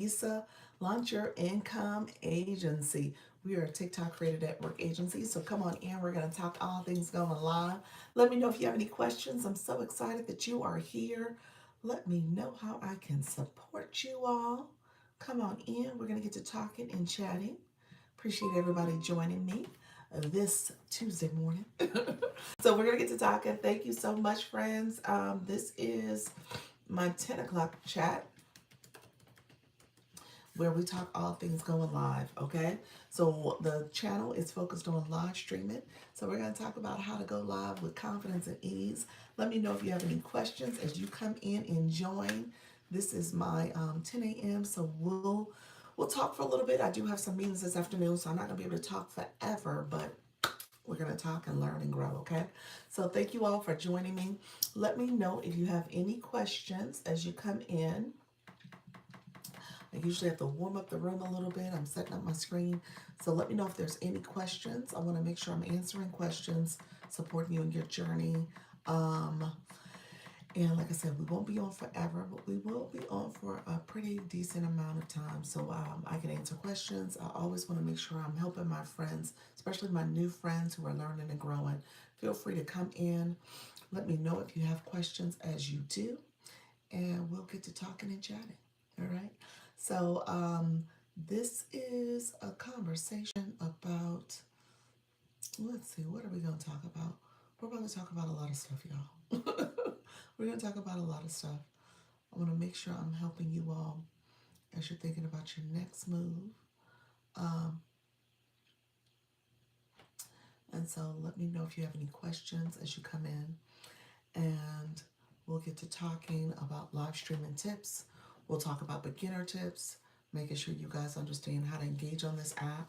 Lisa, Launch Your Income Agency. We are a TikTok Creator Network agency, so come on in. We're going to talk all things going live. Let me know if you have any questions. I'm so excited that you are here. Let me know how I can support you all. Come on in. We're going to get to talking and chatting. Appreciate everybody joining me this Tuesday morning. So we're going to get to talking. Thank you so much, friends. This is my 10 o'clock chat where we talk all things going live, okay? So the channel is focused on live streaming. So we're going to talk about how to go live with confidence and ease. Let me know if you have any questions as you come in and join. This is my 10 a.m. So we'll talk for a little bit. I do have some meetings this afternoon, so I'm not going to be able to talk forever, but we're going to talk and learn and grow, okay? So thank you all for joining me. Let me know if you have any questions as you come in. I usually have to warm up the room a little bit. I'm setting up my screen. So let me know if there's any questions. I want to make sure I'm answering questions, supporting you in your journey. Um, and like I said, we won't be on forever, but we will be on for a pretty decent amount of time. So I can answer questions. I always want to make sure I'm helping my friends, especially my new friends who are learning and growing. Feel free to come in. Let me know if you have questions as you do, and we'll get to talking and chatting. All right. So this is a conversation about, let's see, what are we going to talk about? We're going to talk about a lot of stuff, y'all. We're going to talk about a lot of stuff. I want to make sure I'm helping you all as you're thinking about your next move. Um, and so let me know if you have any questions as you come in. And we'll get to talking about live streaming tips. We'll talk about beginner tips, making sure you guys understand how to engage on this app.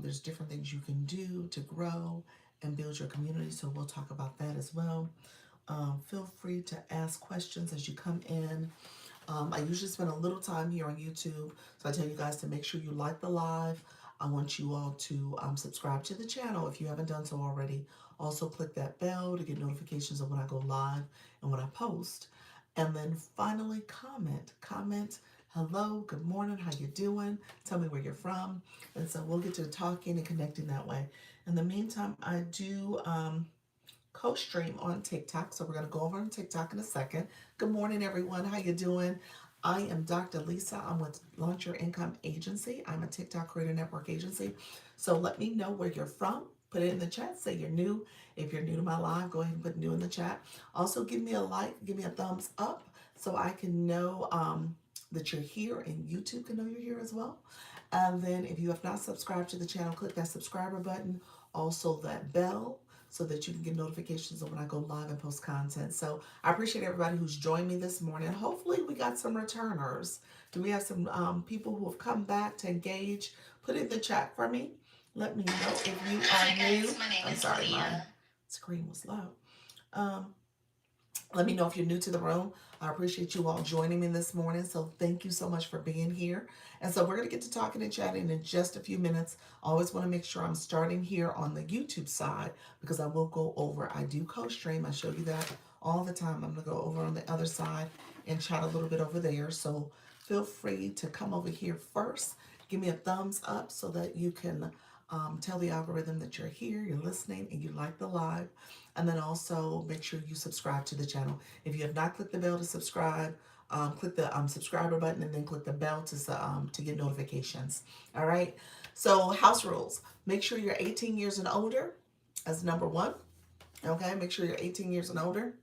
There's different things you can do to grow and build your community, so we'll talk about that as well. Feel free to ask questions as you come in. I usually spend a little time here on YouTube, so I tell you guys to make sure you like the live. I want you all to subscribe to the channel if you haven't done so already. Also click that bell to get notifications of when I go live and when I post. And then finally comment. Comment, hello, good morning, how you doing? Tell me where you're from. And so we'll get to talking and connecting that way. In the meantime, I do co-stream on TikTok. So we're going to go over on TikTok in a second. Good morning, everyone. How you doing? I am Dr. Lisa. I'm with Launch Your Income Agency. I'm a TikTok Creator Network agency. So let me know where you're from. Put it in the chat. Say you're new. If you're new to my live, go ahead and put new in the chat. Also, give me a like. Give me a thumbs up so I can know that you're here and YouTube can know you're here as well. And then if you have not subscribed to the channel, click that subscriber button. Also that bell so that you can get notifications of when I go live and post content. So I appreciate everybody who's joined me this morning. Hopefully we got some returners. Do we have some people who have come back to engage? Put it in the chat for me. Let me know if you are new. I'm sorry, my screen was low. Um, Let me know if you're new to the room. I appreciate you all joining me this morning. So thank you so much for being here. And so we're going to get to talking and chatting in just a few minutes. I always want to make sure I'm starting here on the YouTube side because I will go over. I do co-stream. I show you that all the time. I'm going to go over on the other side and chat a little bit over there. So feel free to come over here first. Give me a thumbs up so that you can tell the algorithm that you're here, you're listening, and you like the live. And then also make sure you subscribe to the channel. If you have not clicked the bell to subscribe, click the subscriber button and then click the bell to get notifications. All right. So house rules. Make sure you're 18 years and older as number one. Okay. Make sure you're 18 years and older.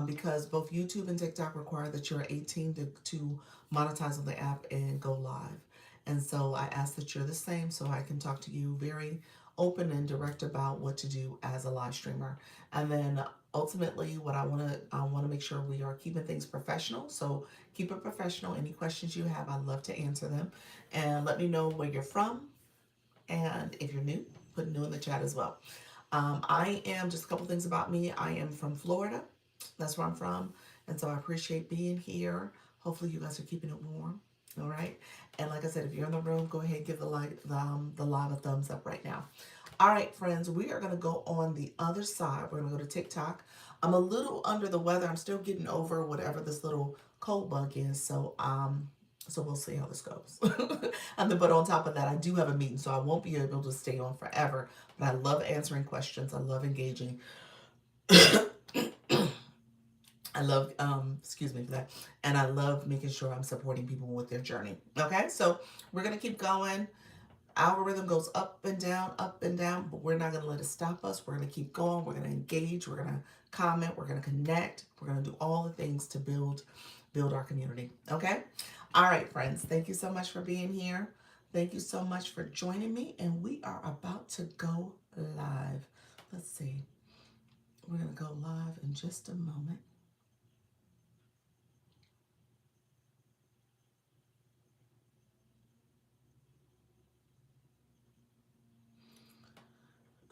Because both YouTube and TikTok require that you're 18 to monetize on the app and go live. And so I ask that you're the same so I can talk to you very open and direct about what to do as a live streamer. And then ultimately what I want to make sure we are keeping things professional. So keep it professional. Any questions you have, I'd love to answer them. And let me know where you're from. And if you're new, put new in the chat as well. I am, just a couple things about me. I am from Florida. That's where I'm from. And so I appreciate being here. Hopefully you guys are keeping it warm. All right. And like I said, if you're in the room, go ahead and give the live a thumbs up right now. All right, friends, we are going to go on the other side. We're going to go to TikTok. I'm a little under the weather. I'm still getting over whatever this little cold bug is. So So we'll see how this goes. But on top of that, I do have a meeting, so I won't be able to stay on forever. But I love answering questions. I love engaging. I love, excuse me for that. And I love making sure I'm supporting people with their journey. Okay, so we're going to keep going. Algorithm goes up and down, but we're not going to let it stop us. We're going to keep going. We're going to engage. We're going to comment. We're going to connect. We're going to do all the things to build our community. Okay? All right, friends. Thank you so much for being here. Thank you so much for joining me. And we are about to go live. Let's see. We're going to go live in just a moment.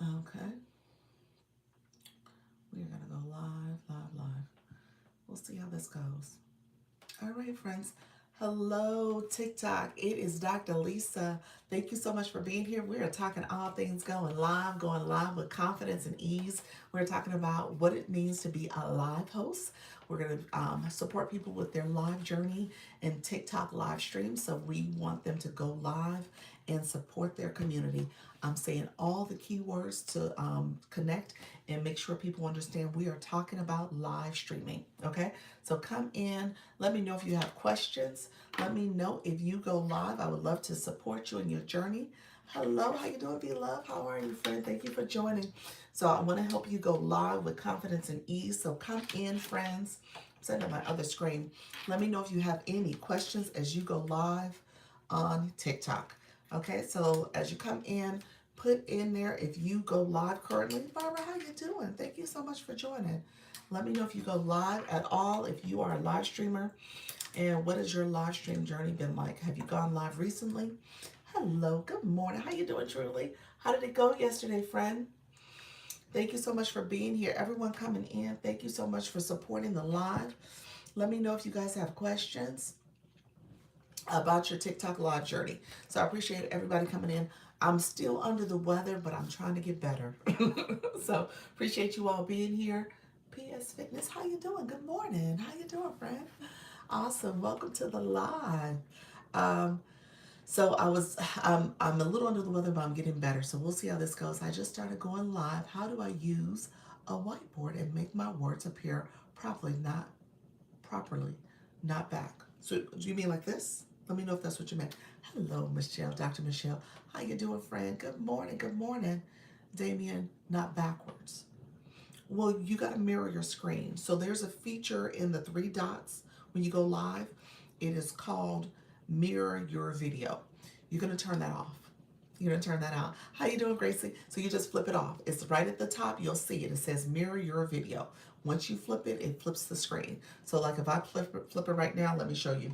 Okay. We're going to go live. We'll see how this goes. All right, friends. Hello, TikTok. It is Dr. Lisa. Thank you so much for being here. We are talking all things going live with confidence and ease. We're talking about what it means to be a live host. We're going to support people with their live journey and TikTok live streams. So we want them to go live and support their community. I'm saying all the keywords to connect and make sure people understand we are talking about live streaming. Okay, so come in. Let me know if you have questions. Let me know if you go live. I would love to support you in your journey. Hello, how you doing, beloved? How are you, friend? Thank you for joining. So I want to help you go live with confidence and ease. So come in, friends. I'm setting up my other screen. Let me know if you have any questions as you go live on TikTok. Okay, so as you come in, put in there if you go live currently. Barbara, how you doing? Thank you so much for joining. Let me know if you go live at all, if you are a live streamer, and what has your live stream journey been like? Have you gone live recently? Hello, good morning. How you doing, Truly? How did it go yesterday, friend? Thank you so much for being here. Everyone coming in, thank you so much for supporting the live. Let me know if you guys have questions about your TikTok live journey. So I appreciate everybody coming in. I'm still under the weather, but I'm trying to get better. So appreciate you all being here. PS Fitness, how you doing? Good morning. How you doing, friend? Awesome. Welcome to the live. Um, so I'm a little under the weather, but I'm getting better. So we'll see how this goes. I just started going live. How do I use a whiteboard and make my words appear properly, not back? So do you mean like this? Let me know if that's what you meant. Hello, Michelle, Dr. Michelle. How you doing, friend? Good morning. Good morning. Damien, not backwards. Well, you got to mirror your screen. So there's a feature in the three dots when you go live. It is called mirror your video. You're going to turn that off. You're going to turn that out. How you doing, Gracie? So you just flip it off. It's right at the top. You'll see it. It says mirror your video. Once you flip it, it flips the screen. So like if I flip it right now, let me show you.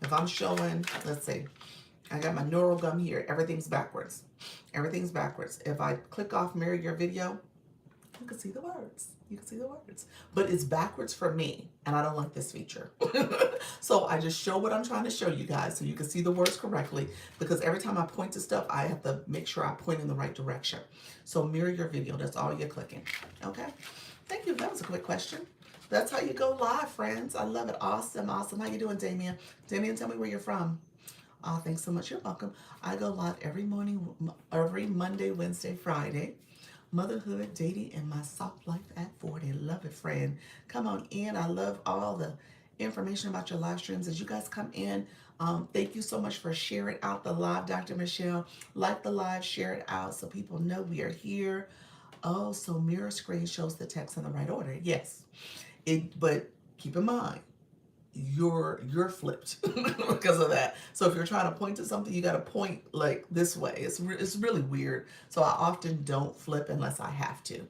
If I'm showing, let's see, I got my neural gum here. Everything's backwards. Everything's backwards. If I click off mirror your video, you can see the words. You can see the words. But it's backwards for me, and I don't like this feature. So I just show what I'm trying to show you guys so you can see the words correctly, because every time I point to stuff, I have to make sure I point in the right direction. So mirror your video. That's all you're clicking. Okay? Thank you. That was a quick question. That's how you go live, friends. I love it. Awesome. Awesome. How you doing, Damien? Damien, tell me where you're from. Oh, thanks so much. You're welcome. I go live every morning, every Monday, Wednesday, Friday. Motherhood, dating, and my soft life at 40. Love it, friend. Come on in. I love all the information about your live streams. As you guys come in, thank you so much for sharing out the live, Dr. Michelle. Like the live, share it out so people know we are here. Oh, so mirror screen shows the text in the right order. Yes. But keep in mind, you're flipped because of that. So if you're trying to point to something, you got to point like this way. It's really weird. So I often don't flip unless I have to.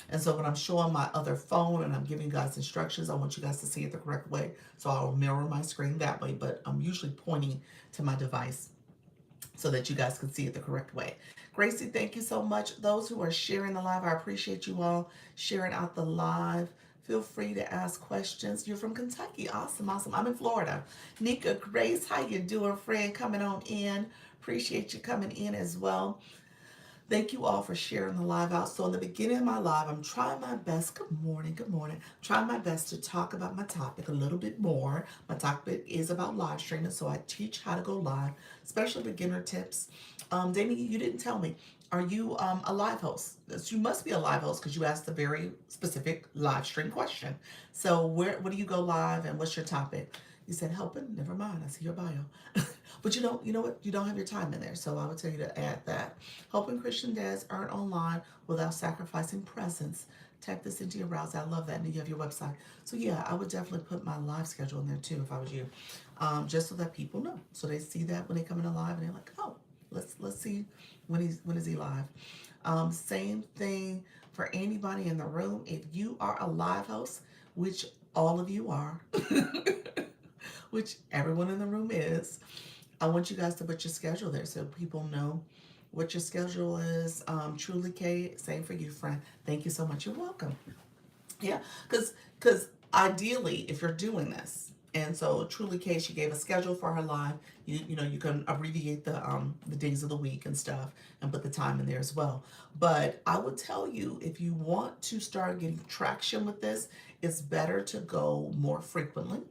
And so when I'm showing my other phone and I'm giving you guys instructions, I want you guys to see it the correct way. So I'll mirror my screen that way, but I'm usually pointing to my device so that you guys can see it the correct way. Gracie, thank you so much. Those who are sharing the live, I appreciate you all sharing out the live. Feel free to ask questions. You're from Kentucky. Awesome, awesome. I'm in Florida. Nika Grace, how you doing, friend? Coming on in. Appreciate you coming in as well. Thank you all for sharing the live out. So in the beginning of my live, I'm trying my best. Good morning, good morning. Trying my best to talk about my topic a little bit more. My topic is about live streaming, so I teach how to go live, especially beginner tips. Damien, you didn't tell me. Are you a live host? You must be a live host because you asked a very specific live stream question. So where do you go live and what's your topic? You said helping. Never mind. I see your bio. But you don't. You know what? You don't have your time in there. So I would tell you to add that. Helping Christian dads earn online without sacrificing presence. Type this into your browser. I love that. And you have your website. So yeah, I would definitely put my live schedule in there too if I was you, just so that people know. So they see that when they come in live and they're like, oh, let's see when is he live. Same thing for anybody in the room. If you are a live host, which all of you are, which everyone in the room is, I want you guys to put your schedule there so people know what your schedule is. Truly K, same for you, friend. Thank you so much. You're welcome. Yeah, because ideally, if you're doing this, and so Truly K, she gave a schedule for her live. You know you can abbreviate the days of the week and stuff, and put the time in there as well. But I would tell you if you want to start getting traction with this, it's better to go more frequently.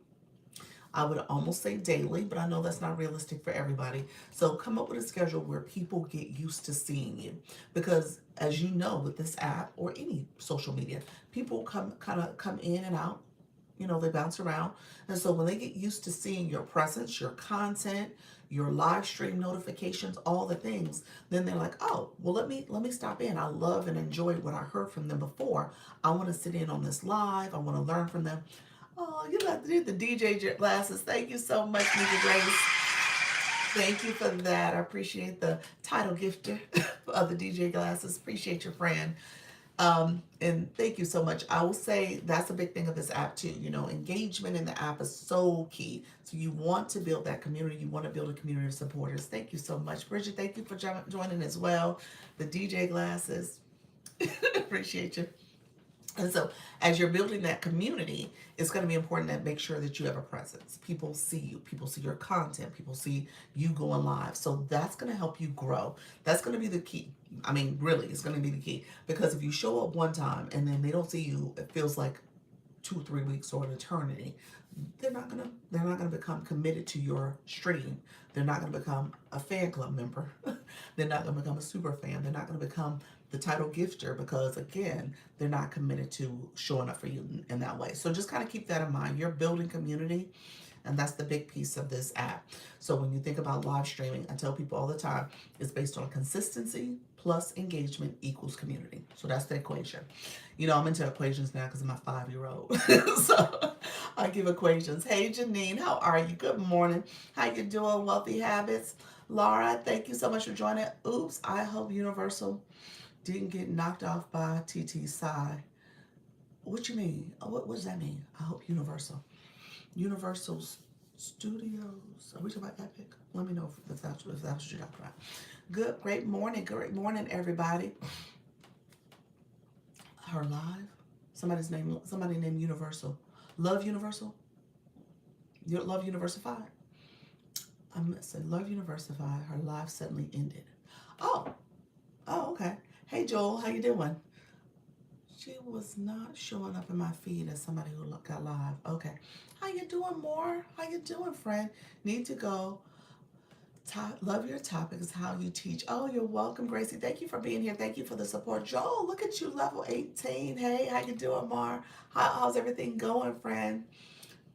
I would almost say daily, but I know that's not realistic for everybody. So come up with a schedule where people get used to seeing you. Because as you know, with this app or any social media, people come in and out. You know, they bounce around. And so when they get used to seeing your presence, your content, your live stream notifications, all the things, then they're like, oh, well, let me stop in. I love and enjoyed what I heard from them before. I want to sit in on this live. I want to learn from them. Oh, you have to do the DJ glasses. Thank you so much, Mika Grace. Thank you for that. I appreciate the title gifter of the DJ glasses. Appreciate your friend. And thank you so much. I will say that's a big thing of this app too. You know, engagement in the app is so key. So you want to build that community. You want to build a community of supporters. Thank you so much, Bridget. Thank you for joining as well. The DJ glasses. Appreciate you. And so, as you're building that community, it's going to be important to make sure that you have a presence. People see you, people see your content, people see you going live. So, that's going to help you grow. That's going to be the key. I mean, really, it's going to be the key. Because if you show up one time and then they don't see you, it feels like 2 or 3 weeks or an eternity. They're not gonna become committed to your stream. They're not gonna become a fan club member. They're not gonna become a super fan. They're not gonna become the title gifter because again, they're not committed to showing up for you in that way. So just kind of keep that in mind. You're building community, and that's the big piece of this app. So when you think about live streaming, I tell people all the time, it's based on consistency plus engagement equals community. So that's the equation. You know, I'm into equations now because of my 5-year-old. So I give equations. Hey, Janine, how are you? Good morning. How you doing, Wealthy Habits? Laura, thank you so much for joining. Oops, I hope Universal didn't get knocked off by TT Psy. What you mean? What does that mean? I hope Universal Studios. Are we talking about Epic? Let me know if that's what you're talking about. Great morning, everybody. Her live. Somebody named Universal. Love Universal. You love Universified. I said Love Universified. Her live suddenly ended. Oh, okay. Hey Joel, how you doing? She was not showing up in my feed as somebody who got live. Okay. How you doing, More? How you doing, friend? Need to go. Love your topic is how you teach. Oh, you're welcome, Gracie. Thank you for being here. Thank you for the support. Joel, look at you, level 18. Hey, how you doing, Mar? How's everything going, friend?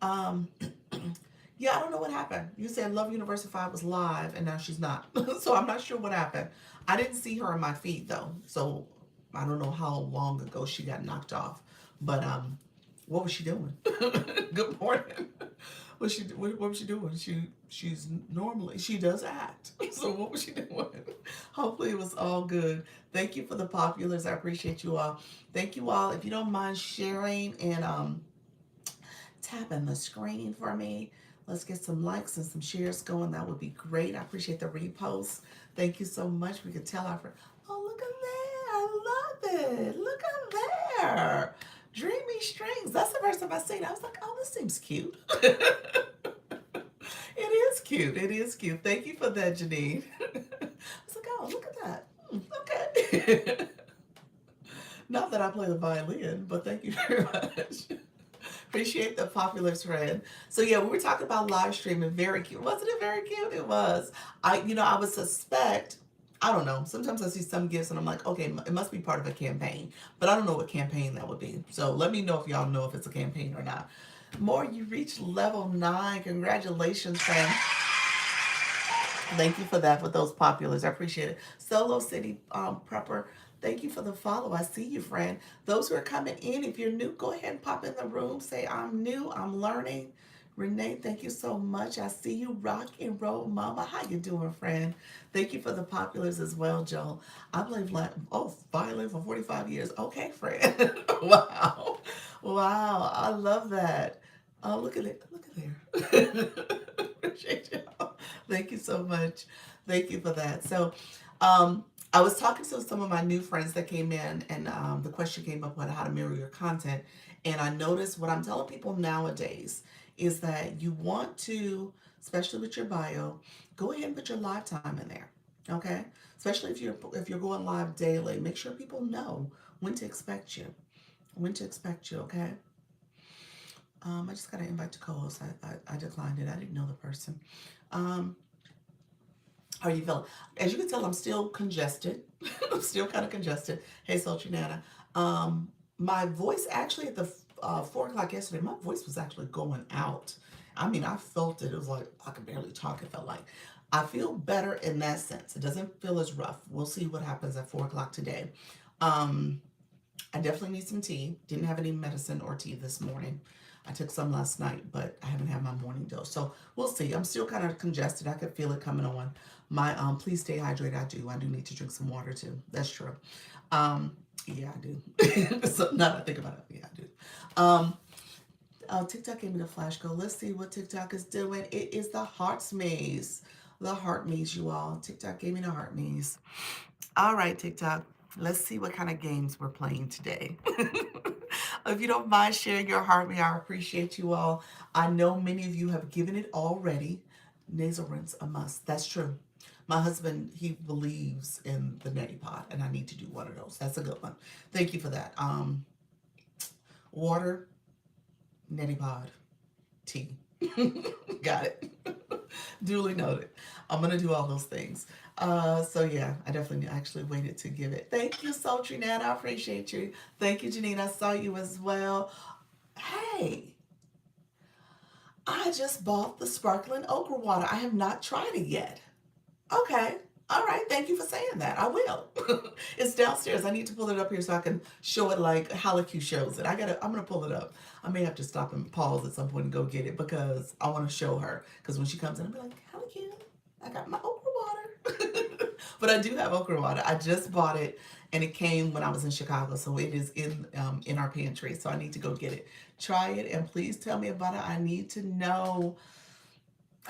Um, yeah, I don't know what happened. You said Love Universified was live, and now she's not. So I'm not sure what happened. I didn't see her in my feed, though. So I don't know how long ago she got knocked off. But what was she doing? Good morning. What was she doing? She does act. So what was she doing? Hopefully it was all good. Thank you for the populars. I appreciate you all. Thank you all. If you don't mind sharing and tapping the screen for me, let's get some likes and some shares going. That would be great. I appreciate the reposts. Thank you so much. We could tell our friend. Oh, look at there. I love it. Look at there. Dreamy Strings. That's the first time I seen it. I was like, oh, this seems cute. It is cute. It is cute. Thank you for that, Janine. I was like, oh, look at that. Okay. Not that I play the violin, but thank you very much. Appreciate the popular trend. So yeah, we were talking about live streaming. Very cute. Wasn't it very cute? It was. I would suspect, I don't know. Sometimes I see some gifts and I'm like, okay, it must be part of a campaign. But I don't know what campaign that would be. So let me know if y'all know if it's a campaign or not. More, you reached level 9. Congratulations, friend. Thank you for that, for those populars. I appreciate it. Solo City Prepper, thank you for the follow. I see you, friend. Those who are coming in, if you're new, go ahead and pop in the room. Say, I'm new, I'm learning. Renee, thank you so much. I see you, rock and roll mama. How you doing, friend? Thank you for the populars as well, Joel. I played violin for 45 years. Okay, friend. Wow. Wow. I love that. Oh, look at it. Look at there. Appreciate you. Thank you so much. Thank you for that. So, I was talking to some of my new friends that came in, and the question came up on how to mirror your content. And I noticed what I'm telling people nowadays is that you want to, especially with your bio, go ahead and put your live time in there. Okay, especially if you're going live daily, make sure people know when to expect you. When to expect you. Okay. I just got an invite to co-host. I declined it. I didn't know the person. Um, how are you feeling? As you can tell, I'm still congested. I'm still kind of congested. Hey, Sultry Nana. My voice actually at the 4 o'clock yesterday, my voice was actually going out. I mean, I felt it. It was like I could barely talk. It felt like I feel better in that sense. It doesn't feel as rough. We'll see what happens at 4 o'clock today. Um, I definitely need some tea. Didn't have any medicine or tea this morning. I took some last night, but I haven't had my morning dose. So we'll see. I'm still kind of congested. I could feel it coming on. My please stay hydrated. I do need to drink some water too. That's true. Yeah, I do. So now that I think about it, yeah, I do. Um, TikTok gave me the flash code. Let's see what TikTok is doing. It is the Hearts Maze. The Heart Maze, you all. TikTok gave me the Heart Maze. All right, TikTok. Let's see what kind of games we're playing today. If you don't mind sharing your heart, I appreciate you all. I know many of you have given it already. Nasal rinse a must. That's true. My husband, he believes in the neti pot, and I need to do one of those. That's a good one. Thank you for that. Water, neti pot, tea. Got it. Duly noted. I'm gonna do all those things. So yeah, I definitely actually waited to give it. Thank you, Sultry Nat. I appreciate you. Thank you, Janine. I saw you as well. Hey, I just bought the sparkling okra water. I have not tried it yet. Okay. All right. Thank you for saying that. I will. It's downstairs. I need to pull it up here so I can show it like Halaku shows it. I'm gonna pull it up. I may have to stop and pause at some point and go get it because I want to show her. Because when she comes in, I'll be like, Halaku, I got my okra water. But I do have okra water. I just bought it and it came when I was in Chicago. So it is in our pantry. So I need to go get it. Try it and please tell me about it. I need to know.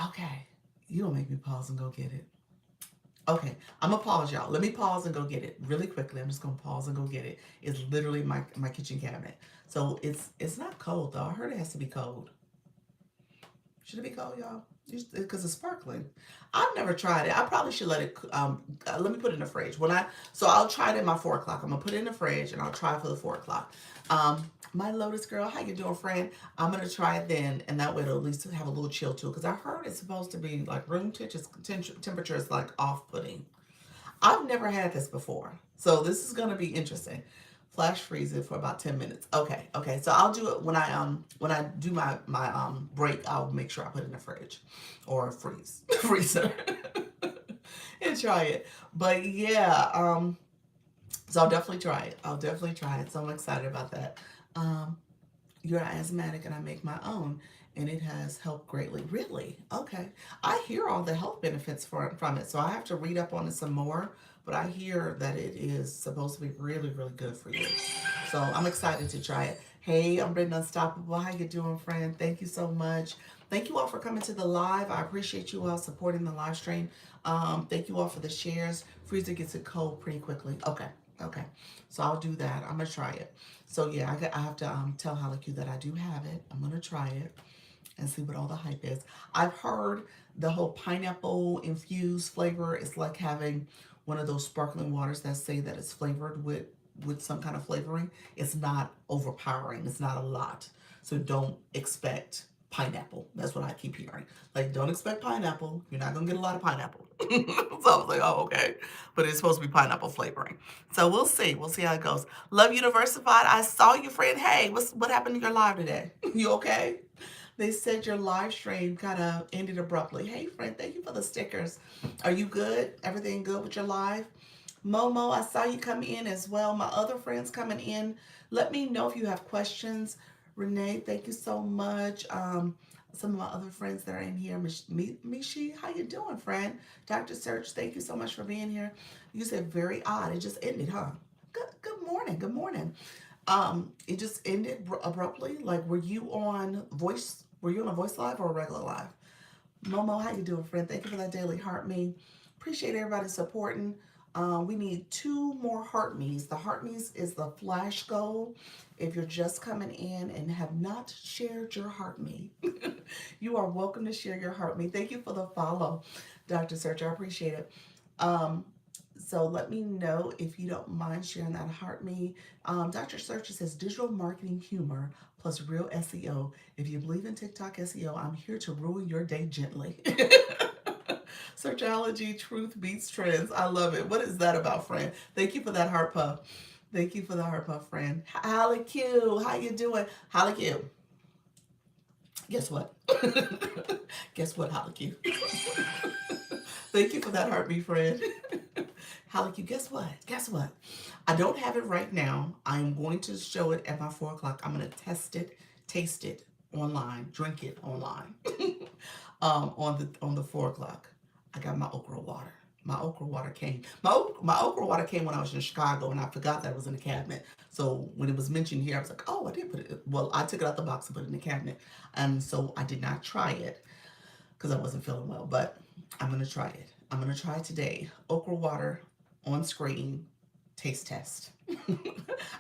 Okay. You don't make me pause and go get it. Okay, I'm gonna pause, y'all. Let me pause and go get it really quickly. I'm just gonna pause and go get it. It's literally my kitchen cabinet. So it's not cold though. I heard it has to be cold. Should it be cold, y'all? Because it's sparkling. I've never tried it. I probably should let it. Let me put it in the fridge. So I'll try it in my 4 o'clock. I'm gonna put it in the fridge and I'll try it for the 4 o'clock. My Lotus girl, how you doing, friend? I'm gonna try it then, and that way it'll at least have a little chill to it. Because I heard it's supposed to be like room temperature is like off-putting. I've never had this before, so this is gonna be interesting. Flash freeze it for about 10 minutes. Okay, okay. So I'll do it when I do my break. I'll make sure I put it in the fridge or freezer and try it. But yeah, so I'll definitely try it. I'll definitely try it. So I'm excited about that. Um, you're asthmatic and I make my own, and it has helped greatly. Really? Okay. I hear all the health benefits from it, so I have to read up on it some more, but I hear that it is supposed to be really, really good for you. So I'm excited to try it. Hey, I'm Brittany Unstoppable. How you doing, friend? Thank you so much. Thank you all for coming to the live. I appreciate you all supporting the live stream. Thank you all for the shares. Freezer gets it cold pretty quickly. Okay. Okay. So I'll do that. I'm going to try it. So yeah, I have to tell Halaku that I do have it. I'm going to try it. and see what all the hype is. I've heard the whole pineapple infused flavor is like having one of those sparkling waters that say that it's flavored with some kind of flavoring. It's not overpowering. It's not a lot. So don't expect pineapple. That's what I keep hearing. Like, don't expect pineapple. You're not gonna get a lot of pineapple. So I was like, oh, okay. But it's supposed to be pineapple flavoring. So we'll see. We'll see how it goes. Love Universified. I saw you, friend. Hey, what happened to your live today? You okay? They said your live stream kind of ended abruptly. Hey, friend, thank you for the stickers. Are you good? Everything good with your live? Momo, I saw you come in as well. My other friends coming in. Let me know if you have questions. Renee, thank you so much. Some of my other friends that are in here. Mishi, how you doing, friend? Dr. Search, thank you so much for being here. You said very odd. It just ended, huh? Good morning. Good morning. It just ended abruptly. Like, were you on voice? Were you on a voice live or a regular live? Momo, how you doing, friend? Thank you for that daily heart me. Appreciate everybody supporting. We need 2 more heart me's. The heart me's is the flash goal. If you're just coming in and have not shared your heart me, you are welcome to share your heart me. Thank you for the follow, Dr. Search. I appreciate it. Um, so let me know if you don't mind sharing that heart me. Dr. Search says digital marketing humor plus real SEO. If you believe in TikTok SEO, I'm here to ruin your day gently. Searchology, truth beats trends. I love it. What is that about, friend? Thank you for that heart puff. Thank you for the heart puff, friend. Holly Q, how you doing? Holly Q, guess what? Guess what, Holly Q? Thank you for that heartbeat, friend. Holly Q, guess what? Guess what? I don't have it right now. I'm going to show it at my 4 o'clock. I'm going to test it, taste it online, drink it online. On the 4 o'clock. I got my okra water. My okra water came. My okra water came when I was in Chicago, and I forgot that it was in the cabinet. So when it was mentioned here, I was like, oh, I did put it. Well, I took it out the box and put it in the cabinet, and so I did not try it because I wasn't feeling well. But I'm gonna try it. I'm gonna try it today. Okra water on screen taste test.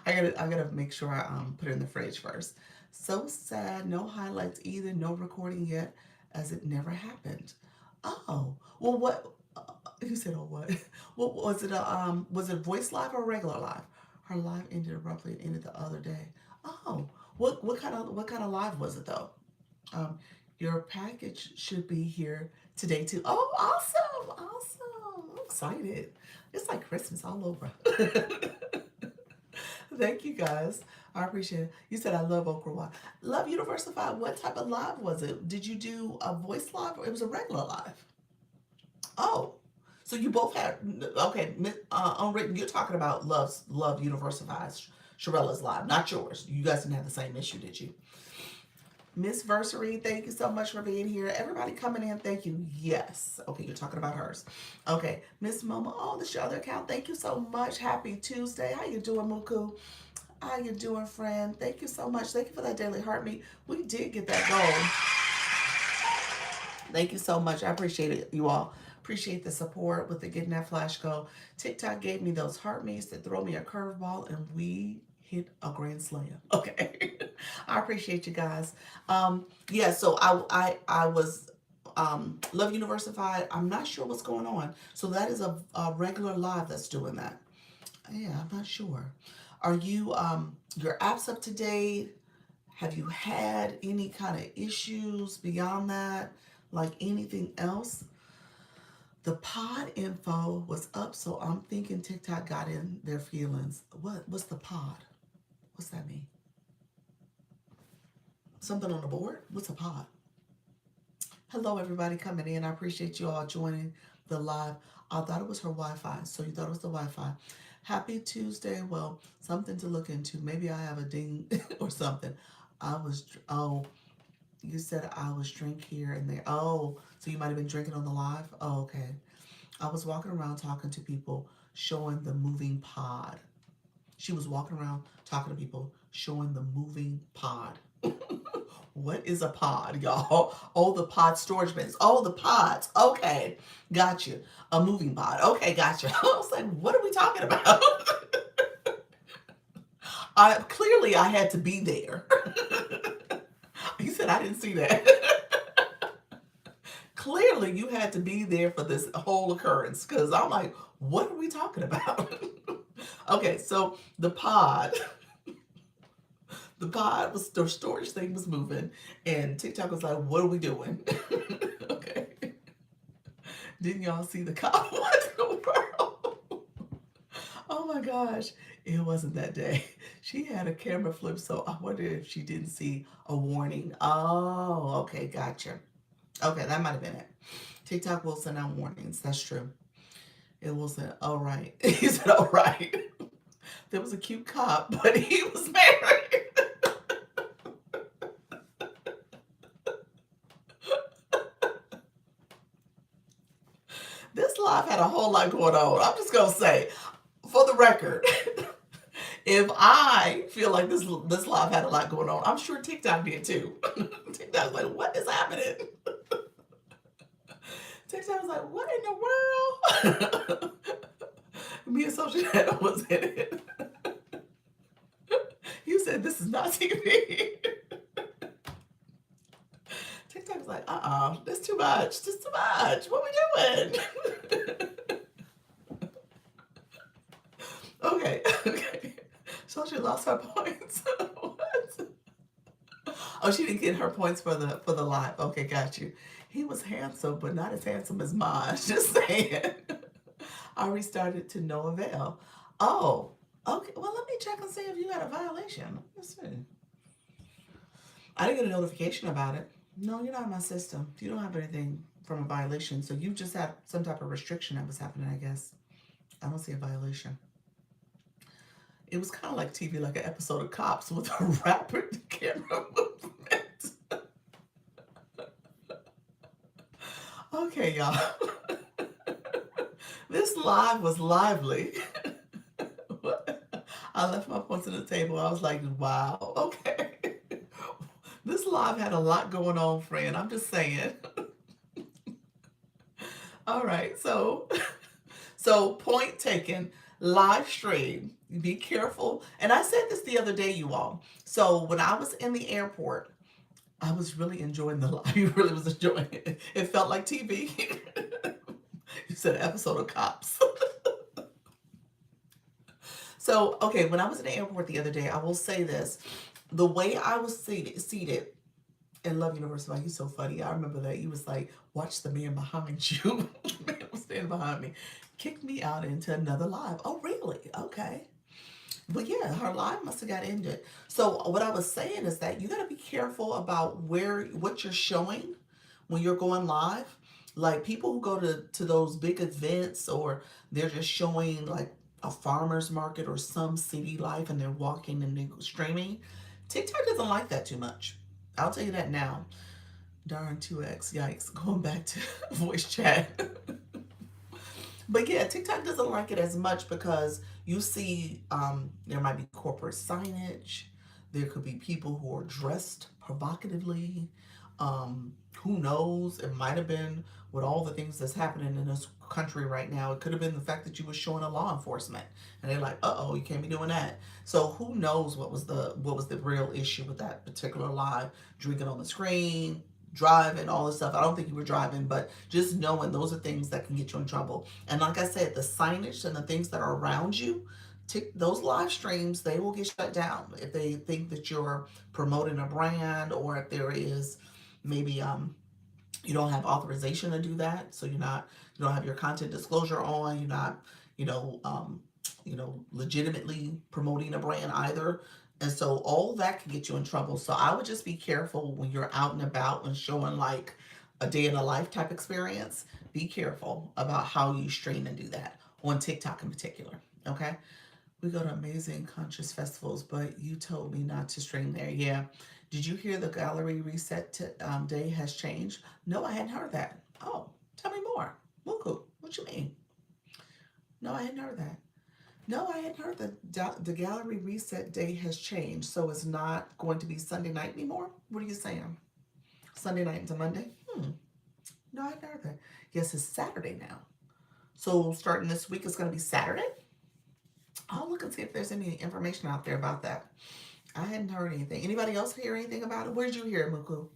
I gotta make sure I put it in the fridge first. So sad. No highlights either. No recording yet, as it never happened. Oh, well, what? You said, oh, what? What was it? Was it voice live or regular live? Her live ended abruptly and ended the other day. Oh, what kind of live was it though? Um, your package should be here today too. Oh, awesome, awesome! I'm excited. It's like Christmas all over. Thank you guys. I appreciate it. You said I love Okra Water. Love Universified. What type of live was it? Did you do a voice live or it was a regular live? Oh, so you both had okay. Unwritten. You're talking about Love Universified. Sharella's live, not yours. You guys didn't have the same issue, did you? Miss Versary, thank you so much for being here. Everybody coming in, thank you. Yes. Okay, you're talking about hers. Okay, Miss Momo. Oh, this is your other account. Thank you so much. Happy Tuesday. How you doing, Muku? How you doing, friend? Thank you so much. Thank you for that daily heartbeat. We did get that goal. Thank you so much. I appreciate it, you all. Appreciate the support with the getting that flash go. TikTok gave me those heart meets to throw me a curveball, and we hit a grand slam. Okay, I appreciate you guys. Yeah, so I was Love Universified. I'm not sure what's going on. So that is a regular live that's doing that. Yeah, I'm not sure. Are you your apps up to date? Have you had any kind of issues beyond that? Like anything else? The pod info was up, so I'm thinking TikTok got in their feelings. What's the pod? What's that mean? Something on the board? What's a pod? Hello, everybody coming in. I appreciate you all joining the live. I thought it was her Wi-Fi, so you thought it was the Wi-Fi. Happy Tuesday. Well, something to look into. Maybe I have a ding or something. Oh, you said I was drink here and there. Oh, so you might have been drinking on the live? Oh, okay. I was walking around talking to people, showing the moving pod. She was walking around talking to people, showing the moving pod. What is a pod, y'all? Oh, the pod storage bins. Oh, the pods. Okay, got you. A moving pod. Okay, got you. I was like, what are we talking about? I clearly I had to be there. He said, I didn't see that. Clearly, you had to be there for this whole occurrence because I'm like, what are we talking about? Okay, so the pod was, the storage thing was moving, and TikTok was like, what are we doing? Okay. Didn't y'all see the cop? What in the world? Oh my gosh. It wasn't that day. She had a camera flip, so I wonder if she didn't see a warning. Oh, okay, gotcha. Okay, that might have been it. TikTok will send out warnings. That's true. It will say, all right. He said, all right. There was a cute cop, but he was married. This live had a whole lot going on. I'm just going to say, for the record, if I feel like this live had a lot going on, I'm sure TikTok did too. TikTok was like, what is happening? TikTok was like, what in the world? Me and Social Shadow was in it. You said this is not TV. TikTok was like, that's too much. This too much. What we doing? Okay, okay. So she lost her points. What? Oh, she didn't get her points for the live. Okay, got you. He was handsome, but not as handsome as mine. Just saying. I restarted to no avail. Oh, okay. Well, let me check and see if you had a violation. Let's see. I didn't get a notification about it. No, you're not in my system. You don't have anything from a violation. So you just had some type of restriction that was happening, I guess. I don't see a violation. It was kind of like TV, like an episode of Cops with a rapid camera movement. Okay, y'all. This live was lively. I left my points on the table. I was like, wow, okay. This live had a lot going on, friend. I'm just saying. All right, so point taken. Live stream. Be careful. And I said this the other day, you all. So when I was in the airport, I was really enjoying the live. I really was enjoying it. It felt like TV. You said an episode of Cops. So, okay, when I was in the airport the other day, I will say this. The way I was seated in Love University, he's so funny. I remember that. He was like, watch the man behind you. The man was standing behind me. Kicked me out into another live. Oh, really? Okay. But yeah, her live must have got ended. So what I was saying is that you got to be careful about what you're showing when you're going live. Like people who go to those big events, or they're just showing like a farmer's market or some city life, and they're walking and they're streaming. TikTok doesn't like that too much. I'll tell you that now. Darn 2x, yikes. Going back to voice chat. But yeah, TikTok doesn't like it as much because you see there might be corporate signage. There could be people who are dressed provocatively. Who knows? It might have been with all the things that's happening in this country right now. It could have been the fact that you were showing a law enforcement, and they're like, "Uh-oh, you can't be doing that." So who knows what was the real issue with that particular live? Drinking on the screen, driving, all this stuff. I don't think you were driving, but just knowing those are things that can get you in trouble. And like I said, the signage and the things that are around you, those live streams, they will get shut down if they think that you're promoting a brand, or if there is maybe you don't have authorization to do that. So you don't have your content disclosure on. You're not you know um, legitimately promoting a brand either. And so all that can get you in trouble. So I would just be careful when you're out and about and showing like a day in a life type experience. Be careful about how you stream and do that on TikTok in particular. Okay. We go to amazing conscious festivals, but you told me not to stream there. Yeah. Did you hear the gallery reset day has changed? No, I hadn't heard that. Oh, tell me more. Muku, what you mean? No, I hadn't heard that. No, I hadn't heard that the gallery reset day has changed. So it's not going to be Sunday night anymore? What are you saying? Sunday night into Monday? No, I hadn't heard that. Yes, it's Saturday now. So starting this week, it's going to be Saturday? I'll look and see if there's any information out there about that. I hadn't heard anything. Anybody else hear anything about it? Where did you hear it, Muku?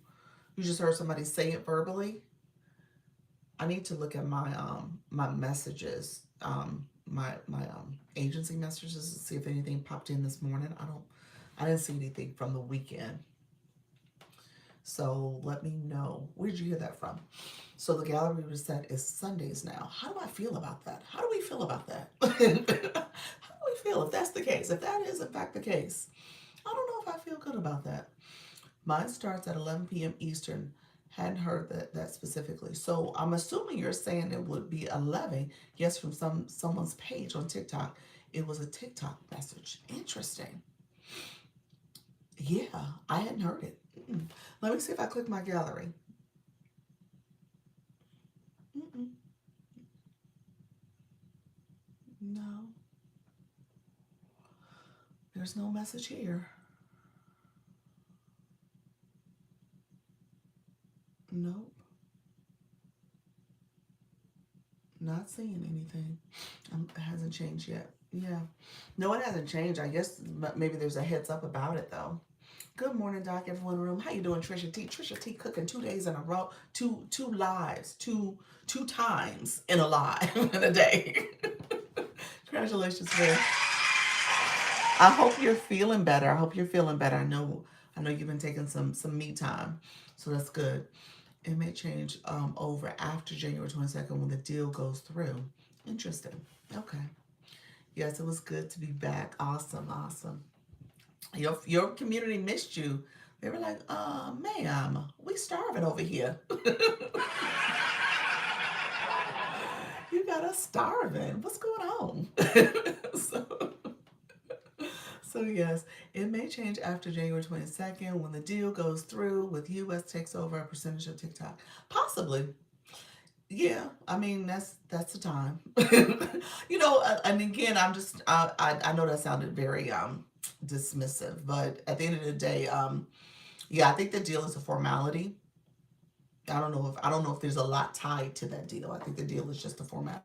You just heard somebody say it verbally? I need to look at my messages, my agency messages to see if anything popped in this morning. I didn't see anything from the weekend. So let me know. Where did you hear that from? So the gallery reset is Sundays now. How do I feel about that? How do we feel about that? How do we feel if that's the case? If that is in fact the case, I don't know if I feel good about that. Mine starts at 11 p.m. Eastern. Hadn't heard that specifically. So I'm assuming you're saying it would be 11. Yes, from someone's page on TikTok. It was a TikTok message. Interesting. Yeah, I hadn't heard it. Mm-mm. Let me see if I click my gallery. Mm-mm. No, there's no message here. Nope, not seeing anything. It hasn't changed yet. Yeah. No, it hasn't changed. I guess maybe there's a heads up about it though. Good morning, Doc. Everyone in the room. How you doing, Trisha T? Trisha T cooking 2 days in a row, two lives, two times in a live in a day. Congratulations, man. I hope you're feeling better. I hope you're feeling better. I know you've been taking some me time, so that's good. It may change over after January 22nd when the deal goes through. Interesting. Okay. Yes, it was good to be back. Awesome, awesome. Your community missed you. They were like, ma'am, we starving over here. You got us starving. What's going on? so, so yes, it may change after January 22nd when the deal goes through with US takes over a percentage of TikTok. Possibly. Yeah, I mean that's the time. And again, I know that sounded very dismissive, but at the end of the day, yeah, I think the deal is a formality. I don't know if there's a lot tied to that deal. I think the deal is just a formality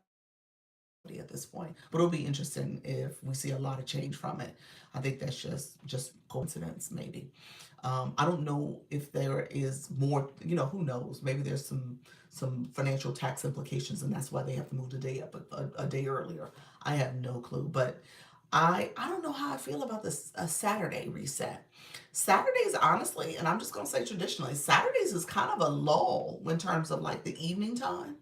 at this point. But it'll be interesting if we see a lot of change from it. I think that's just coincidence, maybe. I don't know if there is more. Who knows? Maybe there's some financial tax implications, and that's why they have to move the day up a day earlier. I have no clue, but I don't know how I feel about this Saturday reset. Saturdays, honestly, and I'm just gonna say traditionally, Saturdays is kind of a lull in terms of like the evening time.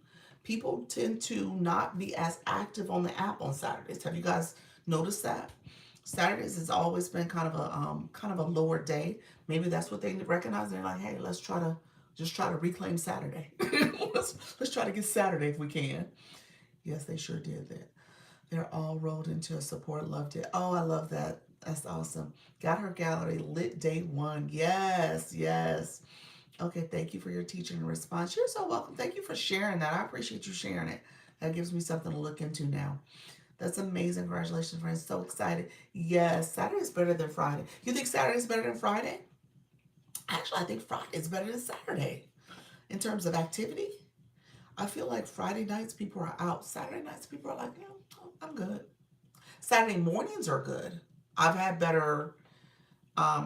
People tend to not be as active on the app on Saturdays. Have you guys noticed that? Saturdays has always been kind of a lower day. Maybe that's what they recognize. They're like, hey, let's try to reclaim Saturday. let's try to get Saturday if we can. Yes, they sure did that. They're all rolled into a support. Loved it. Oh, I love that. That's awesome. Got her gallery lit day one. Yes, yes. Okay, thank you for your teaching and response. You're so welcome. Thank you for sharing that. I appreciate you sharing it. That gives me something to look into now. That's amazing. Congratulations, friends. So excited. Yes, Saturday is better than Friday. You think Saturday is better than Friday? Actually, I think Friday is better than Saturday in terms of activity. I feel like Friday nights people are out. Saturday nights people are like, I'm good. Saturday mornings are good. I've had better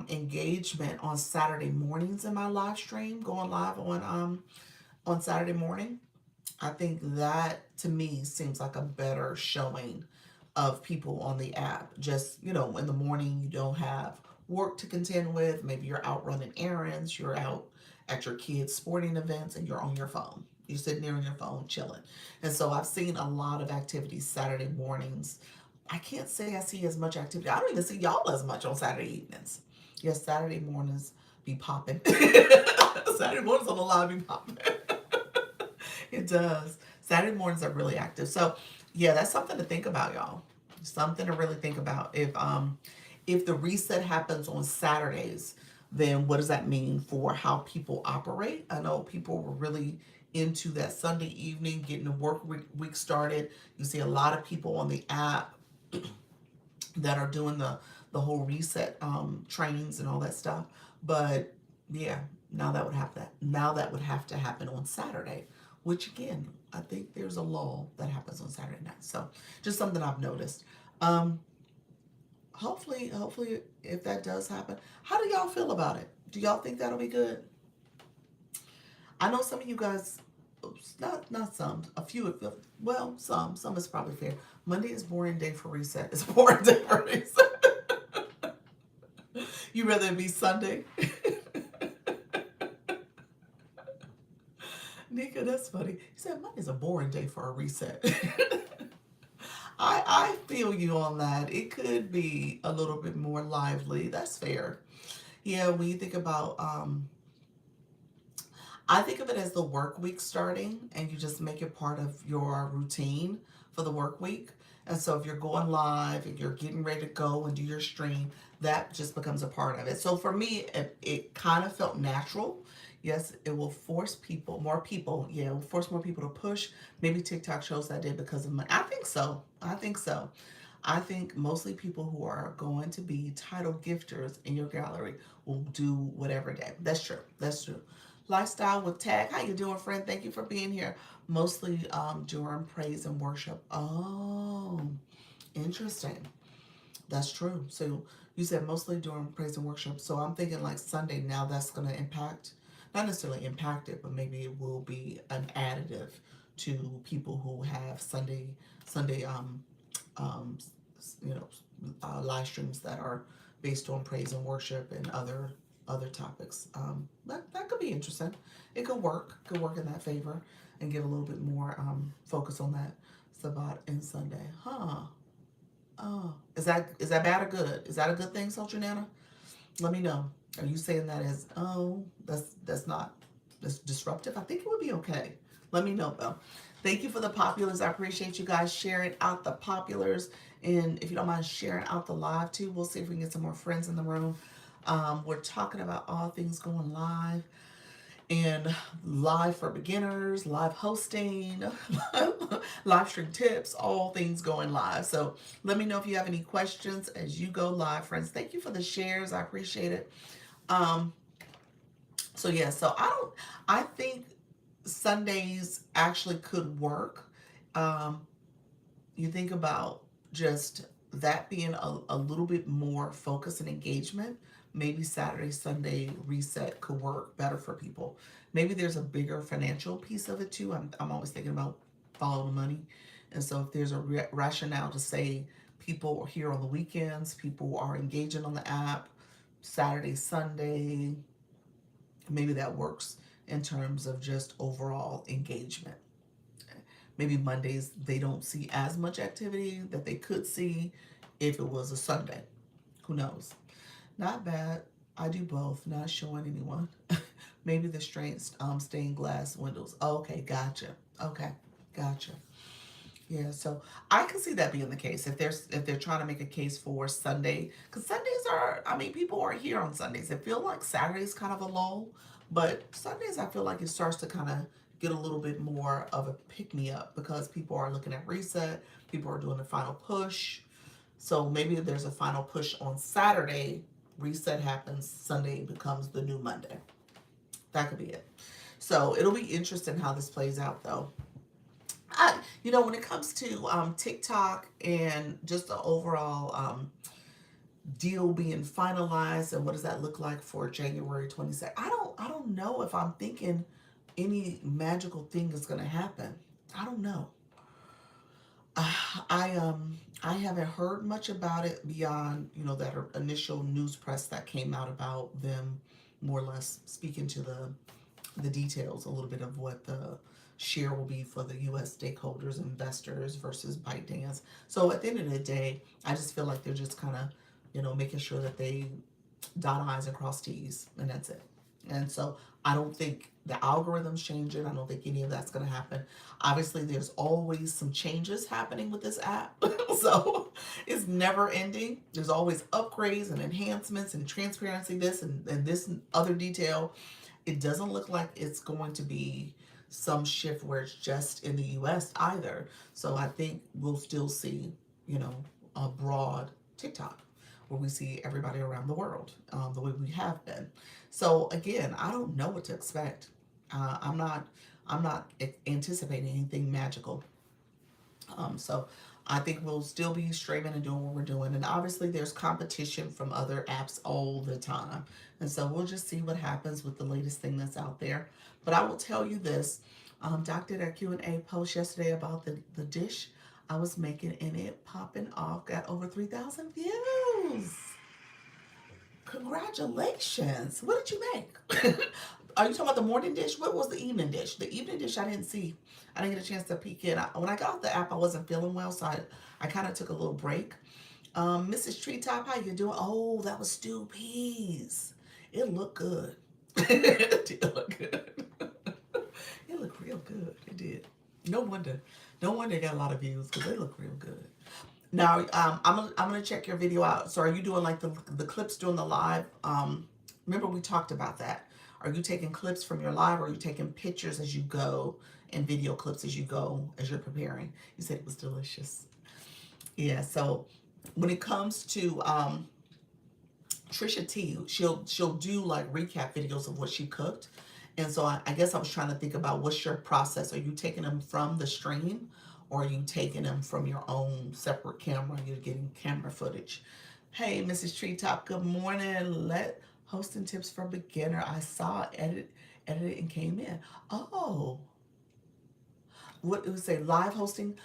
engagement on Saturday mornings in my live stream, going live on Saturday morning. I think that to me seems like a better showing of people on the app. Just, in the morning you don't have work to contend with. Maybe you're out running errands, you're out at your kids' sporting events, and you're on your phone. You're sitting there on your phone chilling. And so I've seen a lot of activities Saturday mornings. I can't say I see as much activity. I don't even see y'all as much on Saturday evenings. Yes, Saturday mornings be popping. Saturday mornings on the live be popping. It does. Saturday mornings are really active. So yeah, that's something to think about, y'all. Something to really think about. If the reset happens on Saturdays, then what does that mean for how people operate? I know people were really into that Sunday evening, getting the week started. You see a lot of people on the app that are doing the whole reset trainings and all that stuff. But yeah, now that would have to happen on Saturday, which again, I think there's a lull that happens on Saturday night. So just something I've noticed. Um, hopefully, if that does happen, how do y'all feel about it? Do y'all think that'll be good? I know some of you guys, oops, not some, a few of them, well, some is probably fair. Monday is boring day for reset. It's a boring day for reset. You rather it be Sunday? Nika, that's funny. He said Monday's a boring day for a reset. I feel you on that. It could be a little bit more lively. That's fair. Yeah, when you think about I think of it as the work week starting, and you just make it part of your routine for the work week. And so if you're going live and you're getting ready to go and do your stream, that just becomes a part of it. So for me, it kind of felt natural. Yes, it will force people, more people, yeah, it will force more people to push. Maybe TikTok shows that day because of money. I think so. I think so. I think mostly people who are going to be title gifters in your gallery will do whatever day. That's true. That's true. Lifestyle with Tag. How you doing, friend? Thank you for being here. Mostly during praise and worship. Oh, interesting. That's true. So you said mostly during praise and worship. So I'm thinking like Sunday now that's going to impact, not necessarily impact it, but maybe it will be an additive to people who have Sunday um, you know, live streams that are based on praise and worship and other topics. That could be interesting. It could work. Could work in that favor and give a little bit more focus on that Sabbath and Sunday. Huh. Oh, is that bad or good? Is that a good thing, Social Nana? Let me know. Are you saying that as that's not that's disruptive? I think it would be okay. Let me know though. Thank you for the populars. I appreciate you guys sharing out the populars. And if you don't mind sharing out the live too, we'll see if we can get some more friends in the room. We're talking about all things going live and live for beginners, live hosting, live stream tips, all things going live. So let me know if you have any questions as you go live, friends. Thank you for the shares. I appreciate it. Um, so yeah, so I think Sundays actually could work. Um, you think about just that being a little bit more focus and engagement. Maybe Saturday, Sunday reset could work better for people. Maybe there's a bigger financial piece of it too. I'm always thinking about follow the money. And so if there's a rationale to say people are here on the weekends, people are engaging on the app, Saturday, Sunday, maybe that works in terms of just overall engagement. Maybe Mondays they don't see as much activity that they could see if it was a Sunday. Who knows? Not bad. I do both, not showing anyone. Maybe the stained glass windows. Okay, gotcha. Okay, gotcha. Yeah, so I can see that being the case if they're trying to make a case for Sunday, because Sundays are, I mean, people are here on Sundays. It feel like Saturday's kind of a lull, but Sundays I feel like it starts to kind of get a little bit more of a pick me up because people are looking at reset, people are doing the final push. So maybe if there's a final push on Saturday, reset happens, Sunday becomes the new Monday. That could be it. So it'll be interesting how this plays out though. When it comes to TikTok and just the overall deal being finalized and what does that look like for January 22nd, I don't know if I'm thinking any magical thing is going to happen. I don't know. I haven't heard much about it beyond that initial news press that came out about them more or less speaking to the details, a little bit of what the share will be for the U.S. stakeholders, investors versus ByteDance. So at the end of the day, I just feel like they're just kind of, making sure that they dot I's and cross T's, and that's it. And so I don't think the algorithm's changing. I don't think any of that's going to happen. Obviously, there's always some changes happening with this app. So it's never ending. There's always upgrades and enhancements and transparency, this and this other detail. It doesn't look like it's going to be some shift where it's just in the US either. So I think we'll still see, a broad TikTok where we see everybody around the world the way we have been. So again, I don't know what to expect. I'm not anticipating anything magical. So I think we'll still be streaming and doing what we're doing. And obviously, there's competition from other apps all the time. And so we'll just see what happens with the latest thing that's out there. But I will tell you this. Doc did a Q&A post yesterday about the dish I was making, and it popping off, got over 3,000 views. Congratulations. What did you make? Are you talking about the morning dish? What was the evening dish? The evening dish I didn't see. I didn't get a chance to peek in. When I got off the app, I wasn't feeling well, so I kind of took a little break. Mrs. Treetop, how you doing? Oh, that was stewed peas. It looked good. It did look good. It looked real good. It did. No wonder. No wonder it got a lot of views because they look real good. Now, I'm gonna check your video out. So, are you doing like the clips during the live? Remember we talked about that. Are you taking clips from your live, or are you taking pictures as you go and video clips as you go as you're preparing? You said it was delicious. Yeah. So, when it comes to Trisha T, she'll do like recap videos of what she cooked. And so I guess I was trying to think about what's your process. Are you taking them from the stream, or are you taking them from your own separate camera? You're getting camera footage. Hey, Mrs. Treetop, good morning. Let hosting tips for beginner. I saw edited and came in. Oh, what it would say live hosting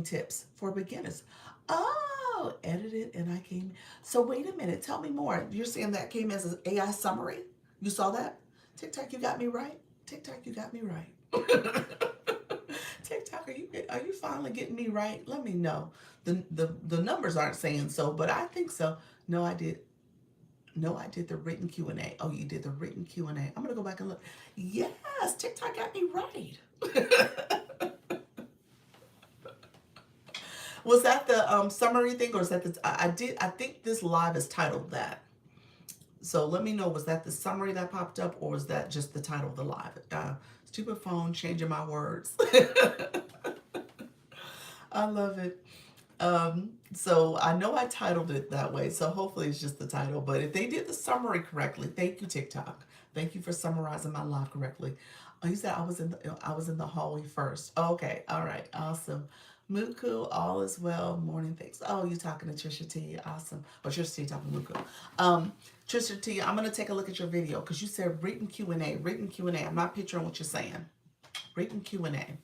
tips for beginners. Oh, edited and I came. So wait a minute, tell me more. You're saying that came as an AI summary? You saw that? TikTok, you got me right. TikTok, you got me right. TikTok, are you finally getting me right? Let me know. The numbers aren't saying so, but I think so. No, I did. No, I did the written Q&A. Oh, you did the written Q&A. I'm gonna go back and look. Yes, TikTok got me right. Was that the summary thing, or is that the? I think this live is titled that. So let me know, was that the summary that popped up, or was that just the title of the live? Stupid phone changing my words. I love it. So I know I titled it that way, so hopefully it's just the title. But if they did the summary correctly, thank you, TikTok. Thank you for summarizing my live correctly. Oh, you said I was in the hallway first. Okay, all right, awesome. Muku, all is well. Morning, thanks. Oh, you talking to Trisha T? Awesome. Oh, Trisha T talking to Muku. Trisha T, I'm gonna take a look at your video because you said written Q&A. Written Q&A. I'm not picturing what you're saying. Written Q&A.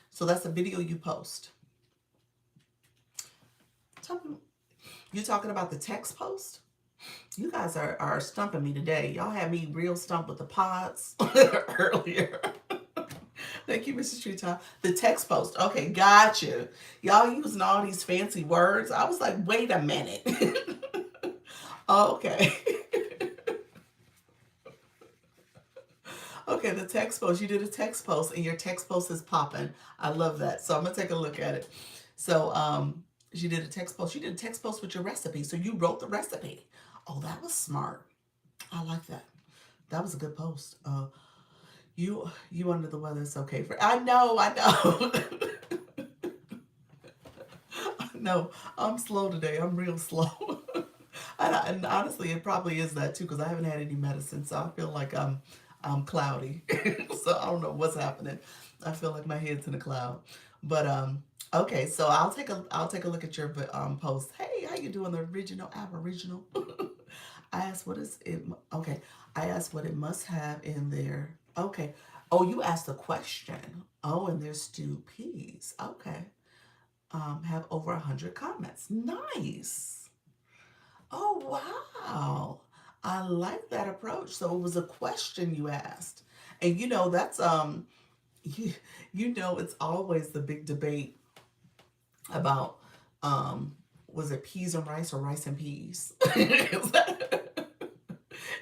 So that's a video you post. You talking about the text post? You guys are stumping me today. Y'all had me real stumped with the pods earlier. Thank you, Mrs. Treetop. The text post. Okay, gotcha. Y'all using all these fancy words. I was like, wait a minute. Okay. Okay, the text post. You did a text post, and your text post is popping. I love that. So I'm gonna take a look at it. So she did a text post. You did a text post with your recipe. So you wrote the recipe. Oh, that was smart. I like that. That was a good post. You under the weather. It's okay for. I know. No, I'm slow today. I'm real slow. And honestly, it probably is that too because I haven't had any medicine, so I feel like I'm cloudy. So I don't know what's happening. I feel like my head's in a cloud. But okay, so I'll take a look at your post. Hey, how you doing? The original Aboriginal. I asked what is it. Okay, I asked what it must have in there. Okay. Oh, you asked a question. Oh, and there's stewed peas. Okay. Have over 100 comments. Nice. Oh, wow. I like that approach. So it was a question you asked. And that's it's always the big debate about was it peas and rice or rice and peas?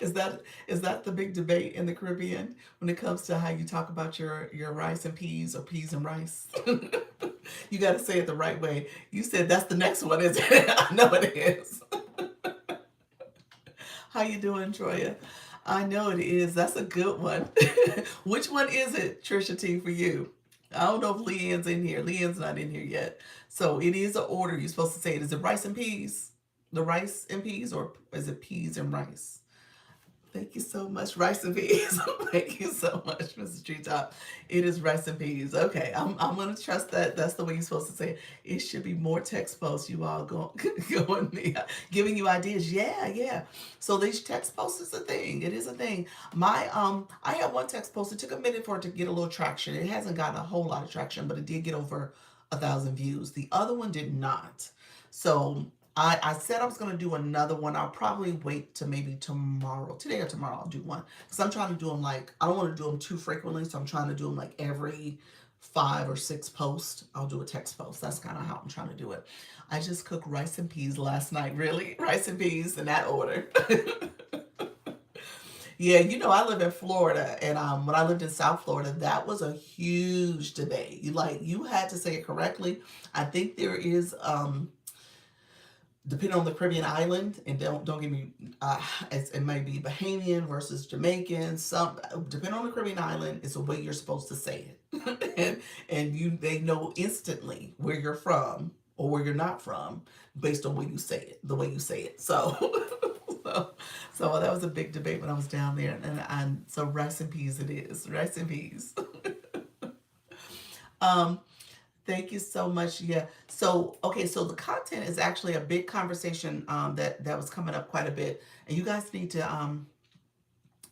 Is that the big debate in the Caribbean when it comes to how you talk about your rice and peas or peas and rice? You got to say it the right way. You said that's the next one, isn't it? I know it is. How you doing, Troya? I know it is. That's a good one. Which one is it, Trisha T, for you? I don't know if Leanne's in here. Leanne's not in here yet. So it is an order. You're supposed to say it. Is it rice and peas? The rice and peas, or is it peas and rice? Thank you so much, rice and peas. Thank you so much, Mrs. Treetop. It is rice and peas. Okay, I'm gonna trust that. That's the way you're supposed to say it. It should be more text posts. You all going me giving you ideas. Yeah, yeah. So these text posts is a thing. It is a thing. I have one text post. It took a minute for it to get a little traction. It hasn't gotten a whole lot of traction, but it did get over 1,000 views. The other one did not. So I said I was going to do another one. I'll probably wait to maybe tomorrow, today or tomorrow, I'll do one. Because I'm trying to do them like, I don't want to do them too frequently. So I'm trying to do them like every 5 or 6 posts. I'll do a text post. That's kind of how I'm trying to do it. I just cooked rice and peas last night. Really? Rice and peas in that order. Yeah, I live in Florida, and when I lived in South Florida, that was a huge debate. You had to say it correctly. I think there is depending on the Caribbean island, and don't give me, it may be Bahamian versus Jamaican. Some depending on the Caribbean island, it's the way you're supposed to say it, and they know instantly where you're from or where you're not from based on the way you say it. So, so, so that was a big debate when I was down there, and so rice and peas it is, rice and peas. um, Thank you so much. Yeah. So, okay. So the content is actually a big conversation that was coming up quite a bit, and you guys need to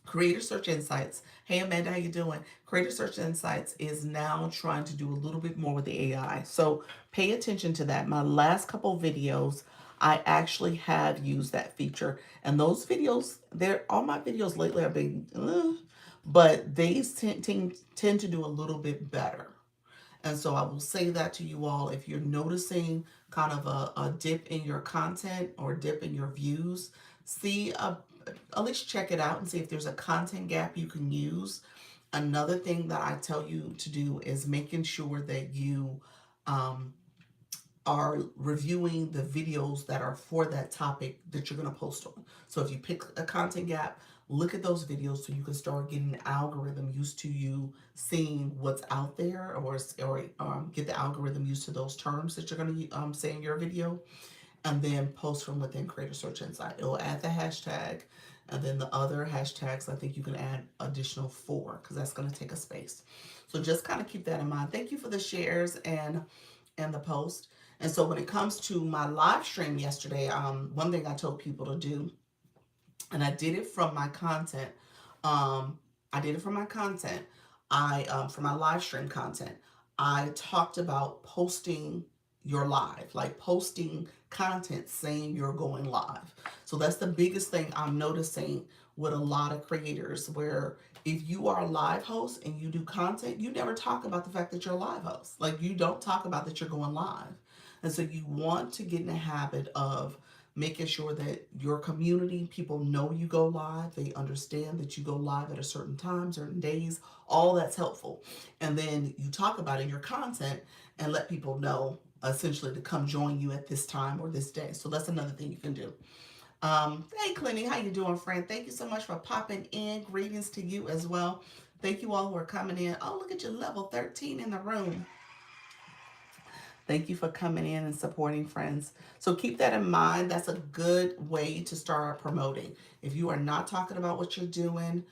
Creator Search Insights. Hey Amanda, how you doing? Creator Search Insights is now trying to do a little bit more with the AI. So pay attention to that. My last couple videos, I actually have used that feature, and those videos, all my videos lately have been, but they tend to do a little bit better. And so I will say that to you all. If you're noticing kind of a dip in your content or dip in your views, at least check it out and see if there's a content gap you can use. Another thing that I tell you to do is making sure that you um, are reviewing the videos that are for that topic that you're going to post on. So if you pick a content gap, look at those videos so you can start getting the algorithm used to you seeing what's out there, or get the algorithm used to those terms that you're going to say in your video, and then post from within Creator Search Insight. It will add the hashtag, and then the other hashtags, I think you can add additional 4 because that's going to take a space. So just kind of keep that in mind. Thank you for the shares and the post. And so when it comes to my live stream yesterday, one thing I told people to do, and I did it from my content. I did it from my content. For my live stream content, I talked about posting your live, like posting content saying you're going live. So that's the biggest thing I'm noticing with a lot of creators, where if you are a live host and you do content, you never talk about the fact that you're a live host. Like, you don't talk about that you're going live. And so you want to get in the habit of making sure that your community, people know you go live, they understand that you go live at a certain time, certain days, all that's helpful. And then you talk about it in your content and let people know essentially to come join you at this time or this day. So that's another thing you can do. Hey Clinty, how you doing, friend? Thank you so much for popping in. Greetings to you as well. Thank you all who are coming in. Oh, look at you, level 13 in the room. Thank you for coming in and supporting, friends. So keep that in mind. That's a good way to start promoting. If you are not talking about what you're doing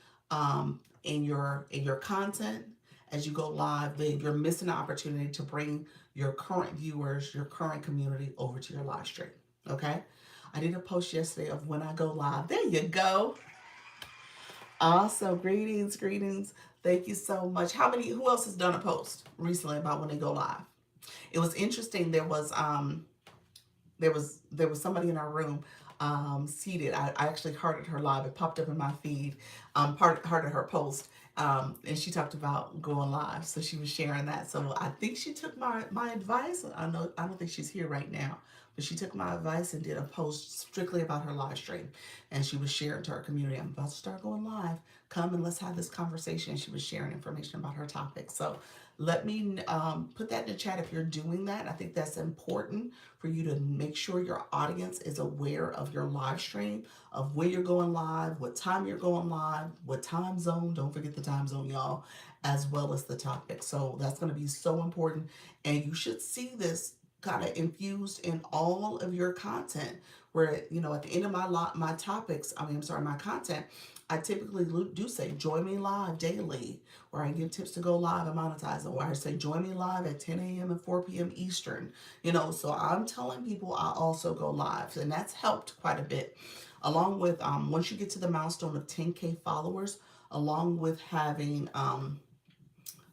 in your content as you go live, then you're missing the opportunity to bring your current viewers, your current community over to your live stream. Okay? I did a post yesterday of when I go live. There you go. Awesome. Greetings, greetings. Thank you so much. Who else has done a post recently about when they go live? It was interesting. There was somebody in our room seated. I actually hearted her live. It popped up in my feed. Hearted her post, and she talked about going live. So she was sharing that. So I think she took my advice. I don't think she's here right now, but she took my advice and did a post strictly about her live stream, and she was sharing to her community, I'm about to start going live. Come and let's have this conversation. She was sharing information about her topic. So let me put that in the chat if you're doing that. I think that's important for you to make sure your audience is aware of your live stream, of where you're going live, what time you're going live, what time zone. Don't forget the time zone, y'all, as well as the topic. So that's going to be so important. And you should see this kind of infused in all of your content, where, at the end of my topics, my content, I typically do say, join me live daily, where I give tips to go live and monetize, or I say, join me live at 10 a.m. and 4 p.m. Eastern. So I'm telling people I also go live, and that's helped quite a bit. Along with, once you get to the milestone of 10K followers, along with having a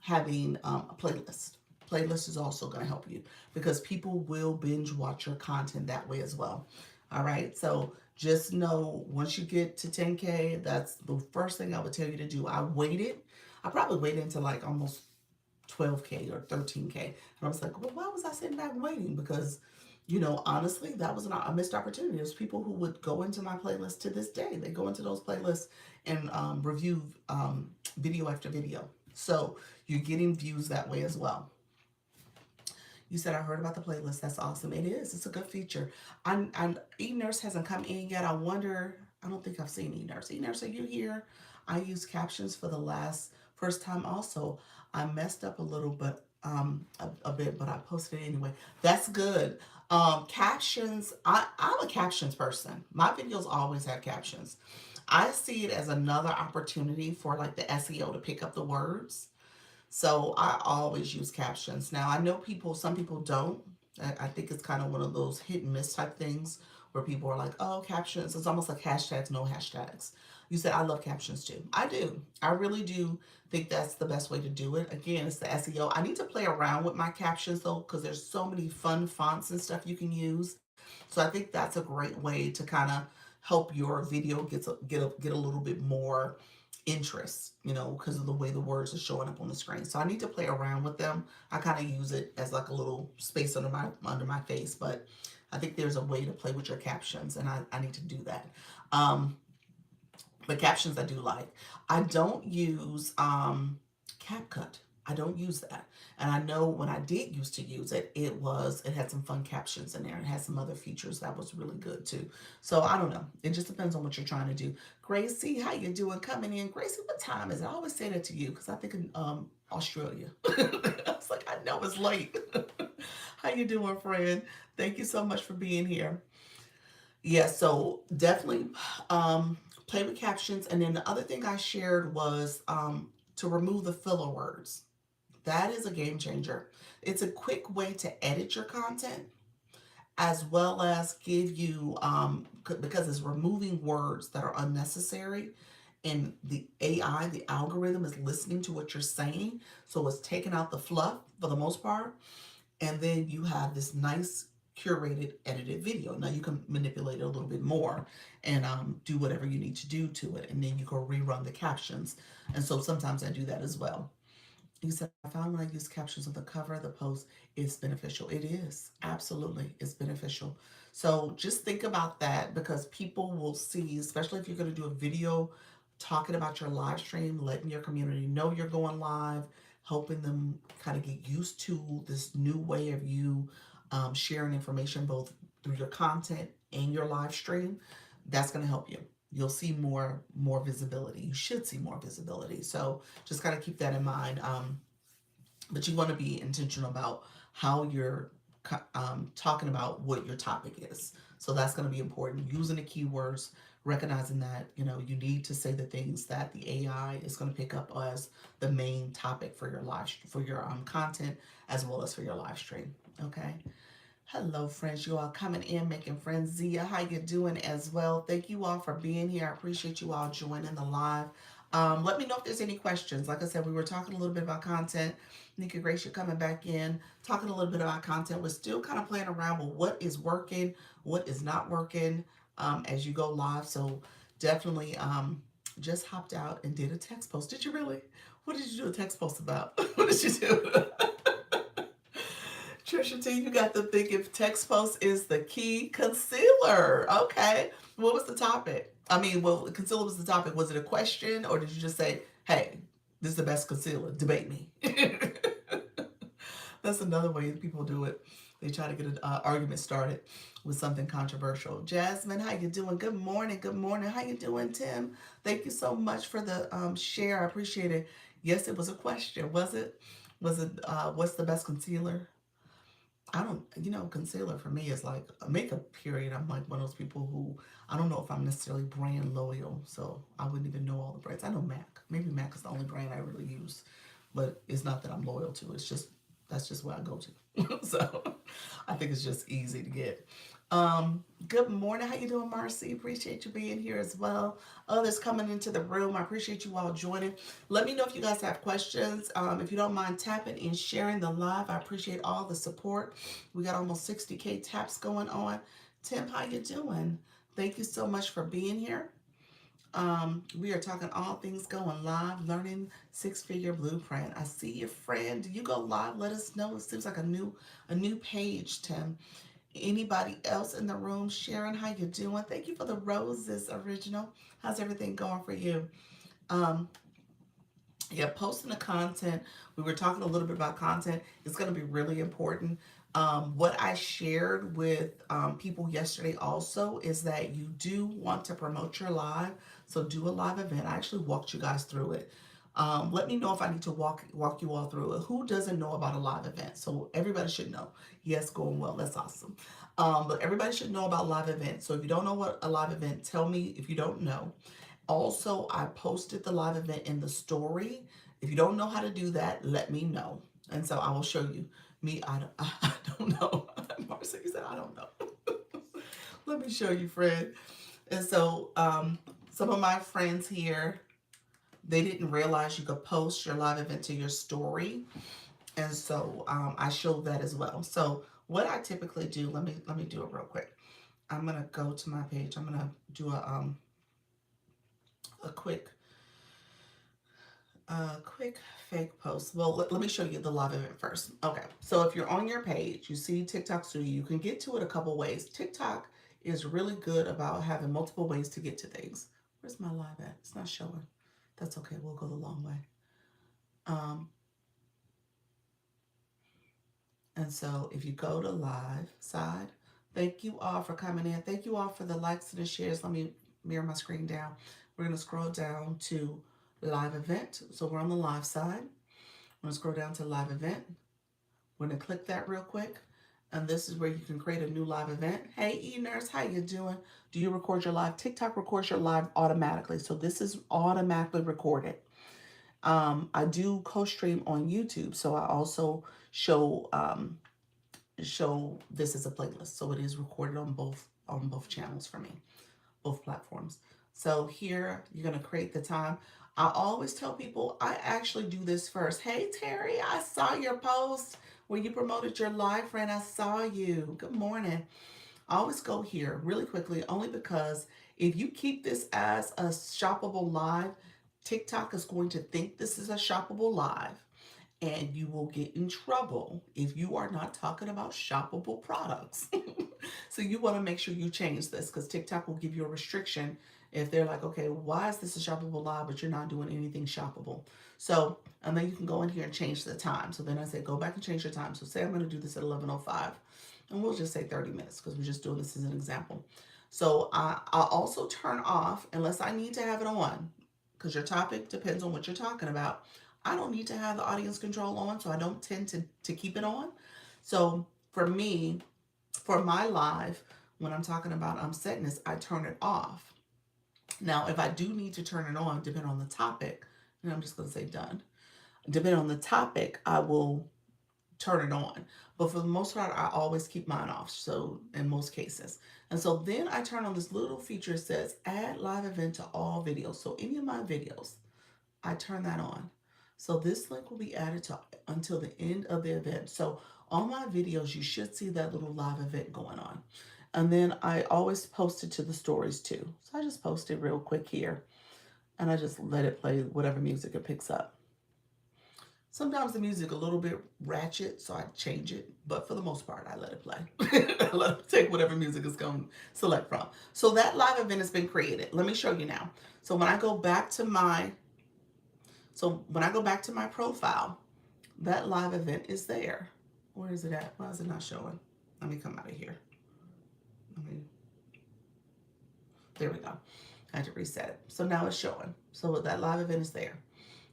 playlist. Playlist is also going to help you because people will binge watch your content that way as well. All right. So just know once you get to 10K, that's the first thing I would tell you to do. I probably waited until like almost 12K or 13K. And I was like, well, why was I sitting back waiting? Because, honestly, that was a missed opportunity. There's people who would go into my playlist to this day. They go into those playlists and review video after video. So you're getting views that way as well. You said I heard about the playlist. That's awesome. It is. It's a good feature. eNurse hasn't come in yet. I wonder. I don't think I've seen eNurse. eNurse, are you here? I used captions for the first time. Also, I messed up a little, but a bit, but I posted it anyway. That's good. Captions. I'm a captions person. My videos always have captions. I see it as another opportunity for like the SEO to pick up the words. So I always use captions. Now I know some people don't. I think it's kind of one of those hit and miss type things where people are like, oh, captions. It's almost like hashtags, no hashtags. You said I love captions too. I do. I really do think that's the best way to do it. Again, it's the SEO. I need to play around with my captions though, because there's so many fun fonts and stuff you can use. So I think that's a great way to kind of help your video get a little bit more interest, because of the way the words are showing up on the screen. So I need to play around with them. I kind of use it as like a little space under my face, but I think there's a way to play with your captions, and I need to do that. Um, but captions I do like. I don't use CapCut. I don't use that. And I know when I did used to use it, it had some fun captions in there. It had some other features that was really good too. So I don't know. It just depends on what you're trying to do. Gracie, how you doing? Coming in. Gracie, what time is it? I always say that to you because I think in Australia. I was like, I know it's late. How you doing, friend? Thank you so much for being here. Yeah, so definitely play with captions. And then the other thing I shared was to remove the filler words. That is a game changer. It's a quick way to edit your content as well as give you, because it's removing words that are unnecessary. And the AI, the algorithm, is listening to what you're saying. So it's taking out the fluff for the most part, and then you have this nice curated edited video. Now you can manipulate it a little bit more and do whatever you need to do to it, and then you can rerun the captions. And so sometimes I do that as well. You said, I found when I use captions on the cover of the post, it's beneficial. It is. Absolutely. It's beneficial. So just think about that, because people will see, especially if you're going to do a video talking about your live stream, letting your community know you're going live, helping them kind of get used to this new way of you sharing information both through your content and your live stream. That's going to help you. You'll see more visibility. You should see more visibility. So just kind of keep that in mind. But you want to be intentional about how you're talking about what your topic is. So that's going to be important. Using the keywords, recognizing that you need to say the things that the AI is going to pick up as the main topic for your content, as well as for your live stream. Okay. Hello, friends. You all coming in, making friends. Zia, how you doing as well? Thank you all for being here. I appreciate you all joining the live. Let me know if there's any questions. Like I said, we were talking a little bit about content. Nika Grace, you're coming back in, talking a little bit about content. We're still kind of playing around with what is working, what is not working as you go live. So definitely just hopped out and did a text post. Did you really? What did you do a text post about? What did you do? Trisha T, you got the thing, if text post is the key concealer. Okay. What was the topic? I mean, well, concealer was the topic. Was it a question, or did you just say, hey, this is the best concealer? Debate me. That's another way people do it. They try to get an argument started with something controversial. Jasmine, how you doing? Good morning. Good morning. How you doing, Tim? Thank you so much for the share. I appreciate it. Yes, it was a question. Was it? Was it what's the best concealer? I don't, concealer for me is like a makeup period. I'm like one of those people who I don't know if I'm necessarily brand loyal, so I wouldn't even know all the brands. I know MAC. Maybe MAC is the only brand I really use, but it's not that I'm loyal to. It's just that's just where I go to. So I think it's just easy to get. Good morning. How you doing, Marcy? Appreciate you being here as well. Others coming into the room. I appreciate you all joining. Let me know if you guys have questions. If you don't mind tapping and sharing the live, I appreciate all the support. We got almost 60K taps going on. Tim, how you doing? Thank you so much for being here. We are talking all things going live, learning six-figure blueprint. I see your friend. Do you go live? Let us know. It seems like a new page, Tim. Anybody else in the room? Sharon, how you doing? Thank you for the roses, original. How's everything going for you? Um, yeah, posting the content. We were talking a little bit about content. It's going to be really important. What I shared with people yesterday also is that you do want to promote your live. So do a live event. I actually walked you guys through it. Let me know if I need to walk you all through it. Who doesn't know about a live event? So everybody should know. Yes, going well. That's awesome. But everybody should know about live events. So if you don't know what a live event, tell me if you don't know. Also, I posted the live event in the story. If you don't know how to do that, let me know. And so I will show you. Me, I don't know. Marcy said, I don't know. Let me show you, friend. And so some of my friends here, they didn't realize you could post your live event to your story. And so I showed that as well. So what I typically do, let me do it real quick. I'm gonna go to my page. I'm gonna do a quick fake post. Well, let me show you the live event first. Okay, so if you're on your page, you see TikTok Studio, you can get to it a couple ways. TikTok is really good about having multiple ways to get to things. Where's my live at? It's not showing. That's okay, we'll go the long way. Um, and so if you go to live side, thank you all for coming in. Thank you all for the likes and the shares. Let me mirror my screen down. We're gonna scroll down to live event. So we're on the live side. I'm gonna scroll down to live event. We're gonna click that real quick. And this is where you can create a new live event. Hey E-Nurse, how you doing? Do you record your live? TikTok records your live automatically. So this is automatically recorded. I do co-stream on YouTube. So I also show this as a playlist. So it is recorded on both channels for me, both platforms. So here you're gonna create the time. I always tell people I actually do this first. Hey Terry, I saw your post where you promoted your live friend. I saw you. Good morning. I always go here really quickly only because if you keep this as a shoppable live, TikTok is going to think this is a shoppable live and you will get in trouble if you are not talking about shoppable products. So you want to make sure you change this because TikTok will give you a restriction if they're like, okay, why is this a shoppable live, but you're not doing anything shoppable? So, and then you can go in here and change the time. So then I say, go back and change your time. So say I'm going to do this at 11:05 and we'll just say 30 minutes because we're just doing this as an example. So I'll also turn off unless I need to have it on because your topic depends on what you're talking about. I don't need to have the audience control on, so I don't tend to keep it on. So for me, for my live, when I'm talking about setting this, I turn it off. Now, if I do need to turn it on, depending on the topic, and I'm just going to say done, depending on the topic, I will turn it on. But for the most part, I always keep mine off. So in most cases. And so then I turn on this little feature that says add live event to all videos. So any of my videos, I turn that on. So this link will be added to until the end of the event. So on my videos, you should see that little live event going on. And then I always post it to the stories too. So I just post it real quick here and I just let it play whatever music it picks up. Sometimes the music a little bit ratchet, so I change it. But for the most part, I let it play. I let it take whatever music it's going to select from. So that live event has been created. Let me show you now. So when I go back to my profile, that live event is there. Where is it at? Why is it not showing? Let me come out of here. There we go. I had to reset it. So now it's showing. So that live event is there.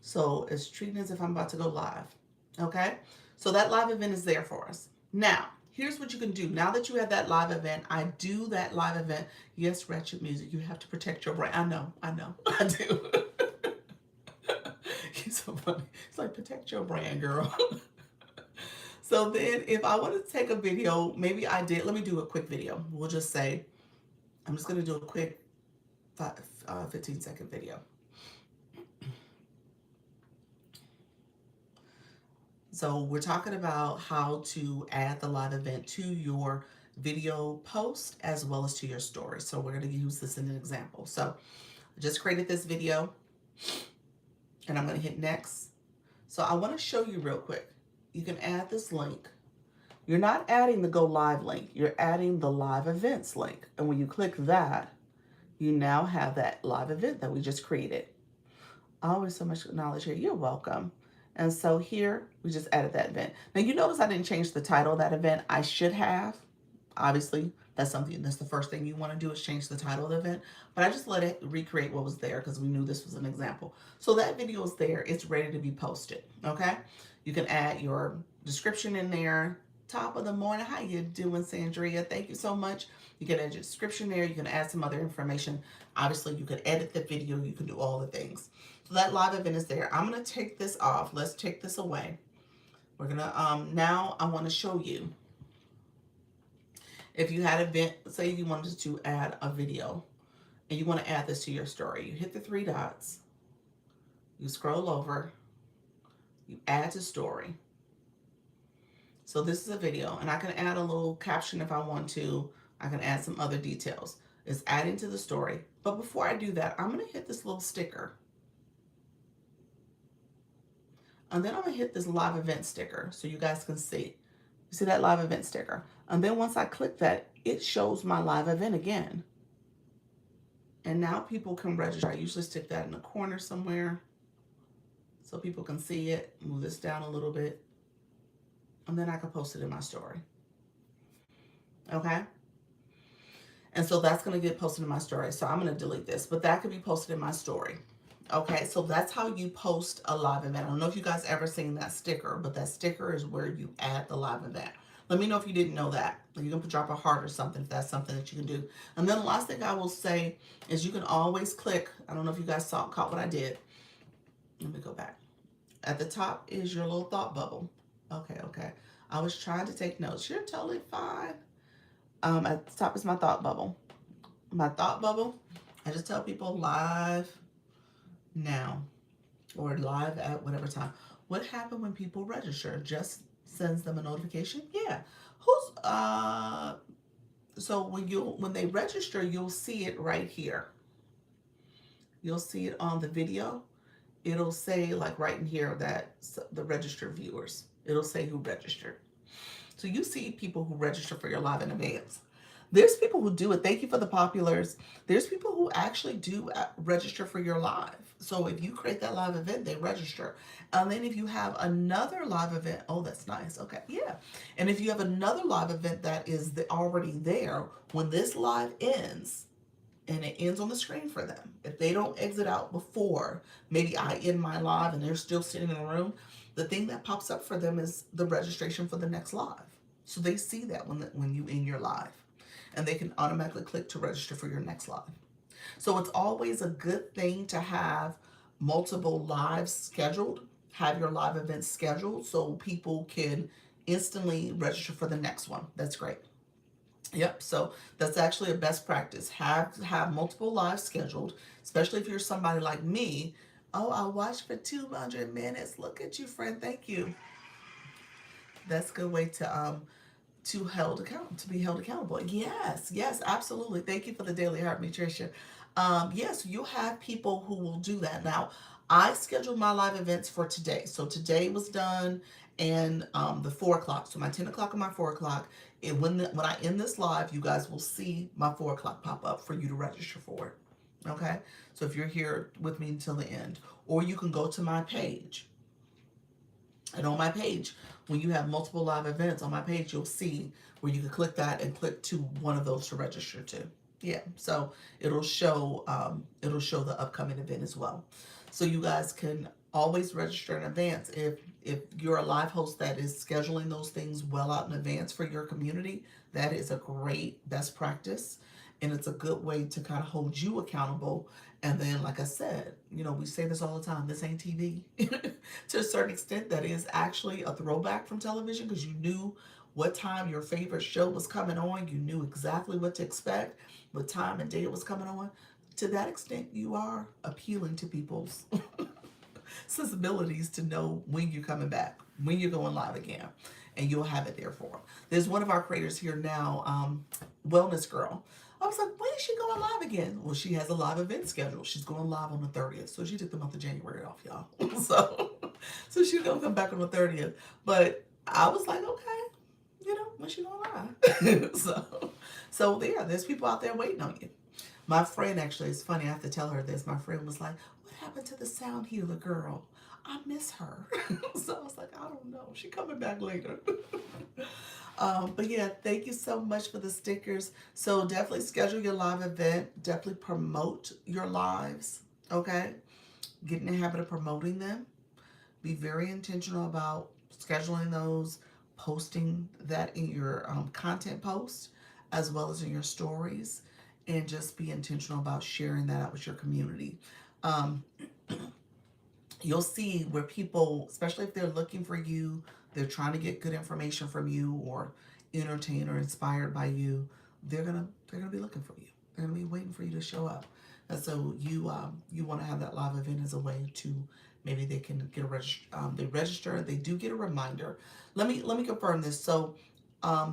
So it's treating as if I'm about to go live. Okay? So that live event is there for us. Now, here's what you can do. Now that you have that live event, I do that live event. Yes, Ratchet Music, you have to protect your brand. I know, I do. It's so funny. It's like, protect your brand, girl. So then if I want to take a video, maybe let me do a quick video. We'll just say, I'm just going to do a quick 15-second video. So we're talking about how to add the live event to your video post as well as to your story. So we're going to use this in an example. So I just created this video and I'm going to hit next. So I want to show you real quick. You can add this link. You're not adding the go live link. You're adding the live events link. And when you click that, you now have that live event that we just created. Always so much knowledge here. You're welcome. And so here, we just added that event. Now you notice I didn't change the title of that event. I should have. Obviously, that's the first thing you want to do is change the title of the event. But I just let it recreate what was there because we knew this was an example. So that video is there. It's ready to be posted. Okay? You can add your description in there. Top of the morning. How you doing, Sandria? Thank you so much. You can add your description there. You can add some other information. Obviously, you can edit the video. You can do all the things. So that live event is there. I'm going to take this off. Let's take this away. We're going to, now I want to show you. If you had an event, say you wanted to add a video and you want to add this to your story, you hit the 3 dots, you scroll over, you add to story. So this is a video and I can add a little caption if I want to. I can add some other details. It's adding to the story. But before I do that, I'm going to hit this little sticker. And then I'm going to hit this live event sticker so you guys can see. You see that live event sticker? And then once I click that, it shows my live event again. And now people can register. I usually stick that in the corner somewhere so people can see it. Move this down a little bit. And then I can post it in my story. Okay? And so that's going to get posted in my story. So I'm going to delete this, but that could be posted in my story. Okay, so that's how you post a live event. I don't know if you guys ever seen that sticker, but that sticker is where you add the live event. Let me know if you didn't know that. You can drop a heart or something if that's something that you can do. And then the last thing I will say is you can always click. I don't know if you guys caught what I did. Let me go back. At the top is your little thought bubble. Okay. I was trying to take notes. You're totally fine. At the top is my thought bubble. My thought bubble, I just tell people live now or live at whatever time. What happened when people register? Just sends them a notification? Yeah. So when they register, you'll see it right here. You'll see it on the video. It'll say like right in here that the registered viewers. It'll say who registered. So you see people who register for your live in advance. There's people who do it. Thank you for the populars. There's people who actually do register for your live. So if you create that live event, they register. And then if you have another live event, oh, that's nice. Okay, yeah. And if you have another live event that is already there, when this live ends, and it ends on the screen for them, if they don't exit out before, maybe I end my live and they're still sitting in the room, the thing that pops up for them is the registration for the next live. So they see that when you end your live. And they can automatically click to register for your next live. So it's always a good thing to have multiple lives scheduled, have your live events scheduled so people can instantly register for the next one. That's great. Yep, so that's actually a best practice. Have multiple lives scheduled, especially if you're somebody like me. Oh, I watched for 200 minutes. Look at you, friend. Thank you. That's a good way to be held accountable. Yes, absolutely. Thank you for the Daily Heart, Nutrition. Yes, you'll have people who will do that. Now, I scheduled my live events for today. So today was done and the 4 o'clock. So my 10 o'clock and my 4 o'clock. And when I end this live, you guys will see my 4 o'clock pop up for you to register for it. Okay? So if you're here with me until the end, or you can go to my page. And on my page, when you have multiple live events on my page, you'll see where you can click that and click to one of those to register to. Yeah, so it'll show the upcoming event as well. So you guys can Always register in advance. If you're a live host that is scheduling those things well out in advance for your community, that is a great best practice, and it's a good way to kind of hold you accountable. And then, like I said, we say this all the time, this ain't TV. To a certain extent, that is actually a throwback from television, because you knew what time your favorite show was coming on. You knew exactly what to expect, what time and day it was coming on. To that extent, you are appealing to people's sensibilities to know when you're coming back, when you're going live again, and you'll have it there for them. There's one of our creators here now, Wellness Girl. I was like, when is she going live again? Well, she has a live event scheduled. She's going live on the 30th. So she took the month of January off, y'all. So she's going to come back on the 30th. But I was like, okay, when she going live? So there's people out there waiting on you. My friend, actually, it's funny, I have to tell her this. My friend was like, what happened to the sound healer girl? I miss her. So I was like, I don't know. She coming back later. But yeah, thank you so much for the stickers. So definitely schedule your live event. Definitely promote your lives. Okay? Get in the habit of promoting them. Be very intentional about scheduling those, posting that in your content post, as well as in your stories, and just be intentional about sharing that out with your community. Um, you'll see where people, especially if they're looking for you, they're trying to get good information from you or entertained or inspired by you, they're gonna be looking for you. They're gonna be waiting for you to show up. And so you want to have that live event as a way to maybe they can get a they register, they do get a reminder. Let me confirm this. So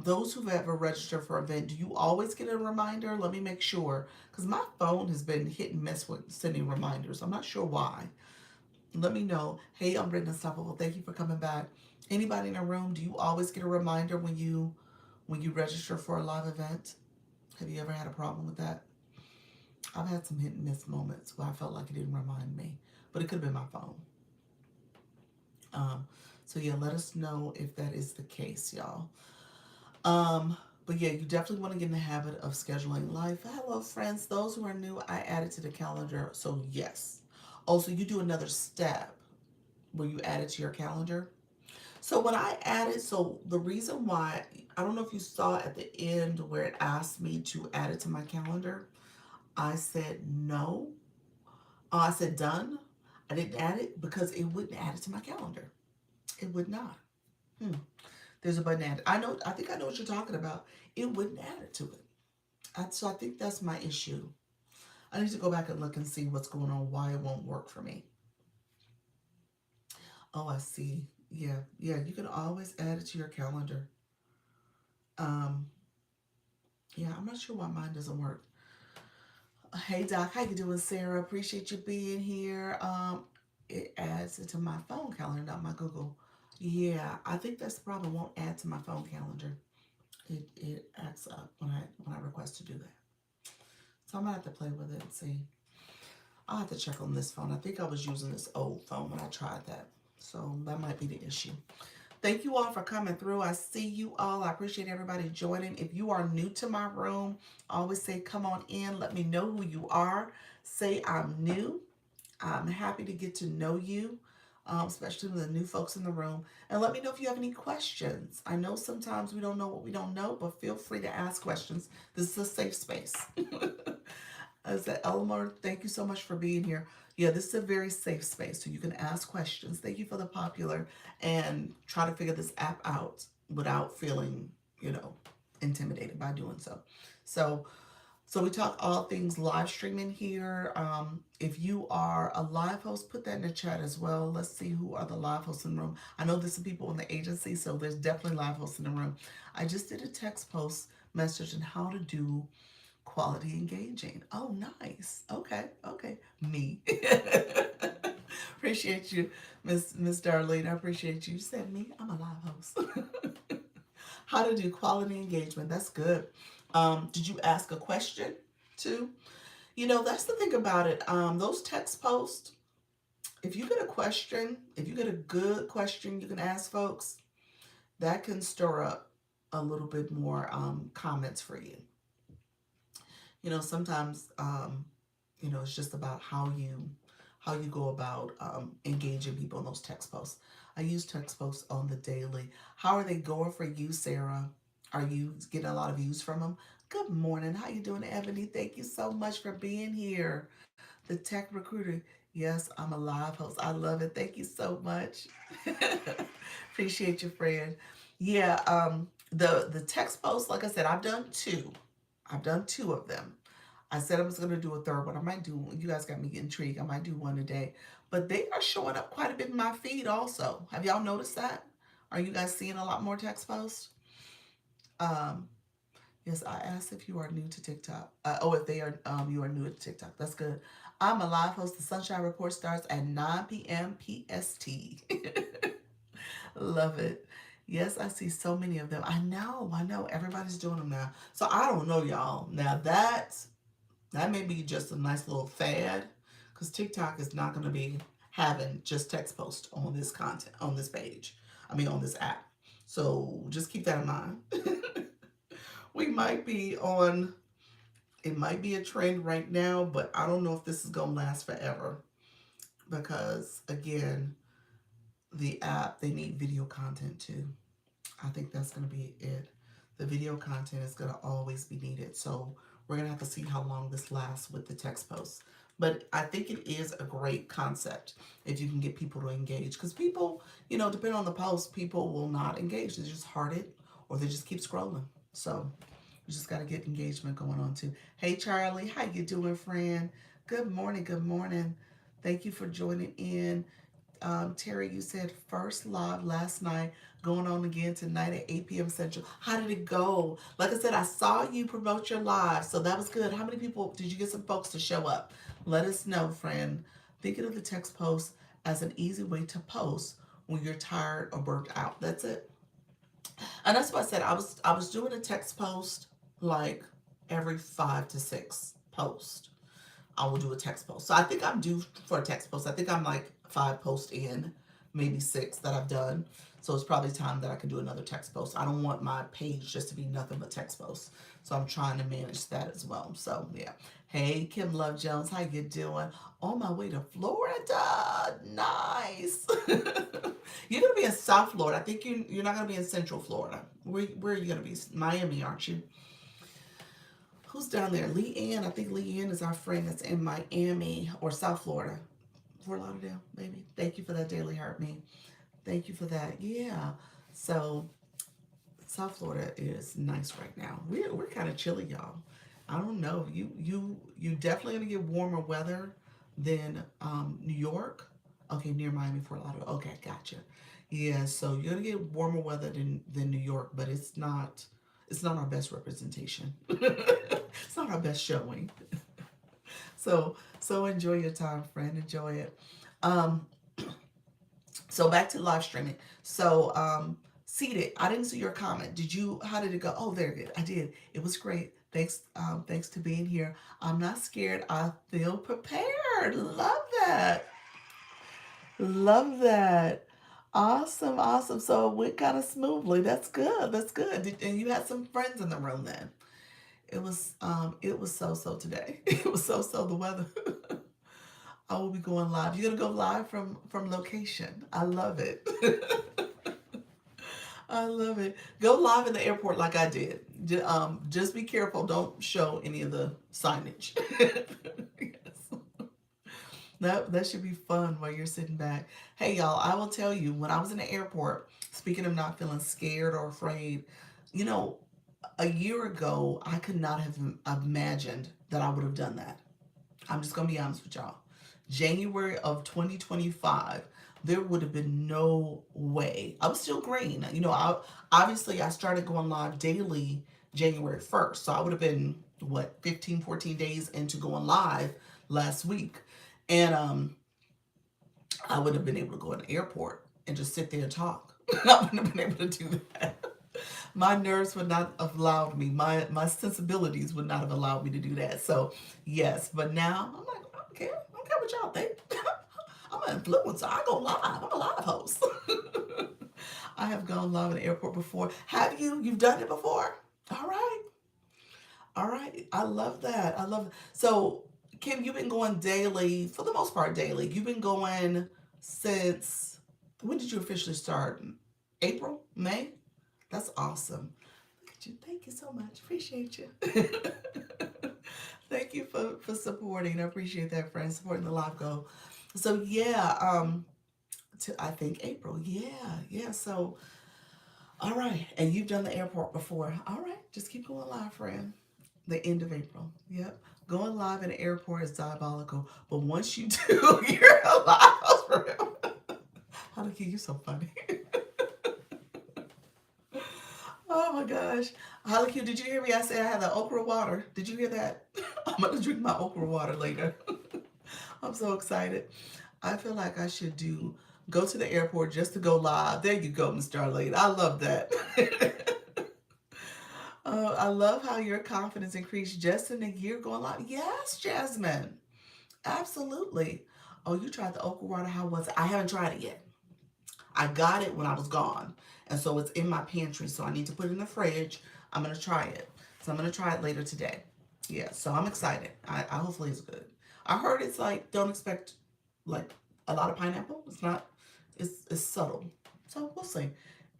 those who have ever registered for an event, do you always get a reminder? Let me make sure, because my phone has been hit and miss with sending reminders. I'm not sure why. Let me know. Hey, I'm Brittany Unstoppable. Thank you for coming back. Anybody in the room, do you always get a reminder when you register for a live event? Have you ever had a problem with that? I've had some hit and miss moments where I felt like it didn't remind me, but it could have been my phone. Um, so yeah, let us know if that is the case, y'all. But yeah, you definitely want to get in the habit of scheduling live. Hello, friends. Those who are new, I added to the calendar. So yes. Also, you do another step where you add it to your calendar. So when I added, so the reason why, I don't know if you saw at the end where it asked me to add it to my calendar. I said no. I said done. I didn't add it because it wouldn't add it to my calendar. It would not. Hmm. There's a button add. I think I know what you're talking about. It wouldn't add it to it. So I think that's my issue. I need to go back and look and see what's going on, why it won't work for me. Oh, I see. Yeah, yeah, you can always add it to your calendar. Um, yeah, I'm not sure why mine doesn't work. Hey Doc, how you doing, Sarah? Appreciate you being here. It adds it to my phone calendar, not my Google. Yeah, I think that's the problem. It won't add to my phone calendar. It acts up when I request to do that. So I'm gonna have to play with it and see. I'll have to check on this phone. I think I was using this old phone when I tried that. So that might be the issue. Thank you all for coming through. I see you all. I appreciate everybody joining. If you are new to my room, I always say, come on in. Let me know who you are. Say, I'm new. I'm happy to get to know you, especially the new folks in the room. And let me know if you have any questions. I know sometimes we don't know what we don't know, but feel free to ask questions. This is a safe space. I said, Elmore, thank you so much for being here. Yeah, this is a very safe space, so you can ask questions. Thank you for the popular and try to figure this app out without feeling, intimidated by doing so. So, so we talk all things live streaming here. If you are a live host, put that in the chat as well. Let's see who are the live hosts in the room. I know there's some people in the agency, so there's definitely live hosts in the room. I just did a text post message on how to do quality engaging. Oh, nice. Okay, okay. Me. Appreciate you, Miss Darlene. I appreciate you. You said me. I'm a live host. How to do quality engagement. That's good. Did you ask a question too? That's the thing about it. Those text posts, if you get a question, if you get a good question you can ask folks, that can stir up a little bit more comments for you. Sometimes it's just about how how you go about engaging people in those text posts. I use text posts on the daily. How are they going for you, Sarah? Are you getting a lot of views from them? Good morning. How you doing, Ebony? Thank you so much for being here. The Tech Recruiter. Yes, I'm a live host. I love it. Thank you so much. Appreciate you, friend. Yeah, the text posts, like I said, I've done two. I've done two of them. I said I was going to do a third one. I might do, you guys got me intrigued. I might do one today. But they are showing up quite a bit in my feed also. Have y'all noticed that? Are you guys seeing a lot more text posts? Um, yes, I asked if you are new to TikTok. If they are, you are new to TikTok. That's good. I'm a live host. The Sunshine Report starts at 9 p.m. PST. Love it. Yes, I see so many of them. I know. Everybody's doing them now. So I don't know, y'all. Now that may be just a nice little fad, because TikTok is not going to be having just text posts on this content, on this page. I mean, on this app. So just keep that in mind. We might be on, it might be a trend right now, but I don't know if this is going to last forever. Because, again, the app, they need video content too. I think that's going to be it. The video content is going to always be needed. So we're going to have to see how long this lasts with the text posts. But I think it is a great concept if you can get people to engage. Because people, depending on the post, people will not engage. They just heart it or they just keep scrolling. So we just got to get engagement going on too. Hey, Charlie. How you doing, friend? Good morning. Good morning. Thank you for joining in. Terry, you said first live last night, going on again tonight at 8 p.m. Central. How did it go? Like I said, I saw you promote your live, so that was good. How many people did you get some folks to show up? Let us know, friend. Thinking of the text post as an easy way to post when you're tired or burnt out. That's it. And that's what I said. I was doing a text post like every 5 to 6 posts. I will do a text post. So I think I'm due for a text post. I think I'm like 5 posts in, maybe 6 that I've done. So it's probably time that I can do another text post. I don't want my page just to be nothing but text posts. So I'm trying to manage that as well. So yeah. Hey, Kim Love Jones, how you doing? On my way to Florida. Nice. You're gonna be in South Florida. I think you're not gonna be in Central Florida. Where are you gonna be? Miami, aren't you? Who's down there? Lee Ann. I think Lee Ann is our friend that's in Miami or South Florida. Fort Lauderdale, maybe. Thank you for that, Daily Heart Me. Thank you for that. Yeah. So South Florida is nice right now. We're kind of chilly, y'all. I don't know. You definitely gonna get warmer weather than New York. Okay, near Miami, Fort Lauderdale. Okay, gotcha. Yeah, so you're gonna get warmer weather than New York, but it's not our best representation. It's not our best showing. So enjoy your time, friend. Enjoy it. Um, so back to live streaming. So seated. I didn't see your comment. Did you? How did it go? Oh, very good. I did. It was great. Thanks to being here. I'm not scared. I feel prepared. Love that. Love that. Awesome, awesome. So it went kind of smoothly. That's good. That's good. And you had some friends in the room then. It was so today. It was so the weather. I will be going live. You're gonna go live from location. I love it. I love it. Go live in the airport like I did. Just be careful. Don't show any of the signage. Yes. That should be fun while you're sitting back. Hey y'all, I will tell you, when I was in the airport, speaking of not feeling scared or afraid, you know, a year ago, I could not have imagined that I would have done that. I'm just going to be honest with y'all. January of 2025, there would have been no way. I was still green. Obviously I started going live daily January 1st. So I would have been, 15, 14 days into going live last week. And I would have been able to go in the airport and just sit there and talk. I wouldn't have been able to do that. My nerves would not have allowed me. My sensibilities would not have allowed me to do that. So yes, but now I'm like, I don't care what y'all think. I'm an influencer. I go live. I'm a live host. I have gone live in the airport before. Have you? You've done it before? All right. All right. I love that. I love it. So Kim, you've been going daily, for the most part daily. You've been going since, when did you officially start? April? May? That's awesome. Look at you. Thank you so much. Appreciate you. Thank you for supporting. I appreciate that, friend, supporting the live goal. So yeah, I think April. Yeah, yeah. So all right, and you've done the airport before. All right, just keep going live, friend. The end of April. Yep. Going live in the airport is diabolical. But once you do, you're alive for real. How to keep you so funny. Oh my gosh. Halaku, did you hear me? I said I had the okra water. Did you hear that? I'm going to drink my okra water later. I'm so excited. I feel like I should go to the airport just to go live. There you go, Miss Darlene. I love that. I love how your confidence increased just in a year going live. Yes, Jasmine. Absolutely. Oh, you tried the okra water. How was it? I haven't tried it yet. I got it when I was gone. And so it's in my pantry. So I need to put it in the fridge. I'm going to try it. So I'm going to try it later today. Yeah, so I'm excited. I hopefully it's good. I heard it's like, don't expect like a lot of pineapple. It's not, it's subtle. So we'll see.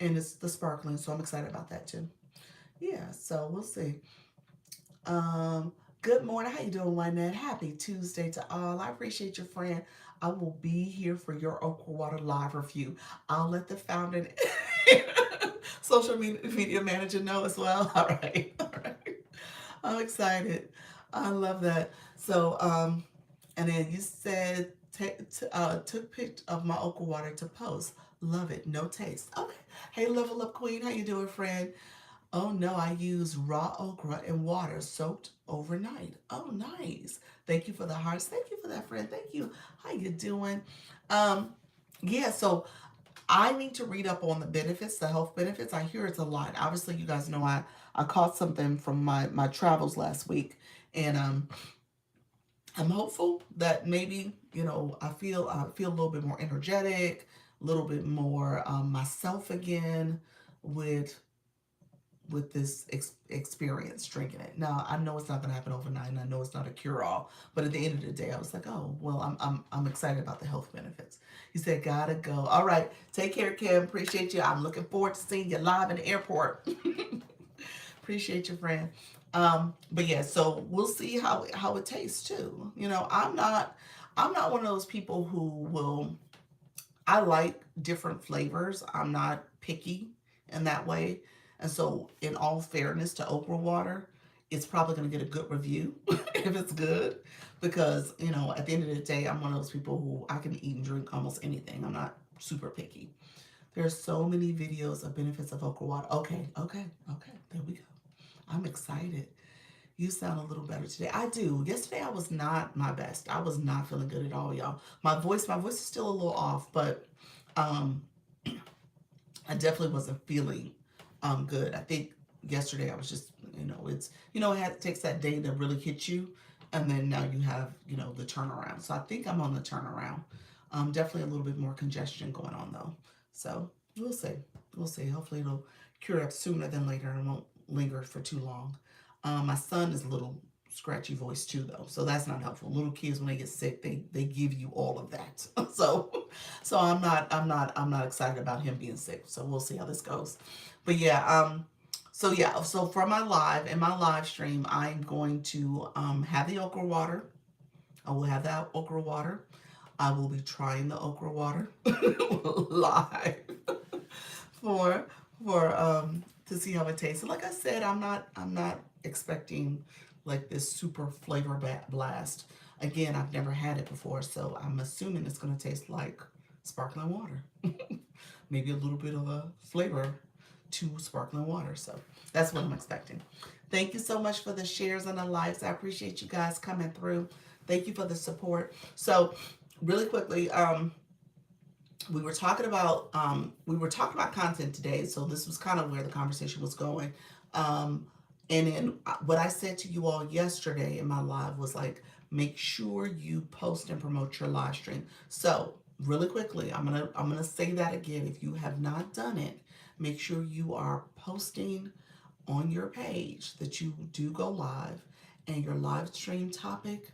And it's the sparkling. So I'm excited about that too. Yeah, so we'll see. Um, Good morning. How you doing, Lynette? Happy Tuesday to all. I appreciate your friend. I will be here for your okra water live review. I'll let the founder social media manager know as well. All right. All right. I'm excited. I love that. So, and then you said took pic of my okra water to post. Love it. No taste. Okay. Hey, level up queen. How you doing, friend? Oh no, I use raw okra and water soaked overnight. Oh, nice. Thank you for the hearts. Thank you for that, friend. Thank you. How you doing? Um, yeah, so I need to read up on the benefits, the health benefits. I hear it's a lot. Obviously, you guys know I caught something from my travels last week, and I'm hopeful that maybe I feel a little bit more energetic, a little bit more myself again with this experience drinking it. Now, I know it's not going to happen overnight, and I know it's not a cure-all. But at the end of the day, I was like, oh, well, I'm excited about the health benefits. You said, gotta go. All right, take care, Kim. Appreciate you. I'm looking forward to seeing you live in the airport. Appreciate you, friend. But yeah, so we'll see how it tastes too. I'm not one of those people who will. I like different flavors. I'm not picky in that way. And so, in all fairness to okra water, it's probably going to get a good review if it's good. Because, at the end of the day, I'm one of those people who I can eat and drink almost anything. I'm not super picky. There's so many videos of benefits of okra water. Okay, okay, okay. There we go. I'm excited. You sound a little better today. I do. Yesterday I was not my best. I was not feeling good at all, y'all. My voice is still a little off, but um I definitely wasn't feeling good. I think yesterday I was just, it takes that day to really hit you, and then now you have, the turnaround. So I think I'm on the turnaround. Definitely a little bit more congestion going on though. So we'll see. We'll see. Hopefully it'll cure up sooner than later and won't linger for too long. My son is a little scratchy voice too though, so that's not helpful. Little kids, when they get sick, they give you all of that. So I'm not excited about him being sick. So we'll see how this goes. But yeah, so for my live stream, I'm going to have the okra water. I will have that okra water. I will be trying the okra water live for to see how it tastes. And like I said, I'm not expecting like this super flavor blast. Again, I've never had it before, so I'm assuming it's gonna taste like sparkling water. Maybe a little bit of a flavor to sparkling water. So that's what I'm expecting. Thank you so much for the shares and the likes. I appreciate you guys coming through. Thank you for the support. So really quickly, we were talking about content today, so this was kind of where the conversation was going. And then what I said to you all yesterday in my live was like, make sure you post and promote your live stream. So really quickly, I'm gonna say that again. If you have not done it, make sure you are posting on your page that you do go live, and your live stream topic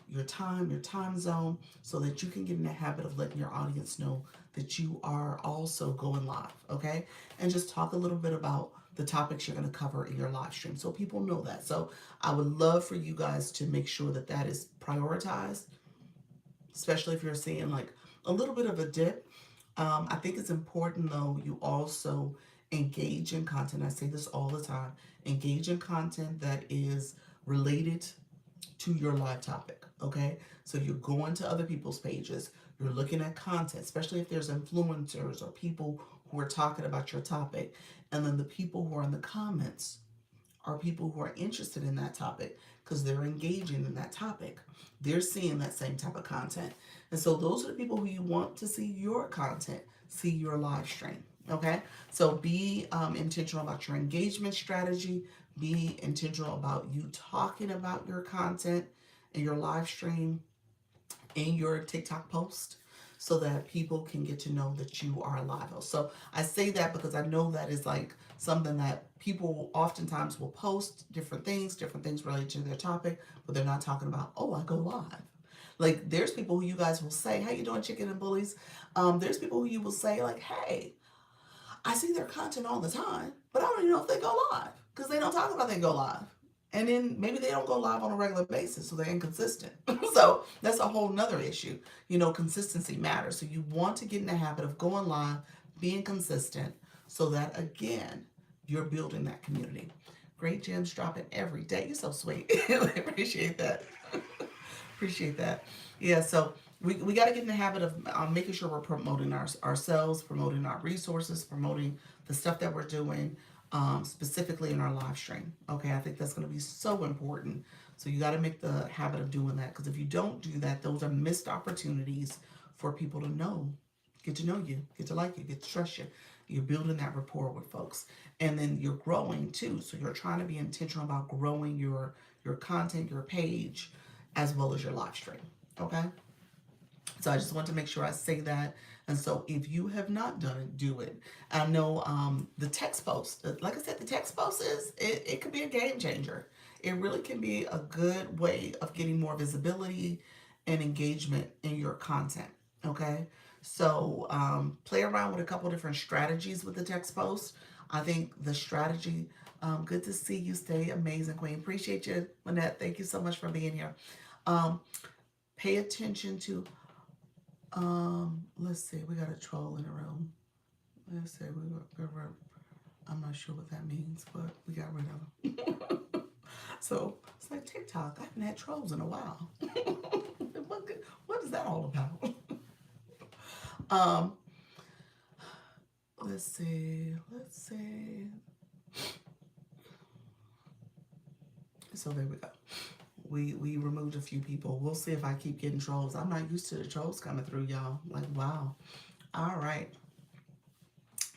your time zone, so that you can get in the habit of letting your audience know that you are also going live, okay? And just talk a little bit about the topics you're going to cover in your live stream so people know that. So I would love for you guys to make sure that that is prioritized, especially if you're seeing like a little bit of a dip. I think it's important though you also engage in content. I say this all the time. Engage in content that is related to your live topic. Okay, so you're going to other people's pages, you're looking at content, especially if there's influencers or people who are talking about your topic, and then the people who are in the comments are people who are interested in that topic because they're engaging in that topic. They're seeing that same type of content. And so those are the people who you want to see your content, see your live stream. Okay? So be intentional about your engagement strategy. Be intentional about you talking about your content in your live stream, in your TikTok post, so that people can get to know that you are a live host. So I say that because I know that is like something that people oftentimes will post different things related to their topic, but they're not talking about, oh, I go live. Like there's people who you guys will say, how you doing, chicken and bullies? There's people who you will say like, hey, I see their content all the time, but I don't even know if they go live because they don't talk about they go live. And then maybe they don't go live on a regular basis, so they're inconsistent. So that's a whole nother issue. You know, consistency matters. So you want to get in the habit of going live, being consistent, so that again, you're building that community. Great gems dropping every day. You're so sweet. I appreciate that. Appreciate that. Yeah, so we got to get in the habit of making sure we're promoting ourselves, promoting our resources, promoting the stuff that we're doing, specifically in our live stream. Okay, I think that's going to be so important. So you got to make the habit of doing that, because if you don't do that, those are missed opportunities for people to know, get to know you, get to like you, get to trust you. You're building that rapport with folks, and then you're growing too. So you're trying to be intentional about growing your content, your page, as well as your live stream. Okay. So I just want to make sure I say that. And so if you have not done it, do it. I know the text post, like I said, the text post it could be a game changer. It really can be a good way of getting more visibility and engagement in your content. Okay. So play around with a couple different strategies with the text post. I think the strategy, good to see you. Stay amazing, Queen. Appreciate you, Lynette. Thank you so much for being here. Um, Pay attention to let's see, we got a troll in the room. Let's say I'm not sure what that means, but we got rid of them. So it's like TikTok. I haven't had trolls in a while. What is that all about? um, let's see. So there we go. We removed a few people. We'll see if I keep getting trolls. I'm not used to the trolls coming through, y'all. Like, wow. All right.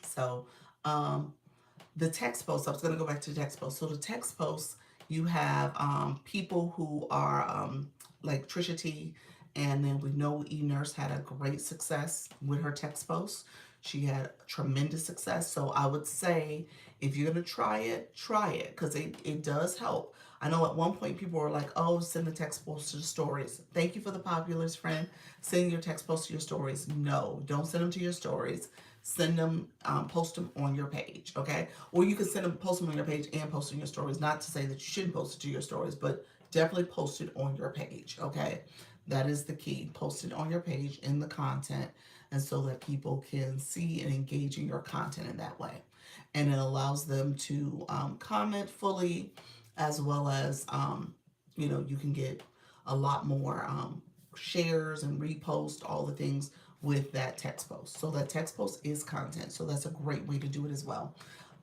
So, the text post, I was going to go back to the text post. So the text post, you have people who are like Trisha T, and then we know E-Nurse had a great success with her text post. She had tremendous success. So I would say if you're going to try it, because it does help. I know at one point people were like, oh, send the text post to the stories. Thank you for the populars, friend. Send your text post to your stories. No, don't send them to your stories. Send them, post them on your page, okay? Or you can send them, post them on your page and post in your stories. Not to say that you shouldn't post it to your stories, but definitely post it on your page, okay? That is the key. Post it on your page in the content, and so that people can see and engage in your content in that way. And it allows them to comment fully, as well as, you can get a lot more shares and repost, all the things with that text post. So that text post is content. So that's a great way to do it as well.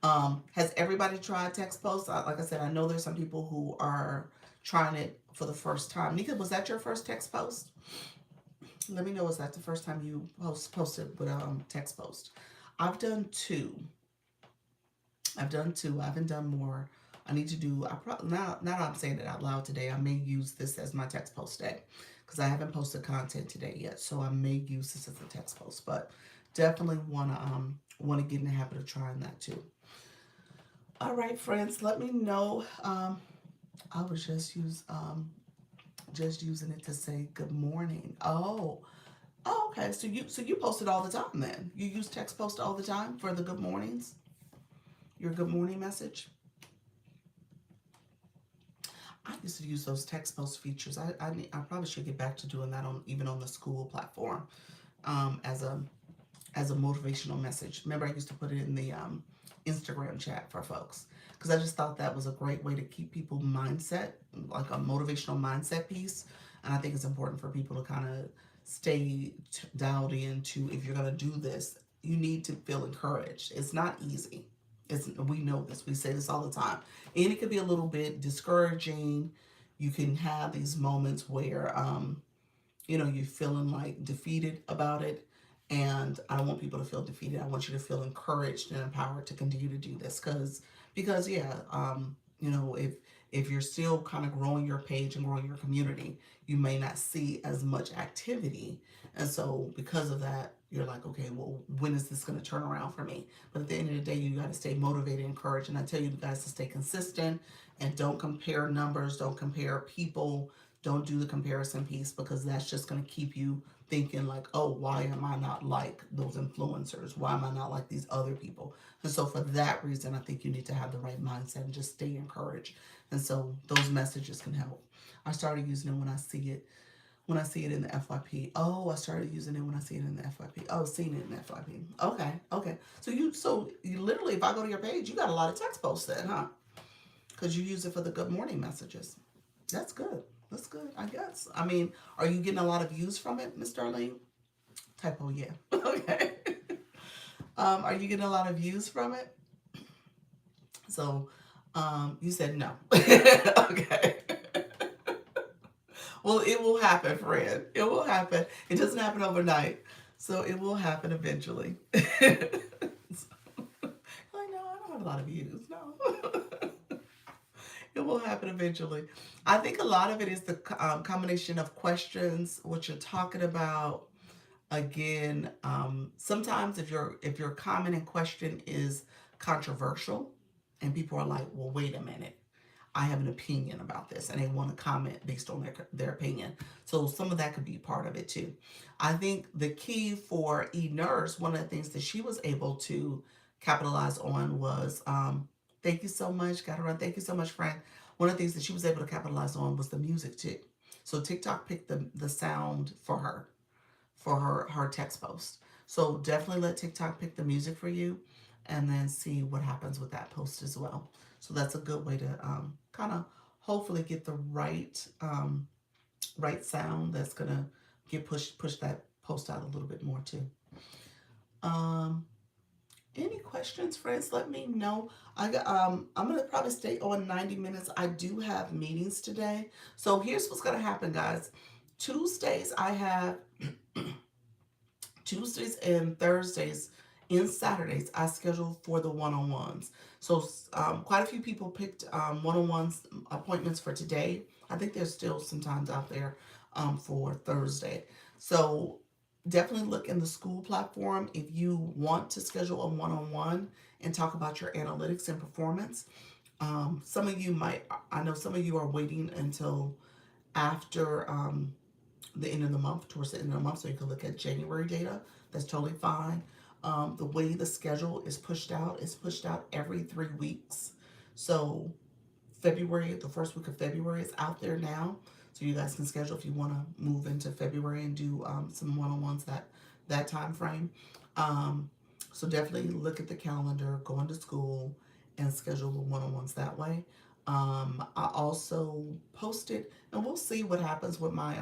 Has everybody tried text posts? Like I said, I know there's some people who are trying it for the first time. Nika, was that your first text post? Let me know, was that the first time you posted with text post? I've done two. I haven't done more. I need to do. Now that I'm saying it out loud today, I may use this as my text post day, because I haven't posted content today yet. So I may use this as a text post, but definitely wanna get in the habit of trying that too. All right, friends, let me know. I would just use Just using it to say good morning. Oh, okay. So you post it all the time then. You use text post all the time for the good mornings, your good morning message. I used to use those text post features. I probably should get back to doing that on even on the school platform, as a motivational message. Remember, I used to put it in the Instagram chat for folks because I just thought that was a great way to keep people mindset, like a motivational mindset piece. And I think it's important for people to kind of stay dialed into, if you're going to do this, you need to feel encouraged. It's not easy. We know this. We say this all the time, and it could be a little bit discouraging. You can have these moments where you're feeling like defeated about it. And I don't want people to feel defeated. I want you to feel encouraged and empowered to continue to do this because yeah, if you're still kind of growing your page and growing your community, you may not see as much activity. And so because of that, you're like, okay, well, when is this going to turn around for me? But at the end of the day, you got to stay motivated, encouraged. And I tell you guys to stay consistent and don't compare numbers, don't compare people, don't do the comparison piece, because that's just going to keep you thinking like, oh, why am I not like those influencers? Why am I not like these other people? And so for that reason, I think you need to have the right mindset and just stay encouraged. And so those messages can help. I started using it when I see it. When I see it in the FYP. Oh, I started using it when I see it in the FYP. Oh, seeing it in the FYP. Okay. So you literally, if I go to your page, you got a lot of text posts then, huh? Because you use it for the good morning messages. That's good. That's good, I guess. I mean, are you getting a lot of views from it, Miss Darlene? Typo, yeah. Okay. Are you getting a lot of views from it? So, you said no. Okay. Well, it will happen, friend. It will happen. It doesn't happen overnight. So it will happen eventually. Like, no, I don't have a lot of views. No. It will happen eventually. I think a lot of it is the combination of questions, what you're talking about. Again, sometimes if your comment and question is controversial, and people are like, "Well, wait a minute, I have an opinion about this," and they want to comment based on their opinion. So some of that could be part of it too. I think the key for eNurse, one of the things that she was able to capitalize on was, thank you so much, gotta run. Thank you so much, Frank. One of the things that she was able to capitalize on was the music too. So TikTok picked the sound for her text post. So definitely let TikTok pick the music for you, and then see what happens with that post as well. So that's a good way to kind of hopefully get the right sound that's gonna get push that post out a little bit more too. Um, any questions, friends? Let me know. I'm gonna probably stay on 90 minutes. I do have meetings today. So here's what's gonna happen, guys. Tuesdays I have Tuesdays and Thursdays and Saturdays I schedule for the one-on-ones. So quite a few people picked one-on-ones appointments for today. I think there's still some times out there for Thursday. So definitely look in the school platform if you want to schedule a one-on-one and talk about your analytics and performance. Some of you might, I know some of you are waiting until after the end of the month, towards the end of the month, so you can look at January data. That's totally fine. The way the schedule is pushed out is pushed out every 3 weeks. So February, the first week of February is out there now. So you guys can schedule if you want to move into February and do some one-on-ones that time frame. So definitely look at the calendar, go into school, and schedule the one-on-ones that way. I also posted, and we'll see what happens with my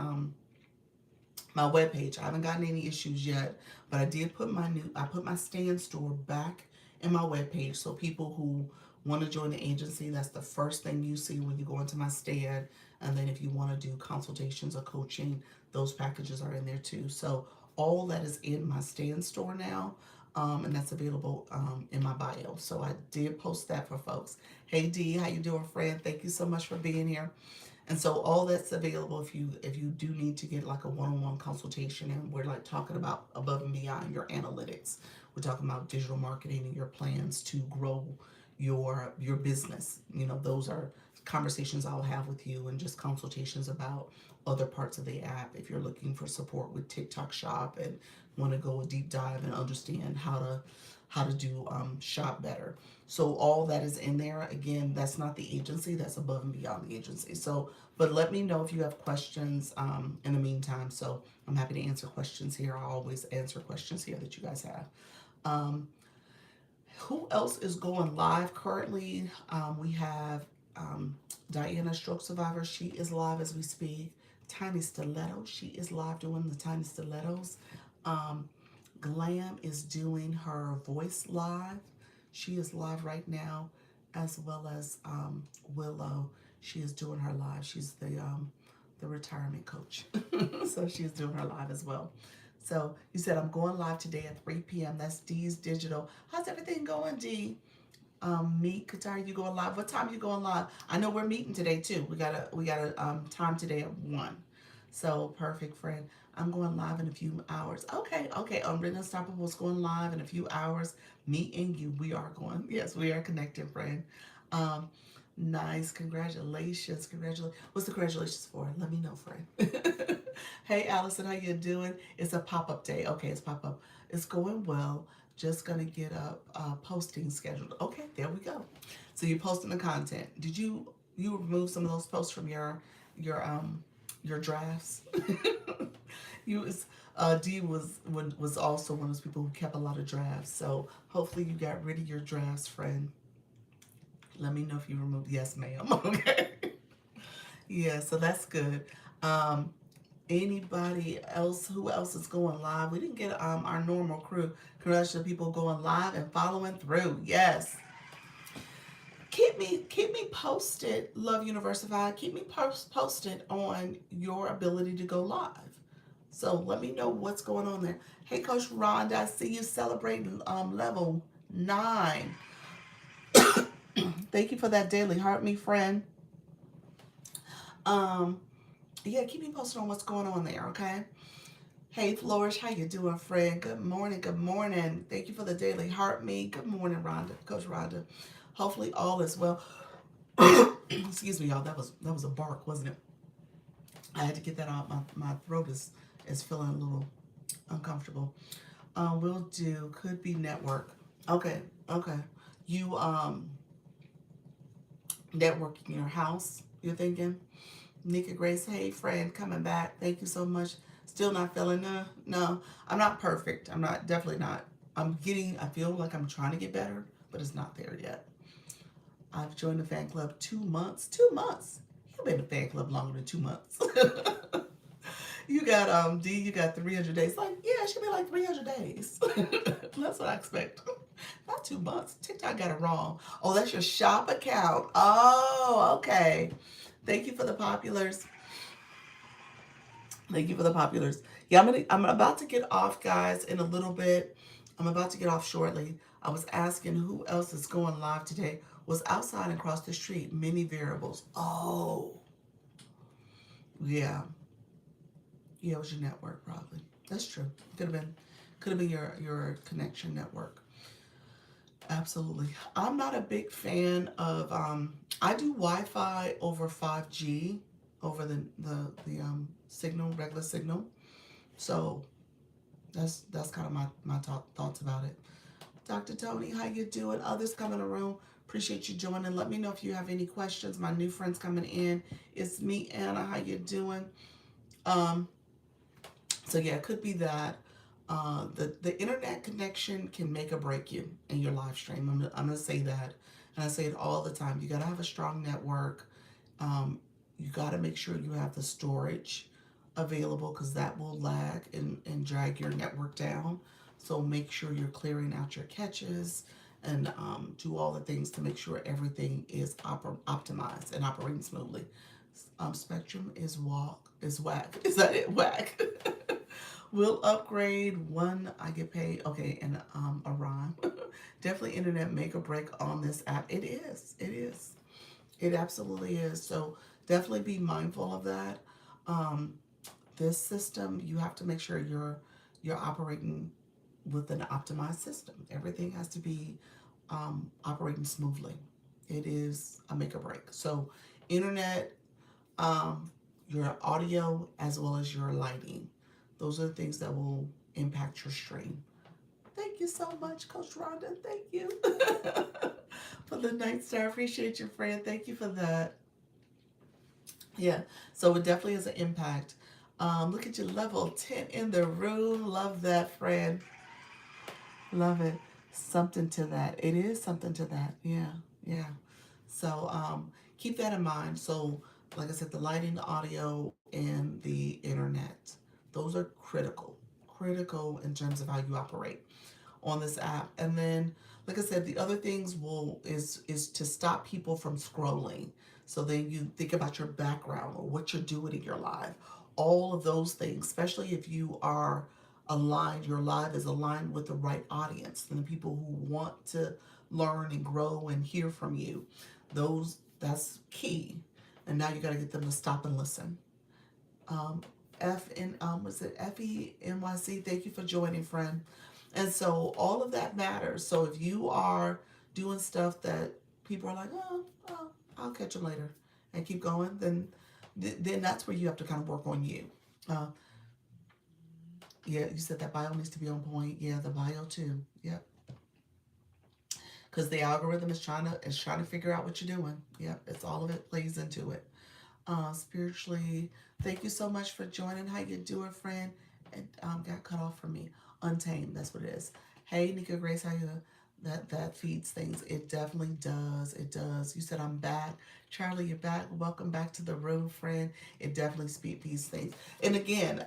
webpage. I haven't gotten any issues yet, but I put my stand store back in my webpage, so people who want to join the agency, that's the first thing you see when you go into my stand. And then if you want to do consultations or coaching, those packages are in there too. So all that is in my stand store now, and that's available in my bio. So I did post that for folks. Hey Dee, how you doing, friend? Thank you so much for being here. And so all that's available if you do need to get like a one-on-one consultation, and we're like talking about above and beyond your analytics. We're talking about digital marketing and your plans to grow your business. Those are conversations I'll have with you and just consultations about other parts of the app if you're looking for support with TikTok Shop and want to go a deep dive and understand how to do shop better. So all that is in there. Again, that's not the agency, that's above and beyond the agency. So but let me know if you have questions in the meantime. So I'm happy to answer questions here. I always answer questions here that you guys have. um, who else is going live currently? We have Diana, stroke survivor. She is live as we speak. Tiny Stiletto. She is live doing the Tiny Stilettos. Um, Glam is doing her voice live. She is live right now, as well as Willow. She is doing her live. She's the retirement coach, so she's doing her live as well. So you said I'm going live today at 3 p.m. That's D's Digital. How's everything going, D? Meet Katari, you going live? What time are you going live? I know we're meeting today too. We got a time today at 1. So perfect, friend. I'm going live in a few hours. Okay, okay. Written Unstoppable's going live in a few hours. Me and you, we are going. Yes, we are connected, friend. Um, nice. Congratulations. Congratulations. What's the congratulations for? Let me know, friend. Hey, Allison, how you doing? It's a pop-up day. Okay, it's pop-up. It's going well. Just gonna get a posting scheduled. Okay, there we go. So you're posting the content. Did you remove some of those posts from your your drafts? You was D was also one of those people who kept a lot of drafts. So hopefully you got rid of your drafts, friend. Let me know if you removed. Yes, ma'am. Okay. Yeah, so that's good. Um, Anybody else? Who else is going live? We didn't get our normal crew. Congratulations to people going live and following through. Yes. Keep me posted, Love Universified. Keep me posted on your ability to go live. So let me know what's going on there. Hey, Coach Rhonda, I see you celebrating level 9. Thank you for that daily heart, me friend. Um, yeah, keep me posted on what's going on there, okay? Hey, Flourish, how you doing, friend? Good morning, good morning. Thank you for the daily heart, me. Good morning, Rhonda, Coach Rhonda. Hopefully all is well. Excuse me, y'all. That was a bark, wasn't it? I had to get that out. My throat is feeling a little uncomfortable. We'll do could be network. Okay, okay. You networking your house. You're thinking, Nika Grace. Hey, friend, coming back. Thank you so much. Still not feeling no. I'm not perfect. I'm not definitely not. I feel like I'm trying to get better, but it's not there yet. I've joined the fan club 2 months. 2 months. You've been in the fan club longer than 2 months. You got D, you got 300 days. Like, yeah, it should be like 300 days. That's what I expect. Not 2 months. TikTok got it wrong. Oh, that's your shop account. Oh, okay. Thank you for the populars. Thank you for the populars. Yeah, I'm about to get off, guys, in a little bit. I'm about to get off shortly. I was asking who else is going live today. Was outside and across the street. Many variables. Oh, yeah. Yeah, it was your network probably. That's true. Could have been your connection network. Absolutely. I'm not a big fan of I do Wi-Fi over 5G over the signal, regular signal. So that's kind of my thoughts about it. Dr. Tony, how you doing? Others coming around. Appreciate you joining. Let me know if you have any questions. My new friends coming in. It's me, Anna. How you doing? Um, so yeah, it could be that. The internet connection can make or break you in your live stream. I'm gonna say that, and I say it all the time. You gotta have a strong network. You gotta make sure you have the storage available because that will lag and drag your network down. So make sure you're clearing out your caches and do all the things to make sure everything is optimized and operating smoothly. Spectrum is whack. Is that it? Whack. We'll upgrade one. I get paid. Okay, and a rhyme. Definitely internet make or break on this app. It is. It is. It absolutely is. So definitely be mindful of that. Um, this system, you have to make sure you're operating with an optimized system. Everything has to be operating smoothly. It is a make or break. So internet, um, your audio, as well as your lighting. Those are the things that will impact your stream. Thank you so much, Coach Rhonda. Thank you for the night star. Appreciate you, friend. Thank you for that. Yeah, so it definitely has an impact. Look at you, level 10 in the room. Love that, friend. Love it. Something to that. It is something to that. Yeah, yeah. So keep that in mind. So, like I said, the lighting, the audio, and the internet, those are critical. Critical in terms of how you operate on this app. And then, like I said, the other things is to stop people from scrolling. So then you think about your background or what you're doing in your live. All of those things, especially if you are aligned, your live is aligned with the right audience and the people who want to learn and grow and hear from you. That's key. And now you got to get them to stop and listen. um, was it FENYC? Thank you for joining, friend. And so all of that matters. So if you are doing stuff that people are like, oh, I'll catch them later, and keep going, then that's where you have to kind of work on you. Uh, yeah, you said that bio needs to be on point. Yeah, the bio too. Yep. Because the algorithm is trying to figure out what you're doing. Yep, it's all of it plays into it. Spiritually. Thank you so much for joining. How you doing, friend? It got cut off from me. Untamed, that's what it is. Hey, Nika Grace, how you? That feeds things. It definitely does. It does. You said I'm back. Charlie, you're back. Welcome back to the room, friend. It definitely feeds things. And again,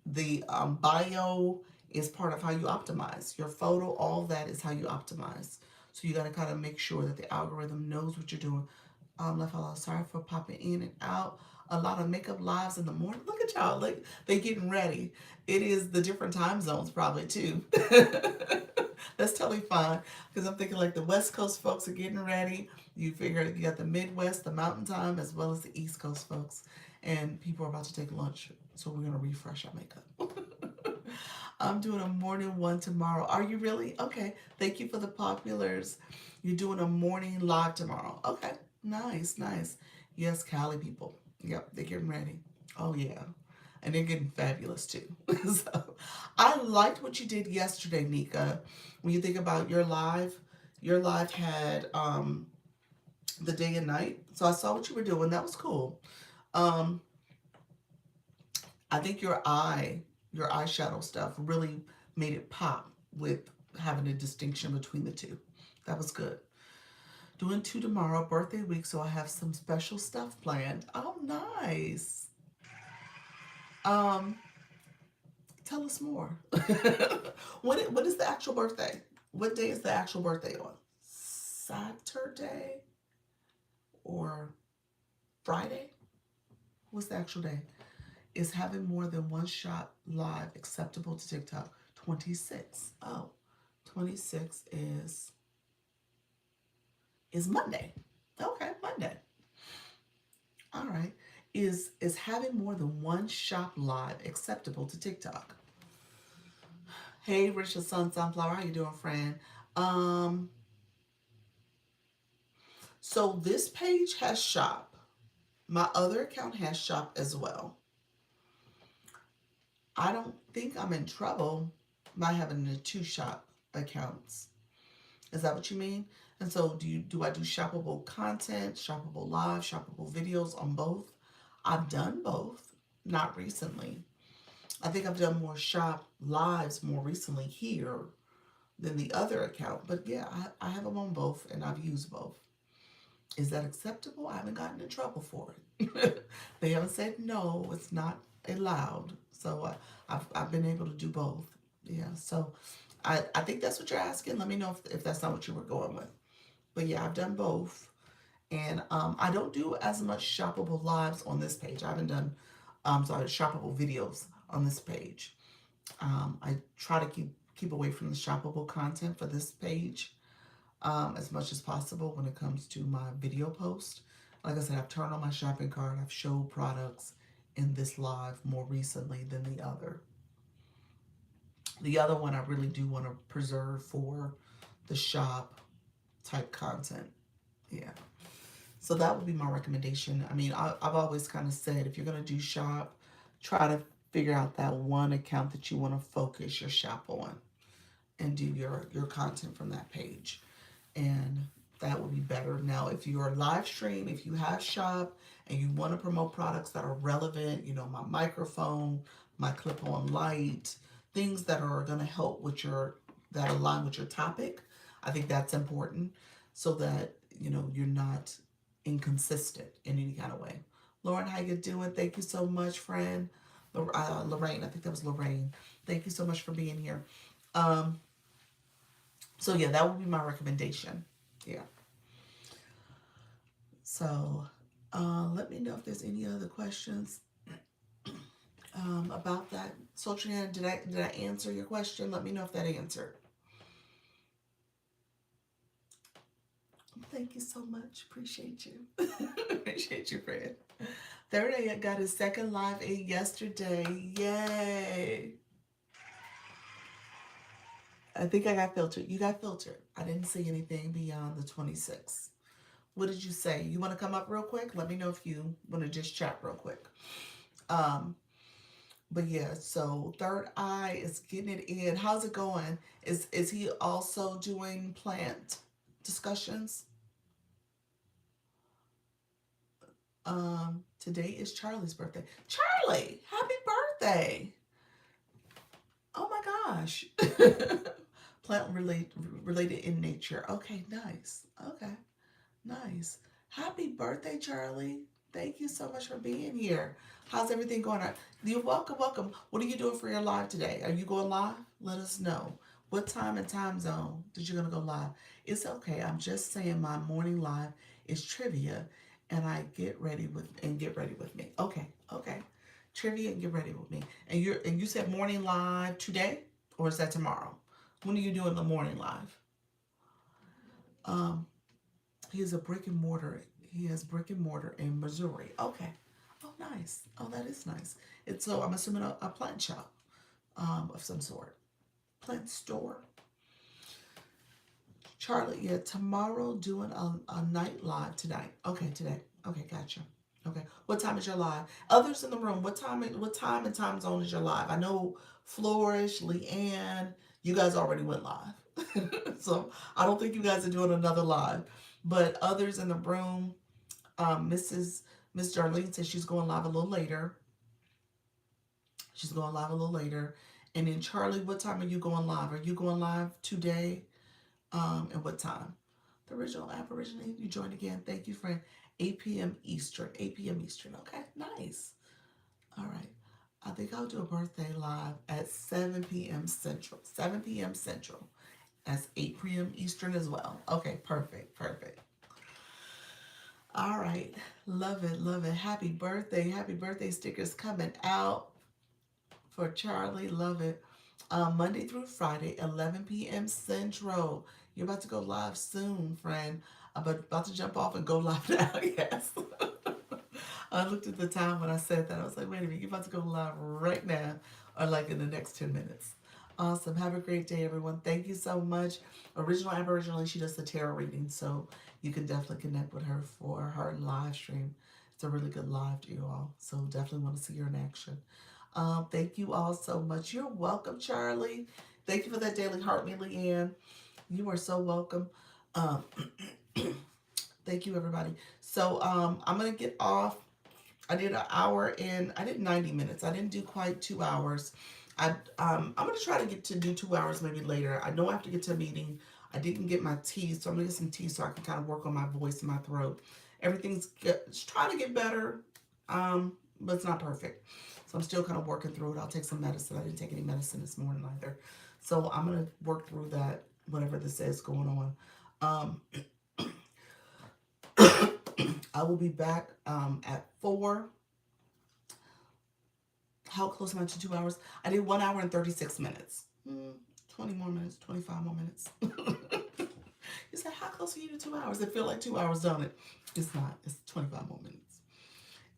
the bio is part of how you optimize. Your photo, all that is how you optimize. So you got to kind of make sure that the algorithm knows what you're doing. Left hello, sorry for popping in and out. A lot of makeup lives in the morning. Look at y'all, like they getting ready. It is the different time zones probably too. That's totally fine because I'm thinking like the West Coast folks are getting ready. You figure you got the Midwest, the Mountain Time, as well as the East Coast folks, and people are about to take lunch, so we're gonna refresh our makeup. I'm doing a morning one tomorrow. Are you really? Okay. Thank you for the populars. You're doing a morning live tomorrow. Okay. Nice, nice. Yes, Cali people. Yep, they're getting ready. Oh yeah. And they're getting fabulous too. So I liked what you did yesterday, Nika. When you think about your live had the day and night. So I saw what you were doing. That was cool. Um, I think your eyeshadow stuff really made it pop with having a distinction between the two. That was good. Doing two tomorrow, birthday week, so I have some special stuff planned. Oh, nice. Um, Tell us more. What is the actual birthday? What day is the actual birthday on? Saturday or Friday? What's the actual day? Is having more than one shot live acceptable to TikTok? 26. Oh, 26 is Monday. Okay, Monday. All right. Is having more than one shop live acceptable to TikTok? Hey, Richard Sun Sunflower, how you doing, friend? Um, so this page has shop. My other account has shop as well. I don't think I'm in trouble by having the two shop accounts. Is that what you mean? And so do I do shoppable content, shoppable live, shoppable videos on both? I've done both, not recently. I think I've done more shop lives more recently here than the other account. But yeah, I have them on both and I've used both. Is that acceptable? I haven't gotten in trouble for it. They haven't said no, it's not allowed. So I've been able to do both. Yeah, so I think that's what you're asking. Let me know if that's not what you were going with. But yeah, I've done both. And I don't do as much shoppable lives on this page. I haven't done, shoppable videos on this page. I try to keep away from the shoppable content for this page as much as possible when it comes to my video post. Like I said, I've turned on my shopping cart. I've showed products in this live more recently than the other. The other one I really do want to preserve for the shop type content. Yeah. So that would be my recommendation. I mean, I've always kind of said if you're going to do shop, try to figure out that one account that you want to focus your shop on and do your content from that page. And that would be better. Now, if you're a live stream, if you have shop and you want to promote products that are relevant, you know, my microphone, my clip-on light, things that are going to help with that align with your topic, I think that's important so that, you know, you're not inconsistent in any kind of way. Lauren, how you doing? Thank you so much, friend. Lorraine, I think that was Lorraine. Thank you so much for being here. Um, so yeah, that would be my recommendation. Yeah. So let me know if there's any other questions about that. So Triana, did I answer your question? Let me know if that answered. Thank you so much. Appreciate you. Appreciate you, friend. Third A got his second live aid yesterday. Yay! I think I got filtered. You got filtered. I didn't see anything beyond the 26th. What did you say? You want to come up real quick? Let me know if you want to just chat real quick. Um, but yeah, so Third Eye is getting it in. How's it going? Is he also doing plant discussions? Today is Charlie's birthday. Charlie, happy birthday! Oh my gosh. Plant related in nature. Okay, nice. Okay, nice. Happy birthday, Charlie. Thank you so much for being here. How's everything going on? You're welcome, welcome. What are you doing for your live today? Are you going live? Let us know. What time and time zone did you gonna go live? It's okay. I'm just saying my morning live is trivia and I get ready with me. Okay, okay. Trivia and get ready with me. And you said morning live today? Or is that tomorrow? When are you doing the morning live? Um, he has a brick and mortar. He has brick and mortar in Missouri. Okay. Oh, nice. Oh, that is nice. It's so I'm assuming a plant shop, of some sort. Plant store. Charlie, yeah, tomorrow doing a night live tonight. Okay, today. Okay, gotcha. Okay. What time is your live? Others in the room, what time and time zone is your live? I know Flourish, Leanne, you guys already went live. So I don't think you guys are doing another live. But others in the room, Miss Darlene says she's going live a little later. She's going live a little later. And then Charlie, what time are you going live? Are you going live today? And what time? The original Aborigine, you joined again. Thank you, friend. 8 p.m. Eastern. 8 p.m. Eastern. Okay, nice. All right. I think I'll do a birthday live at 7 p.m. Central. 7 p.m. Central. That's 8 p.m. Eastern as well. Okay, perfect, perfect. All right. Love it, love it. Happy birthday. Happy birthday stickers coming out for Charlie. Love it. Monday through Friday, 11 p.m. Central. You're about to go live soon, friend. I'm about to jump off and go live now. Yes. I looked at the time when I said that. I was like, wait a minute, you're about to go live right now or like in the next 10 minutes. Awesome. Have a great day, everyone. Thank you so much. Original Aboriginal, she does the tarot reading, so you can definitely connect with her for her live stream. It's a really good live to you all, so definitely want to see her in action. Thank you all so much. You're welcome, Charlie. Thank you for that daily heart, Leanne. You are so welcome. Um, thank you, everybody. So I'm gonna get off. I did an hour and I did 90 minutes. I didn't do quite 2 hours. I'm gonna try to get to do 2 hours maybe later. I know I have to get to a meeting. I didn't get my tea, so I'm gonna get some tea so I can kind of work on my voice and my throat. It's trying to get better, but it's not perfect. So I'm still kind of working through it. I'll take some medicine. I didn't take any medicine this morning either. So I'm gonna work through that, whatever this is going on. I will be back at 4. How close am I to 2 hours? I did 1 hour and 36 minutes. 20 more minutes, 25 more minutes. You said, how close are you to 2 hours? It feel like 2 hours, don't it? It's not. It's 25 more minutes.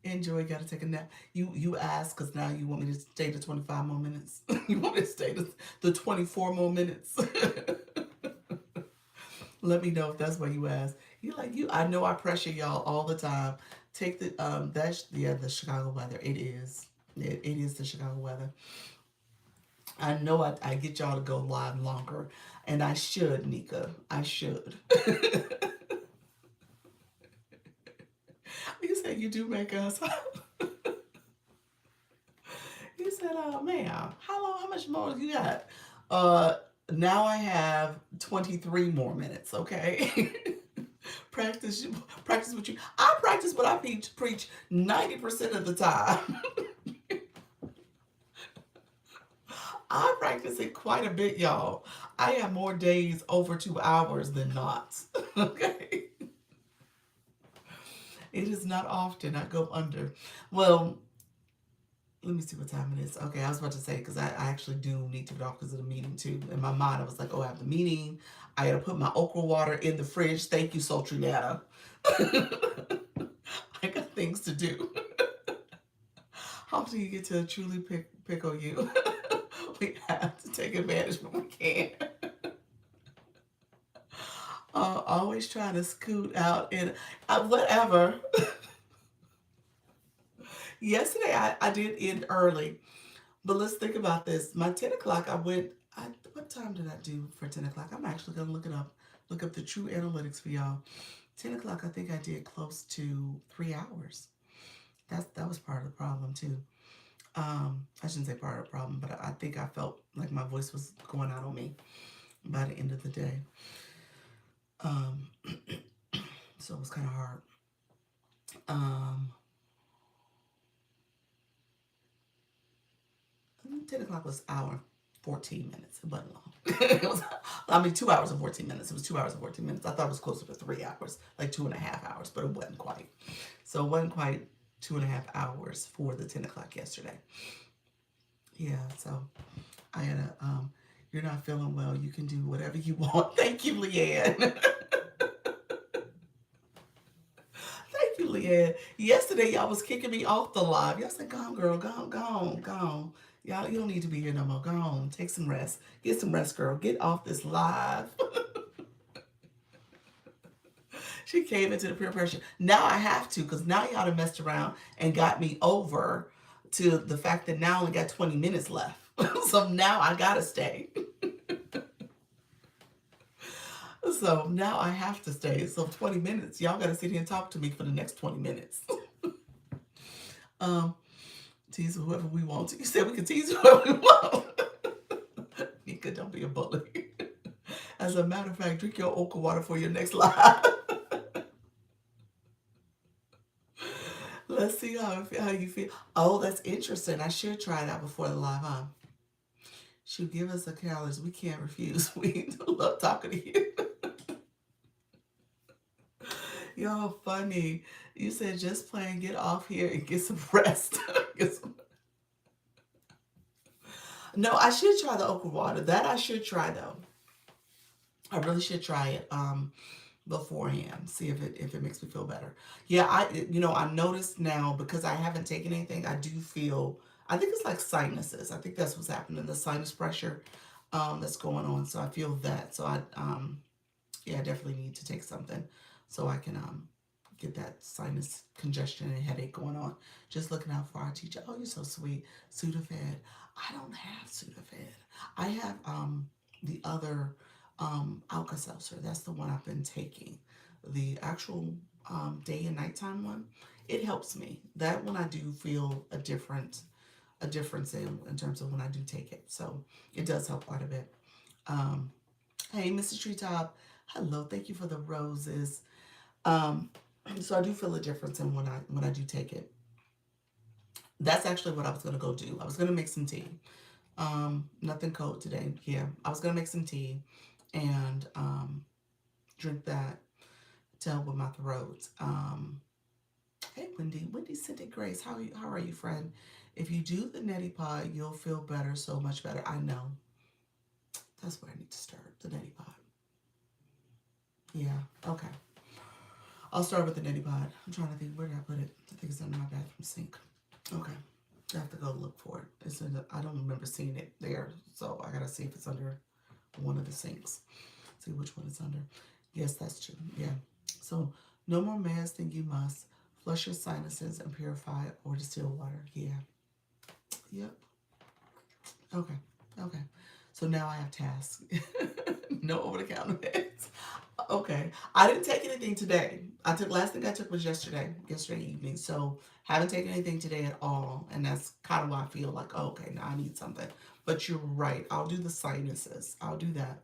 Enjoy. Got to take a nap. You asked because now you want me to stay to 25 more minutes. You want me to stay to the 24 more minutes. Let me know if that's what you asked. You like you. I know I pressure y'all all the time. Take the that's yeah the Chicago weather. It is. It is the Chicago weather. I know I get y'all to go live longer, and I should, Nika. I should. You said you do make us. You said, ma'am, how long? How much more you got? Uh, now I have 23 more minutes. Okay. practice, practice what you. I practice what I preach 90% of the time. I practice it quite a bit, y'all. I have more days over 2 hours than not. Okay. It is not often I go under. Well, let me see what time it is. Okay, I was about to say, because I actually do need to get off because of the meeting too. In my mind, I was like, oh, I have the meeting. I gotta put my okra water in the fridge. Thank you, Sultry Nana. I got things to do. How do you get to truly pickle you? We have to take advantage when we can. Always trying to scoot out and whatever. Yesterday I did end early, but let's think about this. My 10 o'clock, what time did I do for 10 o'clock? I'm actually going to look it up. Look up the true analytics for y'all. 10 o'clock, I think I did close to 3 hours. That was part of the problem too. I shouldn't say part of the problem, but I think I felt like my voice was going out on me by the end of the day. Um, so it was kind of hard. Um, 10 o'clock was hour 14 minutes. It wasn't long. It was, 2 hours and 14 minutes. It was 2 hours and 14 minutes. I thought it was closer to 3 hours, like 2.5 hours, but it wasn't quite. So it wasn't quite 2.5 hours for the 10 o'clock yesterday. Yeah, so I had you're not feeling well. You can do whatever you want. Thank you, Leanne. Thank you, Leanne. Yesterday, y'all was kicking me off the live. Y'all said, go on, girl. Go on, go on, go on. Y'all, you don't need to be here no more. Go on. Take some rest. Get some rest, girl. Get off this live. She came into the peer pressure. Now I have to, because now y'all have messed around and got me over to the fact that now I only got 20 minutes left. So now I gotta stay. So now I have to stay. So 20 minutes. Y'all gotta sit here and talk to me for the next 20 minutes. Tease whoever we want to. You said we can tease whoever we want. Nika, don't be a bully. As a matter of fact, drink your okra water for your next live. Let's see how you feel. Oh, that's interesting. I should try that before the live, huh? Should give us a calories. We can't refuse. We love talking to you. Y'all funny. You said just plain get off here and get some rest. No, I should try the okra water. That I should try though. I really should try it beforehand. See if it makes me feel better. Yeah, I noticed now because I haven't taken anything. I do feel. I think it's like sinuses. I think that's what's happening. The sinus pressure that's going on. So I feel that. So I definitely need to take something so I can get that sinus congestion and headache going on. Just looking out for our teacher. Oh, you're so sweet. Sudafed. I don't have Sudafed. I have the other Alka-Seltzer. That's the one I've been taking. The actual day and nighttime one. It helps me. That one I do feel a difference in terms of when I do take it. So it does help quite a bit. Hey, Mrs. Treetop. Hello. Thank you for the roses. So I do feel a difference in when I do take it. That's actually what I was gonna go do. I was gonna make some tea. Nothing cold today. Yeah, I was gonna make some tea and drink that to help with my throat. Hey, Wendy. Wendy sent it, Grace. How are you, friend? If you do the neti pot, you'll feel better, so much better. I know. That's where I need to start, the neti pot. Yeah, okay. I'll start with the neti pot. I'm trying to think, where did I put it? I think it's under my bathroom sink. Okay. I have to go look for it. I don't remember seeing it there, so I gotta see if it's under one of the sinks. See which one it's under. Yes, that's true. Yeah. So no more meds than you must. Flush your sinuses and purify or distill water. Yeah. Yep. Okay. Okay. So now I have tasks. No over the counter meds. Okay. I didn't take anything today. Last thing I took was yesterday evening. So haven't taken anything today at all. And that's kind of why I feel like, oh, okay, now I need something. But you're right. I'll do the sinuses. I'll do that.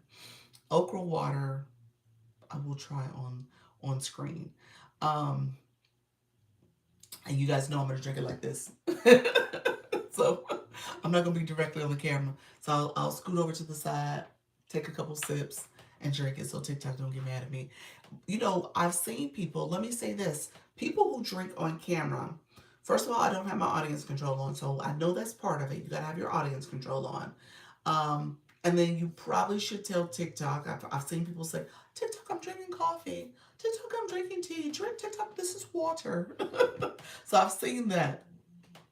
Okra water, I will try on screen. Um, and you guys know I'm gonna drink it like this. So I'm not gonna be directly on the camera. So I'll scoot over to the side, take a couple sips, and drink it so TikTok don't get mad at me. You know, I've seen people, let me say this, people who drink on camera. First of all, I don't have my audience control on, so I know that's part of it. You gotta have your audience control on. And then you probably should tell TikTok. I've seen people say, TikTok, I'm drinking coffee. TikTok, I'm drinking tea. Drink TikTok, this is water. So I've seen that.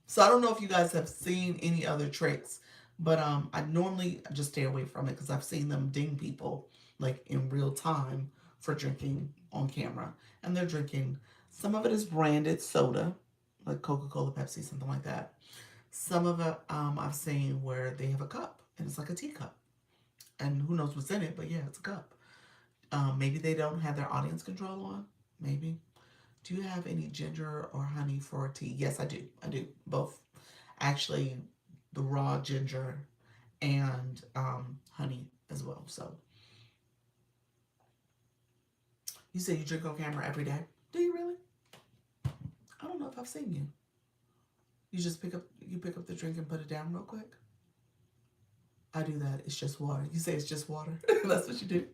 So I don't know if you guys have seen any other tricks, but I normally just stay away from it because I've seen them ding people like in real time for drinking on camera, and they're drinking. Some of it is branded soda, like Coca-Cola, Pepsi, something like that. Some of it I've seen where they have a cup and it's like a teacup, and who knows what's in it, but yeah, it's a cup. Maybe they don't have their audience control on. Maybe. Do you have any ginger or honey for tea? Yes, I do. I do both. Actually, the raw ginger and honey as well. So you say you drink on camera every day. Do you really? I don't know if I've seen you. You pick up the drink and put it down real quick. I do that. It's just water. You say it's just water. That's what you do.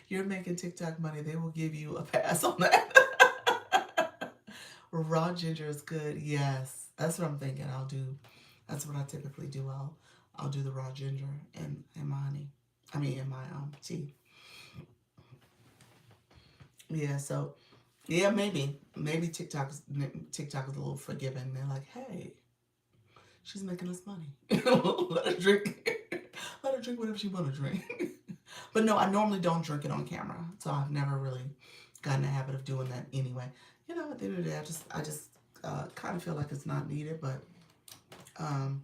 You're making TikTok money. They will give you a pass on that. Raw ginger is good. Yes, that's what I'm thinking. I'll do. That's what I typically do. I'll do the raw ginger and my honey. I mean, in my tea. Yeah. So yeah, maybe TikTok is a little forgiving. They're like, hey, she's making us money. Let her drink. Let her drink whatever she want to drink. But no, I normally don't drink it on camera, so I've never really gotten the habit of doing that anyway. You know, at the end of the day, I just kind of feel like it's not needed, but um,